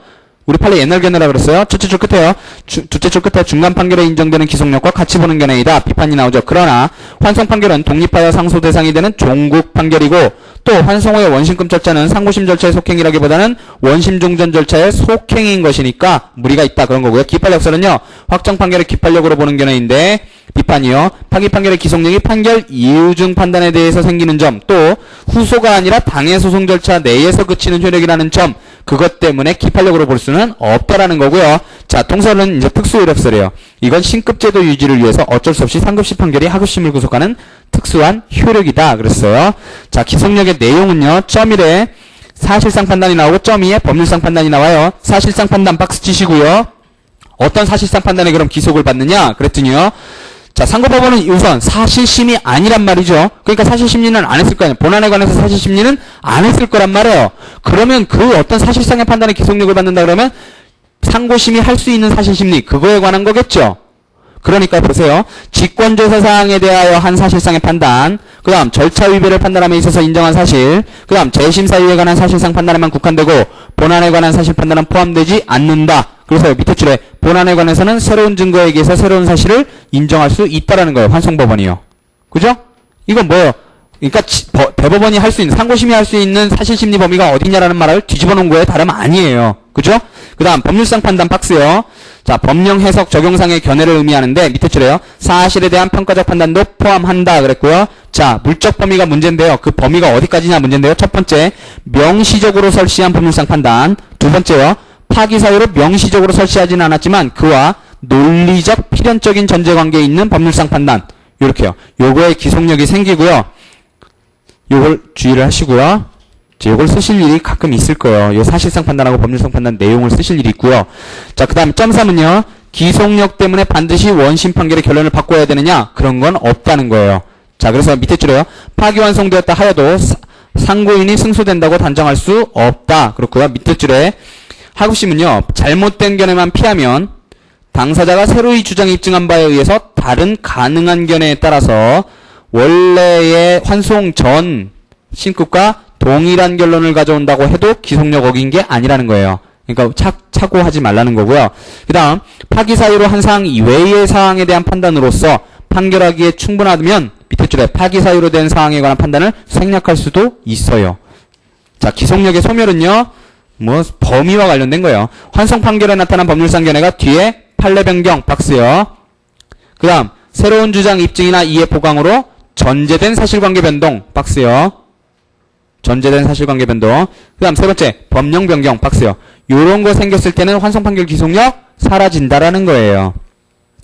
우리 판례 옛날 견해라 그랬어요. 첫째 줄 끝에요. 둘째 줄 끝에 중간 판결에 인정되는 기속력과 같이 보는 견해이다. 비판이 나오죠. 그러나 환송 판결은 독립하여 상소 대상이 되는 종국 판결이고 또 환송 후의 원심금 절차는 상고심 절차의 속행이라기보다는 원심 종전 절차의 속행인 것이니까 무리가 있다. 그런 거고요. 기판력설은요. 확정 판결의 기판력으로 보는 견해인데 비판이요. 파기 판결의 기속력이 판결 이유 중 판단에 대해서 생기는 점, 또 후소가 아니라 당해 소송 절차 내에서 그치는 효력이라는 점, 그것 때문에 기판력으로 볼 수는 없다라는 거고요. 자, 통설은 이제 특수효력설이에요. 이건 신급제도 유지를 위해서 어쩔 수 없이 상급심 판결이 하급심을 구속하는 특수한 효력이다. 그랬어요. 자, 기속력의 내용은요. 점 1에 사실상 판단이 나오고 점 2에 법률상 판단이 나와요. 사실상 판단 박스 치시고요. 어떤 사실상 판단에 그럼 기속을 받느냐? 그랬더니요. 자, 상고법원은 우선 사실심이 아니란 말이죠. 그러니까 사실심리는 안 했을 거 아니에요. 본안에 관해서 사실심리는 안 했을 거란 말이에요. 그러면 그 어떤 사실상의 판단에 기속력을 받는다 그러면 상고심이 할 수 있는 사실심리, 그거에 관한 거겠죠. 그러니까 보세요. 직권조사사항에 대하여 한 사실상의 판단, 그 다음 절차 위배를 판단함에 있어서 인정한 사실, 그 다음 재심사유에 관한 사실상 판단에만 국한되고 본안에 관한 사실 판단은 포함되지 않는다. 그래서 밑에 줄에 본안에 관해서는 새로운 증거에 의해서 새로운 사실을 인정할 수 있다라는 거예요. 환송법원이요. 그죠? 이건 뭐예요? 그러니까 대법원이 할 수 있는, 상고심이 할 수 있는 사실심리 범위가 어디냐라는 말을 뒤집어 놓은 거에 다름 아니에요. 그죠? 그 다음 법률상 판단 박스요. 자, 법령 해석 적용상의 견해를 의미하는데 밑에 줄에요. 사실에 대한 평가적 판단도 포함한다 그랬고요. 자, 물적 범위가 문제인데요. 그 범위가 어디까지냐 문제인데요. 첫 번째, 명시적으로 설시한 법률상 판단. 두 번째요. 파기 사유로 명시적으로 설치하지는 않았지만 그와 논리적 필연적인 전제관계에 있는 법률상 판단. 요렇게요. 요거에 기속력이 생기고요. 요걸 주의를 하시고요. 요걸 쓰실 일이 가끔 있을 거예요. 요 사실상 판단하고 법률상 판단 내용을 쓰실 일이 있고요. 자, 그 다음 점 3은요. 기속력 때문에 반드시 원심 판결의 결론을 바꿔야 되느냐? 그런 건 없다는 거예요. 자, 그래서 밑에 줄에요. 파기완성되었다 하여도 상고인이 승소된다고 단정할 수 없다. 그렇고요. 밑에 줄에 하급심은요. 잘못된 견해만 피하면 당사자가 새로이 주장 입증한 바에 의해서 다른 가능한 견해에 따라서 원래의 환송 전 신급과 동일한 결론을 가져온다고 해도 기속력 어긴 게 아니라는 거예요. 그러니까 착오하지 말라는 거고요. 그 다음 파기 사유로 한 사항 이외의 사항에 대한 판단으로서 판결하기에 충분하면 밑에 줄에 파기 사유로 된 사항에 관한 판단을 생략할 수도 있어요. 자, 기속력의 소멸은요. 범위와 관련된 거예요. 환송 판결에 나타난 법률상 견해가 뒤에 판례 변경 박스요. 그 다음 새로운 주장 입증이나 이해 보강으로 전제된 사실관계 변동 박스요. 전제된 사실관계 변동. 그 다음 세 번째 법령 변경 박스요. 요런 거 생겼을 때는 환송 판결 기속력 사라진다라는 거예요.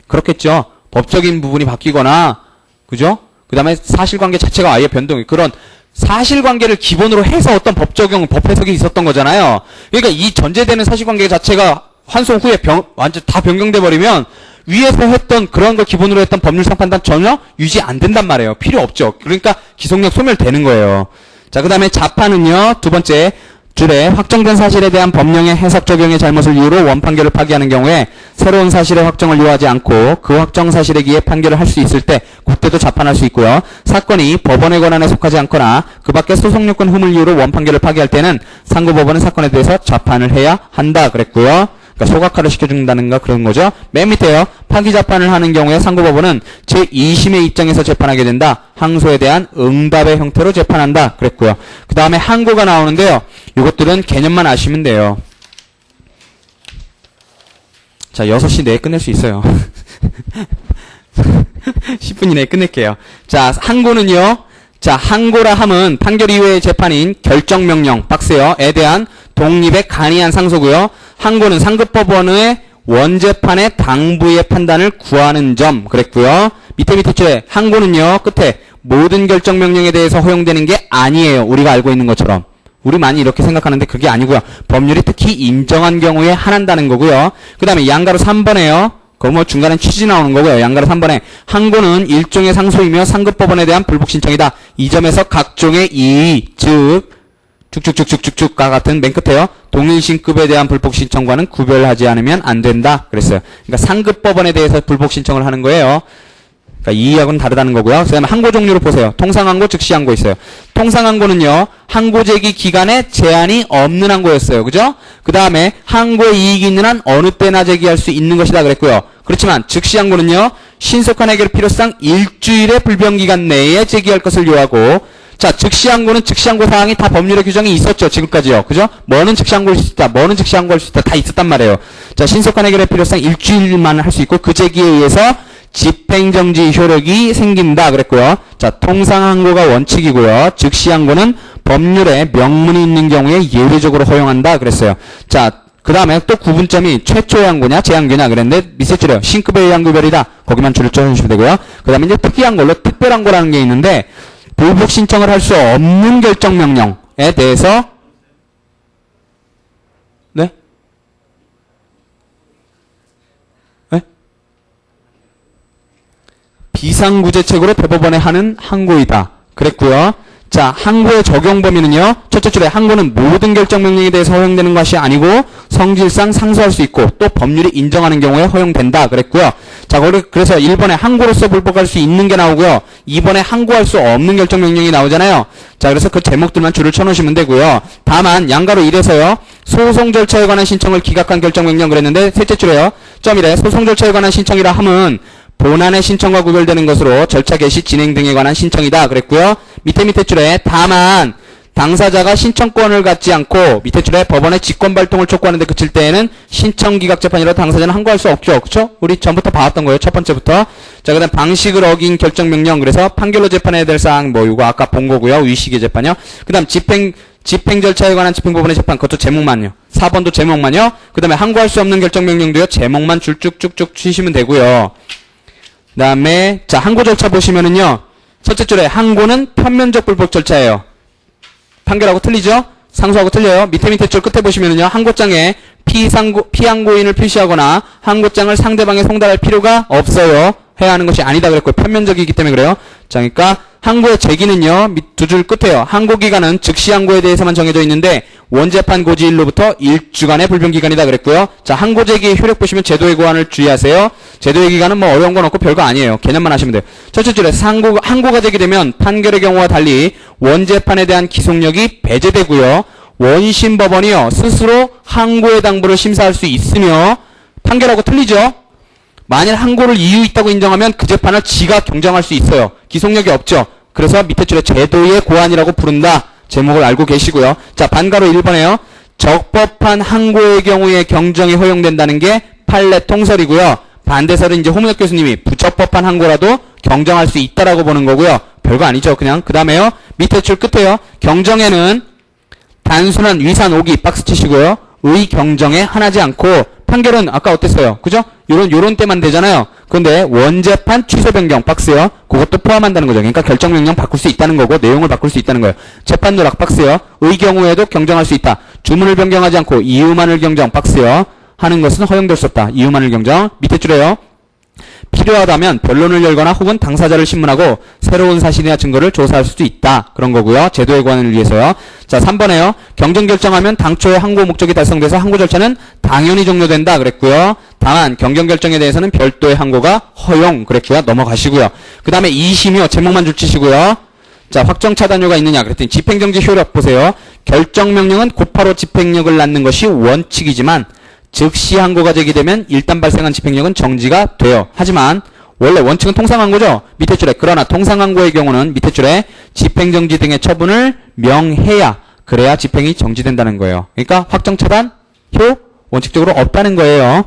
그렇겠죠. 법적인 부분이 바뀌거나 그죠? 그 다음에 사실관계 자체가 아예 변동이, 그런 사실관계를 기본으로 해서 어떤 법 적용, 법 해석이 있었던 거잖아요. 그러니까 이 전제되는 사실관계 자체가 환송 후에 완전 다 변경돼 버리면 위에서 했던 그런 걸 기본으로 했던 법률상 판단 전혀 유지 안 된단 말이에요. 필요 없죠. 그러니까 기속력 소멸되는 거예요. 자, 그 다음에 자판은요. 두 번째 줄에 확정된 사실에 대한 법령의 해석 적용의 잘못을 이유로 원판결을 파기하는 경우에 새로운 사실의 확정을 요하지 않고 그 확정 사실에 기해 판결을 할 수 있을 때 그때도 자판할 수 있고요. 사건이 법원의 권한에 속하지 않거나 그 밖에 소송요건 후물 이유로 원판결을 파기할 때는 상고법원은 사건에 대해서 자판을 해야 한다 그랬고요. 그러니까 소각화를 시켜준다는가 그런 거죠. 맨 밑에요. 파기자판을 하는 경우에 상고법원은 제2심의 입장에서 재판하게 된다. 항소에 대한 응답의 형태로 재판한다. 그랬고요. 그 다음에 항고가 나오는데요. 이것들은 개념만 아시면 돼요. 자, 6시 내에 끝낼 수 있어요. 10분 이내에 끝낼게요. 자, 항고는요. 자, 항고라 함은 판결 이후의 재판인 결정명령, 박스요에 대한 독립에 간이한 상소고요. 항고는 상급법원의 원재판의 당부의 판단을 구하는 점 그랬고요. 밑에 줄에 항고는요. 끝에 모든 결정명령에 대해서 허용되는 게 아니에요. 우리가 알고 있는 것처럼. 우리 많이 이렇게 생각하는데 그게 아니고요. 법률이 특히 인정한 경우에 한한다는 거고요. 그 다음에 양가로 3번에요. 그거 뭐 중간에 취지 나오는 거고요. 양가로 3번에 항고는 일종의 상소이며 상급법원에 대한 불복 신청이다. 이 점에서 각종의 이의, 즉 쭉쭉쭉쭉쭉쭉과 같은 맨 끝에요. 동일 신급에 대한 불복 신청과는 구별하지 않으면 안 된다. 그랬어요. 그러니까 상급법원에 대해서 불복 신청을 하는 거예요. 그러니까 이의하고는 다르다는 거고요. 그 다음에 항고 종류를 보세요. 통상항고, 즉시항고 있어요. 통상항고는요, 항고 제기 기간에 제한이 없는 항고였어요. 그죠? 그 다음에 항고에 이익이 있는 한 어느 때나 제기할 수 있는 것이다 그랬고요. 그렇지만 즉시항고는요, 신속한 해결 필요성 일주일의 불변기간 내에 제기할 것을 요하고, 자, 즉시항고는 즉시항고 사항이 다 법률의 규정이 있었죠. 지금까지요. 그죠? 뭐는 즉시항고할 수 있다, 뭐는 즉시항고할 수 있다, 다 있었단 말이에요. 자, 신속한 해결의 필요성 일주일만 할 수 있고, 그 제기에 의해서 집행정지 효력이 생긴다 그랬고요. 자, 통상항고가 원칙이고요. 즉시항고는 법률에 명문이 있는 경우에 예외적으로 허용한다 그랬어요. 자, 그 다음에 또 구분점이 최초의 항고냐 제항고냐 그랬는데 밑에 줄이요. 신급에 의한 구별이다. 거기만 줄을 쳐주시면 되고요. 그 다음에 이제 특기항고로 특별항고라는 게 있는데 불복 신청을 할 수 없는 결정명령에 대해서 네? 비상구제책으로 대법원에 하는 항고이다. 그랬고요. 자, 항고의 적용 범위는요. 첫째 줄에 항고는 모든 결정명령에 대해서 허용되는 것이 아니고 성질상 상소할 수 있고 또 법률이 인정하는 경우에 허용된다. 그랬고요. 자, 그래서 1번에 항고로서 불복할 수 있는 게 나오고요. 2번에 항고할 수 없는 결정명령이 나오잖아요. 자, 그래서 그 제목들만 줄을 쳐놓으시면 되고요. 다만 양가로 1에서요. 소송 절차에 관한 신청을 기각한 결정명령 그랬는데 셋째 줄에요. 점 1에 소송 절차에 관한 신청이라 함은 본안의 신청과 구별되는 것으로 절차 개시 진행 등에 관한 신청이다 그랬고요. 밑에 줄에 다만 당사자가 신청권을 갖지 않고 밑에 줄에 법원의 직권 발동을 촉구하는 데 그칠 때에는 신청 기각 재판이라 당사자는 항고할 수 없죠. 그쵸? 우리 전부터 봐왔던 거예요. 첫 번째부터. 자, 그다음 방식을 어긴 결정명령. 그래서 판결로 재판해야 될 사항 뭐 이거 아까 본 거고요. 위식의 재판이요. 그다음 집행 절차에 관한 집행법원의 재판 그것도 제목만요. 4번도 제목만요. 그다음에 항고할 수 없는 결정명령도요. 제목만 줄 쭉쭉쭉 치시면 되고요. 그 다음에 자 항고 절차 보시면은요. 첫째 줄에 항고는 편면적 불복 절차예요. 판결하고 틀리죠? 상소하고 틀려요. 밑에 줄 끝에 보시면은요. 항고장에 피항고인을 표시하거나 항고장을 상대방에 송달할 필요가 없어요. 해야 하는 것이 아니다 그랬고 편면적이기 때문에 그래요. 자, 그러니까 항고의 제기는요. 두 줄 끝에요. 항고기간은 즉시 항고에 대해서만 정해져 있는데 원재판 고지일로부터 1주간의 불변기간이다 그랬고요. 자, 항고 제기의 효력 보시면 제도의 고안을 주의하세요. 제도의 기간은 뭐 어려운 건 없고 별거 아니에요. 개념만 하시면 돼요. 첫째 줄에 항고가 제기되면 판결의 경우와 달리 원재판에 대한 기속력이 배제되고요. 원심법원이요. 스스로 항고의 당부를 심사할 수 있으며 판결하고 틀리죠? 만일 항고를 이유 있다고 인정하면 그 재판을 지가 경정할 수 있어요. 기속력이 없죠. 그래서 밑에 줄에 제도의 고안이라고 부른다. 제목을 알고 계시고요. 자, 반가로 1번에요. 적법한 항고의 경우에 경정이 허용된다는 게 판례 통설이고요. 반대설은 이제 홍문혁 교수님이 부적법한 항고라도 경정할 수 있다라고 보는 거고요. 별거 아니죠. 그냥 그 다음에요. 밑에 줄 끝에요. 경정에는 단순한 위산 오기 박스 치시고요. 의 경정에 한하지 않고 판결은 아까 어땠어요? 그죠? 요런 때만 되잖아요. 근데 원재판 취소 변경 박스요. 그것도 포함한다는 거죠. 그러니까 결정명령 바꿀 수 있다는 거고 내용을 바꿀 수 있다는 거예요. 재판 누락 박스요. 의 경우에도 경정할 수 있다. 주문을 변경하지 않고 이유만을 경정 박스요. 하는 것은 허용될 수 없다. 이유만을 경정. 밑에 줄에요. 필요하다면 변론을 열거나 혹은 당사자를 신문하고 새로운 사실이나 증거를 조사할 수도 있다. 그런 거고요. 제도의 고안을 위해서요. 자, 3번에요. 경정 결정하면 당초의 항고 목적이 달성돼서 항고 절차는 당연히 종료된다. 그랬고요. 다만 경정 결정에 대해서는 별도의 항고가 허용. 그랬고요. 넘어가시고요. 그 다음에 2심이요. 제목만 줄치시고요. 자, 확정 차단료가 있느냐 그랬더니 집행정지 효력 보세요. 결정명령은 곧바로 집행력을 낳는 것이 원칙이지만 즉시 항고가 제기되면 일단 발생한 집행력은 정지가 돼요. 하지만 원래 원칙은 통상항고죠. 밑에 줄에 그러나 통상항고의 경우는 밑에 줄에 집행정지 등의 처분을 명해야 그래야 집행이 정지된다는 거예요. 그러니까 확정차단 효 원칙적으로 없다는 거예요.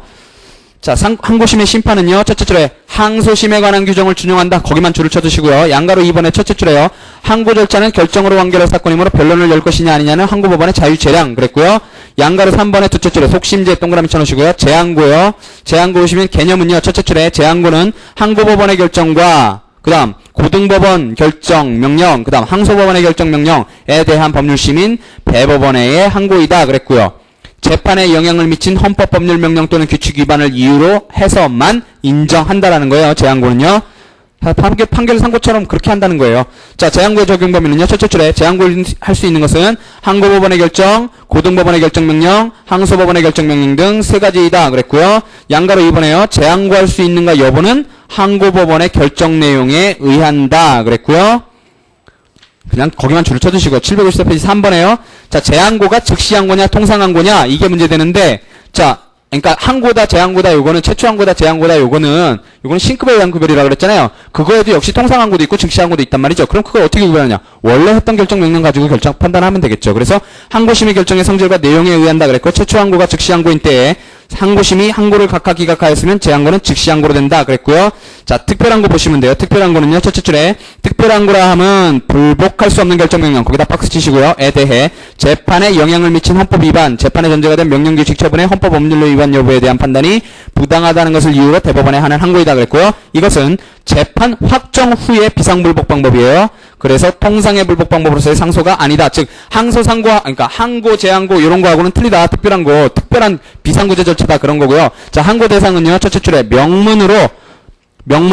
자, 항고심의 심판은요. 첫째 줄에 항소심에 관한 규정을 준용한다. 거기만 줄을 쳐주시고요. 양가로 2번에 첫째 줄에요. 항고 절차는 결정으로 완결할 사건이므로 변론을 열 것이냐 아니냐는 항고법원의 자유재량 그랬고요. 양가로 3번에 둘째 줄에 속심제 동그라미 쳐놓으시고요. 재항고요. 재항고 보시면 개념은요. 첫째 줄에 재항고는 항고법원의 결정과 그 다음 고등법원 결정명령, 그 다음 항소법원의 결정명령에 대한 법률심인 배법원의 항고이다 그랬고요. 재판에 영향을 미친 헌법법률 명령 또는 규칙 위반을 이유로 해서만 인정한다라는 거예요. 재항고는요. 판결 상고처럼 그렇게 한다는 거예요. 자, 재항고의 적용 범위는요. 첫째 줄에 재항고를 할 수 있는 것은 항고법원의 결정, 고등법원의 결정명령, 항소법원의 결정명령 등 세 가지이다 그랬고요. 양가로 2번에요. 재항고할 수 있는가 여부는 항고법원의 결정 내용에 의한다 그랬고요. 그냥 거기만 줄을 쳐두시고 754페이지 3번에요. 자, 재항고가 즉시항고냐 통상항고냐 이게 문제되는데, 자, 그러니까 항고다 재항고다 요거는 최초항고다 재항고다 요거는 싱크에 의한 구별이라고 그랬잖아요. 그거에도 역시 통상항고도 있고 즉시항고도 있단 말이죠. 그럼 그걸 어떻게 구별하냐? 원래 했던 결정 명령 가지고 결정 판단하면 되겠죠. 그래서 항고심의 결정의 성질과 내용에 의한다 그랬고, 최초항고가 즉시항고인 때에 항고심이 항고를 각각 기각하였으면 재항고는 즉시항고로 된다 그랬고요. 자, 특별항고 보시면 돼요. 특별항고는요. 첫째 줄에 특별항고라 함은 불복할 수 없는 결정명령, 거기다 박스 치시고요. 에 대해 재판에 영향을 미친 헌법 위반, 재판에 전제가 된 명령규칙 처분의 헌법 법률로 위반 여부에 대한 판단이 부당하다는 것을 이유로 대법원에 하는 항고이다 그랬고요. 이것은 재판 확정 후의 비상불복 방법이에요. 그래서 통상의 불복 방법으로서의 상소가 아니다. 즉 항소, 그러니까 항고, 재항고 이런 거하고는 틀리다. 특별항고, 특별한 비상구제 절차다 그런 거고요. 자, 항고 대상은요. 첫째 줄에 명문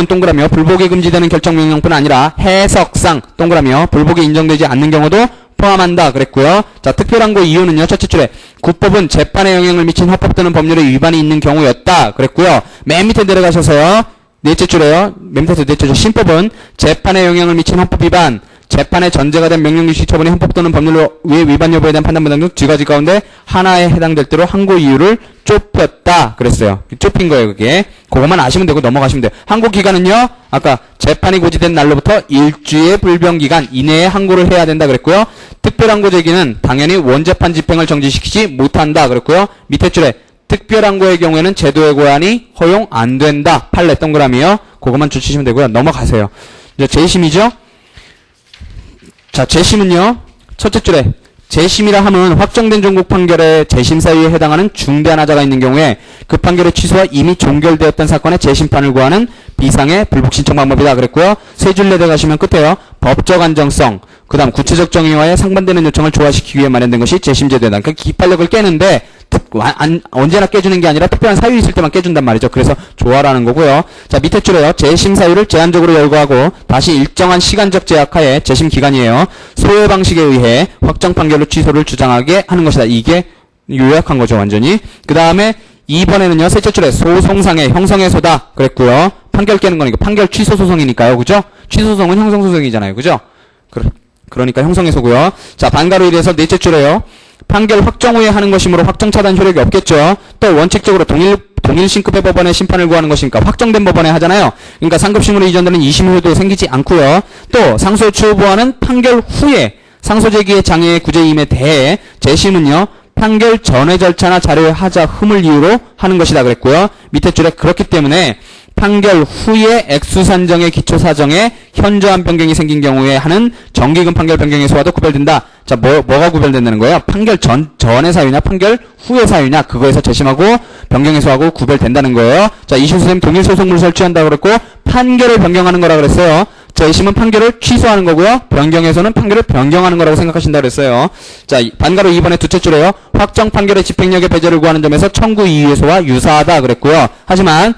동그라미요. 불복이 금지되는 결정명령뿐 아니라 해석상 동그라미요. 불복이 인정되지 않는 경우도 포함한다 그랬고요. 자, 특별항고 이유는요. 첫째 줄에 국법은 재판에 영향을 미친 헌법 또는 법률의 위반이 있는 경우였다 그랬고요. 맨 밑에 내려가셔서요. 넷째 줄에요. 맨 밑에서 넷째 줄 신법은 재판에 영향을 미친 헌법 위반, 재판에 전제가 된 명령규칙 처분이 헌법 또는 법률의 위반 여부에 대한 판단 부당 등 두 가지 가운데 하나에 해당될 대로 항고 이유를 좁혔다 그랬어요. 좁힌 거예요. 그게. 그것만 아시면 되고 넘어가시면 돼요. 항고 기간은요. 아까 재판이 고지된 날로부터 일주의 불병기간 이내에 항고를 해야 된다 그랬고요. 특별항고 제기는 당연히 원재판 집행을 정지시키지 못한다 그랬고요. 밑에 줄에 특별항고의 경우에는 제도의 고안이 허용 안 된다. 판례 동그라미요. 그것만 주시면 되고요. 넘어가세요. 이제 재심이죠. 자, 재심은요. 첫째 줄에 재심이라 함은 확정된 종국 판결의 재심 사유에 해당하는 중대한 하자가 있는 경우에 그 판결의 취소와 이미 종결되었던 사건의 재심판을 구하는 비상의 불복 신청 방법이다 그랬고요. 세 줄 내려가시면 끝에요. 법적 안정성, 그 다음 구체적 정의와의 상반되는 요청을 조화시키기 위해 마련된 것이 재심제도다. 그러니까 기판력을 깨는데 언제나 깨주는 게 아니라 특별한 사유 있을 때만 깨준단 말이죠. 그래서 조화라는 거고요. 자, 밑에 줄에요. 재심 사유를 제한적으로 열거하고 다시 일정한 시간적 제약하에 재심 기간이에요. 소외 방식에 의해 확정 판결로 취소를 주장하게 하는 것이다. 이게 요약한 거죠, 완전히. 그 다음에 2번에는요. 셋째 줄에 소송상의 형성해소다 그랬고요. 판결 깨는 거니까 판결 취소 소송이니까요. 그죠? 취소 소송은 형성 소송이잖아요. 그죠? 그러니까 형성해소고요. 자, 반가로 이래서 넷째 줄에요. 판결 확정 후에 하는 것이므로 확정 차단 효력이 없겠죠. 또 원칙적으로 동일 신급의 법원에 심판을 구하는 것이니까 확정된 법원에 하잖아요. 그러니까 상급심으로 이전되는 2심 후에도 생기지 않고요. 또 상소 추후보하는 판결 후에 상소 제기의 장애의 구제임에 대해 재심은요. 판결 전의 절차나 자료의 하자 흠을 이유로 하는 것이다 그랬고요. 밑에 줄에 그렇기 때문에 판결 후에 액수 산정의 기초 사정에 현저한 변경이 생긴 경우에 하는 정기금 판결 변경의 소와도 구별된다. 자, 뭐가 구별된다는 거예요? 판결 전의 사유냐, 판결 후의 사유냐, 그거에서 재심하고 변경의 소하고 구별된다는 거예요. 자, 이슈 선생님 동일 소송물을 설치한다고 그랬고, 판결을 변경하는 거라 그랬어요. 재심은 판결을 취소하는 거고요. 변경에서는 판결을 변경하는 거라고 생각하신다 그랬어요. 자, 반가로 2번에 두째 줄에요. 확정 판결의 집행력의 배제를 구하는 점에서 청구 이유의 소와 유사하다 그랬고요. 하지만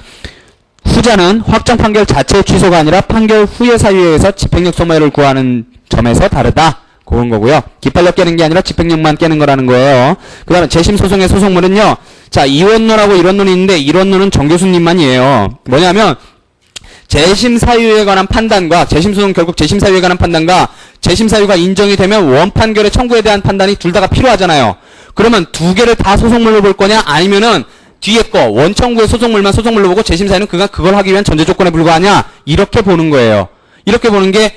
후자는 확정 판결 자체의 취소가 아니라 판결 후의 사유에 의해서 집행력 소멸을 구하는 점에서 다르다. 그런 거고요. 기판력 깨는 게 아니라 집행력만 깨는 거라는 거예요. 그 다음에 재심 소송의 소송물은요. 자, 이원론하고 이론론이 있는데 이론론은 정 교수님만이에요. 뭐냐면 재심 사유에 관한 판단과 재심 소송 결국 재심 사유에 관한 판단과 재심 사유가 인정이 되면 원판결의 청구에 대한 판단이 둘 다가 필요하잖아요. 그러면 두 개를 다 소송물로 볼 거냐 아니면은 뒤에 거 원청구의 소송물만 소송물로 보고 재심 사유는 그걸 하기 위한 전제 조건에 불과하냐 이렇게 보는 거예요. 이렇게 보는 게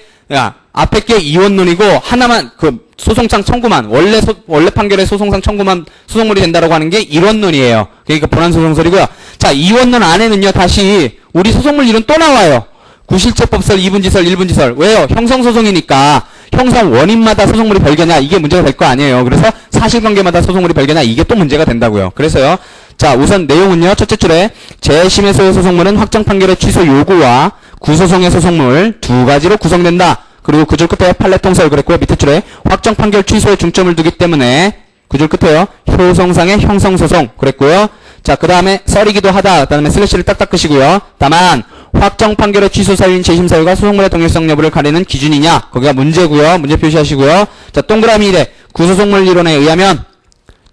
앞에 게 이원론이고 하나만 그 소송상 청구만 원래 판결의 소송상 청구만 소송물이 된다라고 하는 게 이원론이에요. 그러니까 본안 소송설이고요. 자, 이원론 안에는요 다시 우리 소송물 이론 또 나와요. 구실체법설, 2분지설, 1분지설. 왜요? 형성소송이니까 형성 원인마다 소송물이 별개냐 이게 문제가 될 거 아니에요. 그래서 사실관계마다 소송물이 별개냐 이게 또 문제가 된다고요. 그래서요. 자, 우선 내용은요. 첫째 줄에 재심에서의 소송물은 확정 판결의 취소 요구와 구소송의 소송물 두 가지로 구성된다. 그리고 그 줄 끝에 판례 통설 그랬고요. 밑에 줄에 확정 판결 취소에 중점을 두기 때문에 그 줄 끝에요. 효성상의 형성소송 그랬고요. 자, 그 다음에 썰이기도 하다. 그 다음에 슬래시를 딱딱 끄시고요. 다만 확정 판결의 취소 사유인 재심 사유가 소송물의 동일성 여부를 가리는 기준이냐. 거기가 문제고요. 문제 표시하시고요. 자, 동그라미 1에 구소송물 이론에 의하면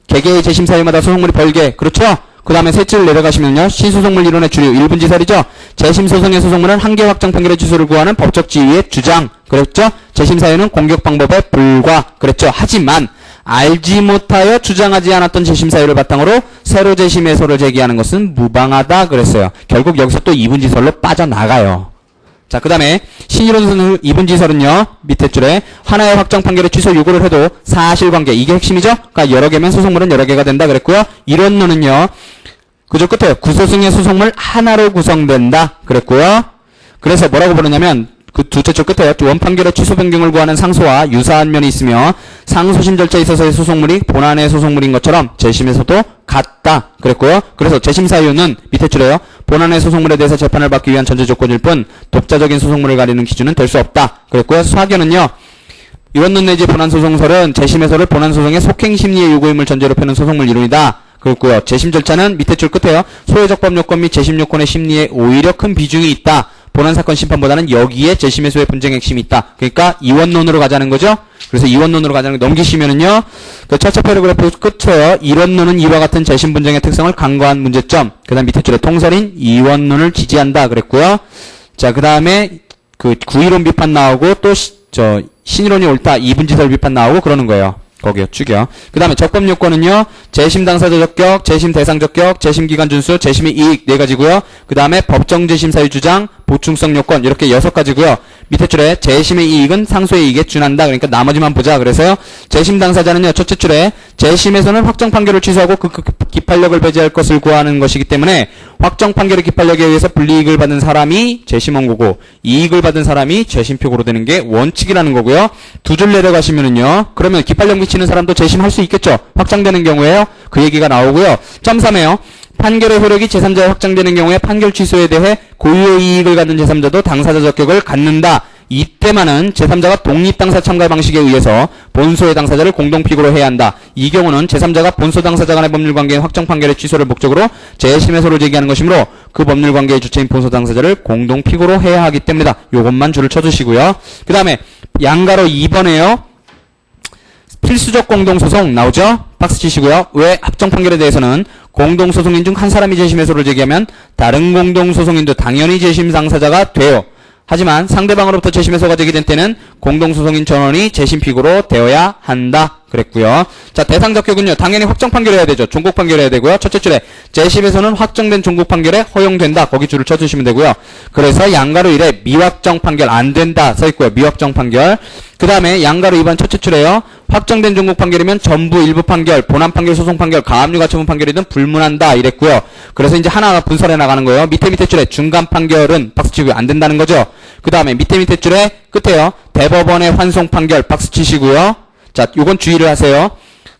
개개의 재심 사유마다 소송물이 별개. 그렇죠? 그 다음에 셋 줄 내려가시면요. 시소송물 이론의 주류 1분지설이죠. 재심 소송의 소송물은 한개 확정 판결의 취소를 구하는 법적 지위의 주장. 그랬죠? 재심 사유는 공격 방법에 불과. 그랬죠? 하지만 알지 못하여 주장하지 않았던 재심 사유를 바탕으로 새로 재심 해소를 제기하는 것은 무방하다 그랬어요. 결국 여기서 또 2분지설로 빠져나가요. 자, 그 다음에 신이론 2분지설은요. 밑에 줄에 하나의 확정 판결의 취소 요구를 해도 사실관계 이게 핵심이죠. 그러니까 여러 개면 소송물은 여러 개가 된다 그랬고요. 이론론은요. 그저 끝에 구소승의 소송물 하나로 구성된다 그랬고요. 그래서 뭐라고 부르냐면 그 둘째 줄 끝에 원판결의 취소 변경을 구하는 상소와 유사한 면이 있으며 상소심 절차에 있어서의 소송물이 본안의 소송물인 것처럼 재심에서도 같다 그랬고요. 그래서 재심 사유는 밑에 줄에요. 본안의 소송물에 대해서 재판을 받기 위한 전제 조건일 뿐 독자적인 소송물을 가리는 기준은 될 수 없다 그랬고요. 수학에는요. 이원론 내지 본안소송설은 재심해소를 본안소송의 속행심리의 요구임을 전제로 펴는 소송물 이론이다. 그렇고요. 재심 절차는 밑에 줄 끝에요. 소외적 법 요건 및 재심 요건의 심리에 오히려 큰 비중이 있다. 본안사건 심판보다는 여기에 재심해소의 분쟁 핵심이 있다. 그러니까 이원론으로 가자는 거죠. 그래서 이원론으로 가자는 거 넘기시면은요. 그 첫째 패러그래프 끝에요. 이론론은 이와 같은 재심 분쟁의 특성을 간과한 문제점. 그 다음 밑에 줄에 통설인 이원론을 지지한다. 그랬고요. 자, 그 다음에 그 구이론 비판 나오고 또 신이론이 옳다. 이분지설 비판 나오고 그러는 거예요. 거기요, 쭉이요. 그 다음에 적법 요건은요, 재심 당사자 적격, 재심 대상 적격, 재심 기간 준수, 재심의 이익, 네 가지고요. 그 다음에 법정 재심 사유 주장, 보충성 요건, 이렇게 6가지고요. 밑에 줄에 재심의 이익은 상소의 이익에 준한다. 그러니까 나머지만 보자. 그래서요, 재심 당사자는요, 첫째 줄에 재심에서는 확정 판결을 취소하고 그 기판력을 배제할 것을 구하는 것이기 때문에 확정 판결의 기판력에 의해서 불이익을 받은 사람이 재심원 거고 이익을 받은 사람이 재심표고로 되는 게 원칙이라는 거고요. 두 줄 내려가시면은요. 그러면 기판력 미치는 사람도 재심할 수 있겠죠. 확정되는 경우에요. 그 얘기가 나오고요. 점 3에요. 판결의 효력이 제3자에 확정되는 경우에 판결 취소에 대해 고유의 이익을 갖는 제3자도 당사자 적격을 갖는다. 이때만은 제3자가 독립당사 참가 방식에 의해서 본소의 당사자를 공동피고로 해야 한다. 이 경우는 제3자가 본소 당사자 간의 법률관계인 확정 판결의 취소를 목적으로 재심해소를 제기하는 것이므로 그 법률관계의 주체인 본소 당사자를 공동피고로 해야 하기 때문이다. 요것만 줄을 쳐주시고요. 그 다음에 양가로 2번에요. 필수적 공동소송 나오죠? 박스 치시고요. 왜 합정 판결에 대해서는 공동소송인 중 한 사람이 재심해소를 제기하면 다른 공동소송인도 당연히 재심 당사자가 돼요. 하지만 상대방으로부터 재심해소가 제기된 때는 공동소송인 전원이 재심피고로 되어야 한다. 그랬고요. 자, 대상 적격은요. 당연히 확정 판결해야 되죠. 종국 판결해야 되고요. 첫째 줄에 재심에서는 확정된 종국 판결에 허용된다. 거기 줄을 쳐주시면 되고요. 그래서 양가로 1에 미확정 판결 안 된다 써있고요. 미확정 판결. 그 다음에 양가로 2번 첫째 줄에요. 확정된 종국 판결이면 전부 일부 판결, 본안 판결, 소송 판결, 가압류 가처분 판결이든 불문한다 이랬고요. 그래서 이제 하나 분설해 나가는 거예요. 밑에 줄에 중간 판결은 박수치고 안 된다는 거죠. 그 다음에 밑에 줄에 끝에요. 대법원의 환송 판결 박수치시고요. 자, 요건 주의를 하세요.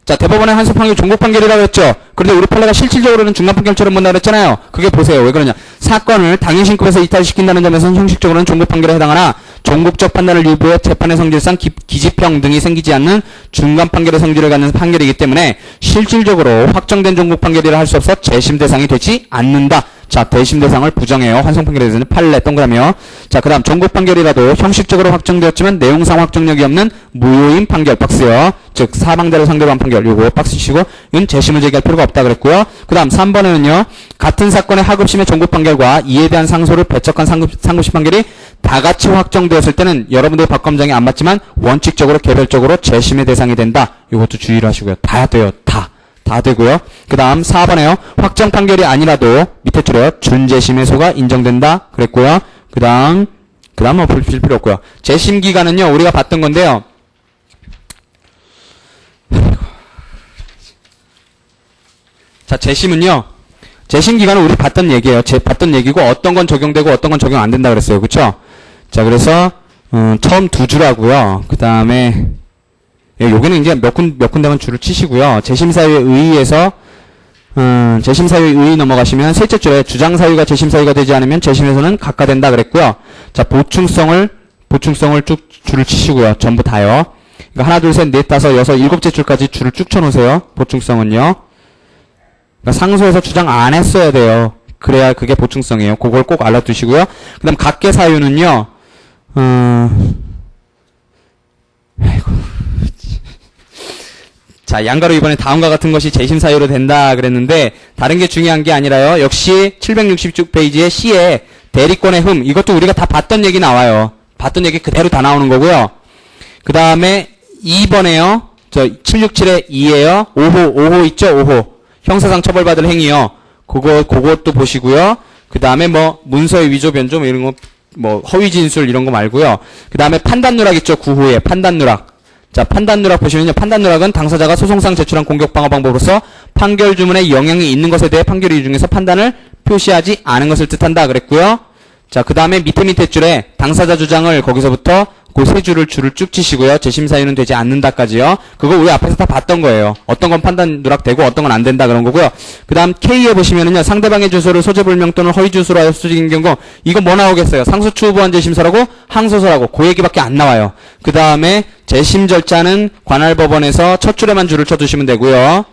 자, 대법원의 환송 판결 종국 판결이라고 했죠. 그런데 우리 판례가 실질적으로는 중간 판결처럼 본다고 했잖아요. 그게 보세요. 왜 그러냐. 사건을 당일신급에서 이탈시킨다는 점에서는 형식적으로는 종국 판결에 해당하나 종국적 판단을 유보해 재판의 성질상 기지평 등이 생기지 않는 중간 판결의 성질을 갖는 판결이기 때문에 실질적으로 확정된 종국 판결이라 할 수 없어 재심 대상이 되지 않는다. 자, 대심 대상을 부정해요. 환송 판결에 대해서는 판례 동그라미요. 자, 그 다음 종국 판결이라도 형식적으로 확정되었지만 내용상 확정력이 없는 무효인 판결 박스요. 즉 사망자를 상대로 한 판결 요거 박스 치시고 이건 재심을 제기할 필요가 없다 그랬고요. 그 다음 3번에는요. 같은 사건의 하급심의 종국 판결과 이에 대한 상소를 배척한 상급심 판결이 다 같이 확정되었을 때는 여러분들의 박검장이 안 맞지만 원칙적으로 개별적으로 재심의 대상이 된다. 이것도 주의를 하시고요. 다 돼요. 다 되고요. 그 다음 4번에요. 확정 판결이 아니라도 밑에 줄에요. 준재심해소가 인정된다. 그랬고요. 그 다음 뭐 볼 필요 없고요. 재심 기간은요. 우리가 봤던 건데요. 자, 재심은요. 재심 기간은 우리 봤던 얘기예요. 봤던 얘기고 어떤 건 적용되고 어떤 건 적용 안 된다 그랬어요. 그쵸? 자, 그래서 처음 두 줄하고요. 그 다음에 요거는 이제 몇 군데만 줄을 치시고요. 재심사유에 의의해서 재심 사유의 의 넘어가시면 셋째 줄에 주장 사유가 재심 사유가 되지 않으면 재심에서는 각하된다 그랬고요. 자, 보충성을 쭉 줄을 치시고요. 전부 다요. 그러니까 하나, 둘, 셋, 넷, 다섯, 여섯, 일곱째 줄까지 줄을 쭉 쳐놓으세요. 보충성은요. 그러니까 상소에서 주장 안 했어야 돼요. 그래야 그게 보충성이에요. 그걸 꼭 알아두시고요. 그 다음 각계 사유는요. 자, 양가로 이번에 다음과 같은 것이 재심 사유로 된다 그랬는데 다른 게 중요한 게 아니라요. 역시 766페이지에 C에 대리권의 흠, 이것도 우리가 다 봤던 얘기 나와요. 봤던 얘기 그대로 다 나오는 거고요. 그 다음에 2번에요. 저 767에 2에요. 5호 있죠? 5호. 형사상 처벌받을 행위요. 그것도 보시고요. 그 다음에 뭐 문서의 위조 변조 뭐 이런 거, 뭐 허위 진술 이런 거 말고요. 그 다음에 판단 누락 있죠? 9호에 판단 누락. 자, 판단 누락 보시면요. 판단 누락은 당사자가 소송상 제출한 공격 방어 방법으로서 판결 주문에 영향이 있는 것에 대해 판결 이유 중에서 판단을 표시하지 않은 것을 뜻한다 그랬고요. 자, 그 다음에 밑에 줄에 당사자 주장을 거기서부터 그 세 줄을 쭉 치시고요. 재심 사유는 되지 않는다까지요. 그거 우리 앞에서 다 봤던 거예요. 어떤 건 판단 누락되고 어떤 건 안 된다 그런 거고요. 그 다음 K에 보시면은요. 상대방의 주소를 소재불명 또는 허위 주소로 하여 수수적인 경우 이거 뭐 나오겠어요? 상소추후보완 재심서라고 항소서라고 그 얘기밖에 안 나와요. 그 다음에 재심 절차는 관할법원에서 첫 줄에만 줄을 쳐두시면 되고요.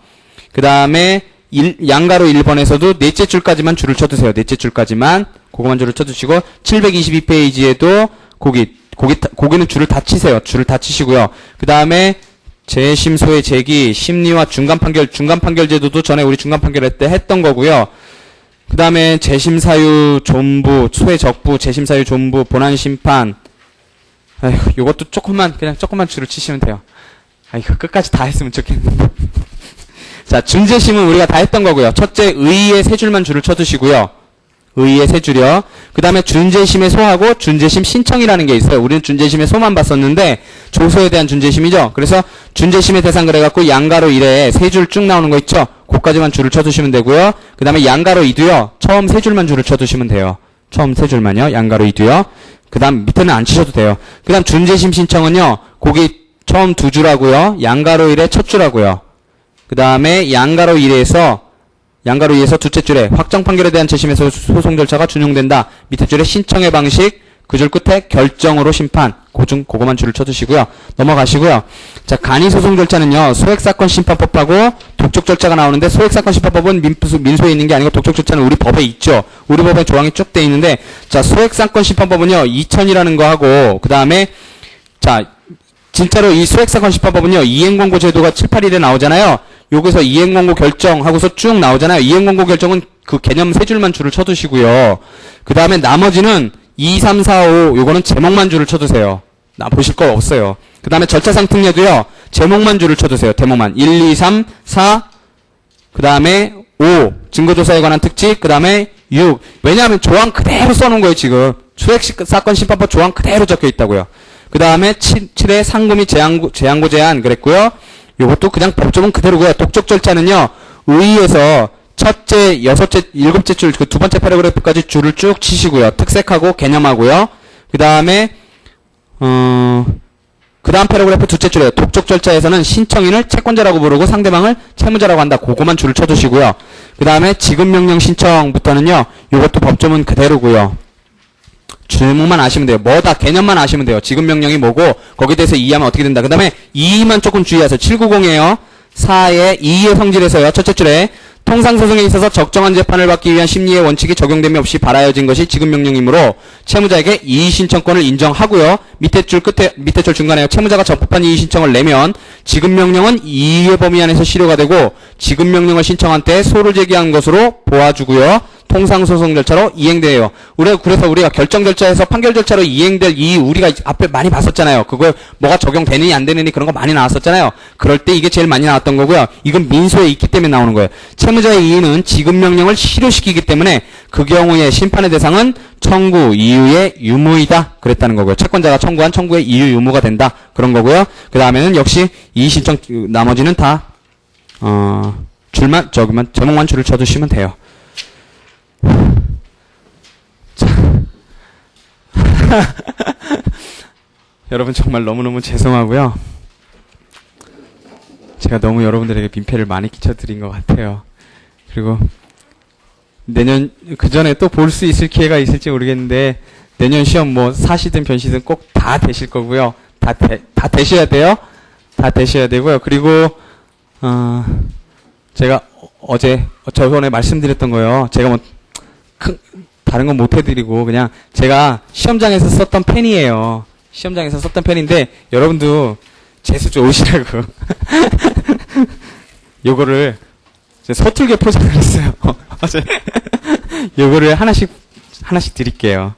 그 다음에 양가로 1번에서도 넷째 줄까지만 줄을 쳐두세요. 넷째 줄까지만 그거만 줄을 쳐두시고 722페이지에도 거기는 줄을 다 치세요. 줄을 다 치시고요. 그 다음에 재심소의 제기, 심리와 중간판결 제도도 전에 우리 중간판결할 때 했던 거고요. 그 다음에 재심사유 존부, 소외적부, 재심사유 존부, 본안심판. 아이고, 요것도 조금만 줄을 치시면 돼요. 아이고, 끝까지 다 했으면 좋겠는데. 자, 준재심은 우리가 다 했던 거고요. 첫째, 의의 세 줄만 줄을 쳐두시고요. 의의 세 줄이요. 그 다음에 준재심의 소하고 준재심 신청이라는 게 있어요. 우리는 준재심의 소만 봤었는데 조소에 대한 준재심이죠. 그래서 준재심의 대상 그래갖고 양가로 1에 세 줄 쭉 나오는 거 있죠. 그까지만 줄을 쳐두시면 되고요. 그 다음에 양가로 2도요. 처음 세 줄만 줄을 쳐두시면 돼요. 처음 세 줄만요. 양가로 2도요. 그 다음 밑에는 안 치셔도 돼요. 그 다음 준재심 신청은요. 거기 처음 두 줄하고요. 양가로 1에 첫 줄하고요. 그 다음에 양가로 1에서 둘째 줄에 확정 판결에 대한 재심에서 소송 절차가 준용된다. 밑에 줄에 신청의 방식, 그 줄 끝에 결정으로 심판. 그거만 줄을 쳐두시고요. 넘어가시고요. 자, 간이 소송 절차는요. 소액사건 심판법하고 독촉 절차가 나오는데 소액사건 심판법은 민소에 있는 게 아니고 독촉 절차는 우리 법에 있죠. 우리 법에 조항이 쭉 돼 있는데 자, 소액사건 심판법은요. 2000이라는 거 하고 그 다음에 자, 진짜로 이 소액사건 심판법은요. 이행권고 제도가 7, 8일에 나오잖아요. 여기서 이행권고 결정하고서 쭉 나오잖아요. 이행권고 결정은 그 개념 세 줄만 줄을 쳐두시고요. 그 다음에 나머지는 2, 3, 4, 5 요거는 제목만 줄을 쳐두세요. 보실 거 없어요. 그 다음에 절차상 특례도요. 제목만 줄을 쳐두세요. 제목만. 1, 2, 3, 4 그 다음에 5 증거조사에 관한 특칙 그 다음에 6 왜냐하면 조항 그대로 써놓은 거예요. 지금 소액사건 심판법 조항 그대로 적혀 있다고요. 그 다음에 7회 상고 및 재항고 제한 그랬고요. 요것도 그냥 법조문 그대로고요. 독촉 절차는요. 의의에서 첫째, 여섯째, 일곱째 줄, 그 두 번째 패러그래프까지 줄을 쭉 치시고요. 특색하고 개념하고요. 그 다음에 그 다음 패러그래프 둘째 줄이에요. 독촉 절차에서는 신청인을 채권자라고 부르고 상대방을 채무자라고 한다. 그거만 줄을 쳐두시고요. 그 다음에 지급명령 신청부터는요. 요것도 법조문 그대로고요. 제목만 아시면 돼요. 뭐다 개념만 아시면 돼요. 지급명령이 뭐고 거기에 대해서 이해하면 어떻게 된다. 그 다음에 2만 조금 주의하세요. 790이에요. 4의 2의 성질에서요. 첫째 줄에 통상소송에 있어서 적정한 재판을 받기 위한 심리의 원칙이 적용됨이 없이 발하여진 것이 지급명령이므로 채무자에게 이의신청권을 인정하고요. 밑에 줄 중간에요. 채무자가 적법한 이의신청을 내면 지급명령은 이의의 범위 안에서 실효가 되고 지급명령을 신청한 때 소를 제기한 것으로 보아주고요. 통상소송 절차로 이행돼요. 그래서 우리가 결정 절차에서 판결 절차로 이행될 우리가 앞에 많이 봤었잖아요. 그거에 뭐가 적용되느니 안 되느니 그런 거 많이 나왔었잖아요. 그럴 때 이게 제일 많이 나왔던 거고요. 이건 민소에 있기 때문에 나오는 거예요. 채무자의 이의는 지급명령을 실효시키기 때문에 그 경우에 심판의 대상은 청구 이유의 유무이다. 그랬다는 거고요. 채권자가 청구한 청구의 이유 유무가 된다. 그런 거고요. 그 다음에는 역시 이의신청 나머지는 다 제목만 줄을 쳐두시면 돼요. 여러분 정말 너무너무 죄송하고요. 제가 너무 여러분들에게 민폐를 많이 끼쳐드린 것 같아요. 그리고 내년 그 전에 또 볼 수 있을 기회가 있을지 모르겠는데 내년 시험 뭐 사시든 변시든 꼭 다 되실 거고요. 다 되셔야 돼요. 다 되셔야 되고요. 그리고 제가 어제 저번에 말씀드렸던 거요. 제가 뭐 다른 건 못 해드리고 그냥 제가 시험장에서 썼던 펜이에요. 시험장에서 썼던 펜인데 여러분도 재수 좋으시라고 요거를 서툴게 포장을 했어요. 요거를 하나씩 드릴게요.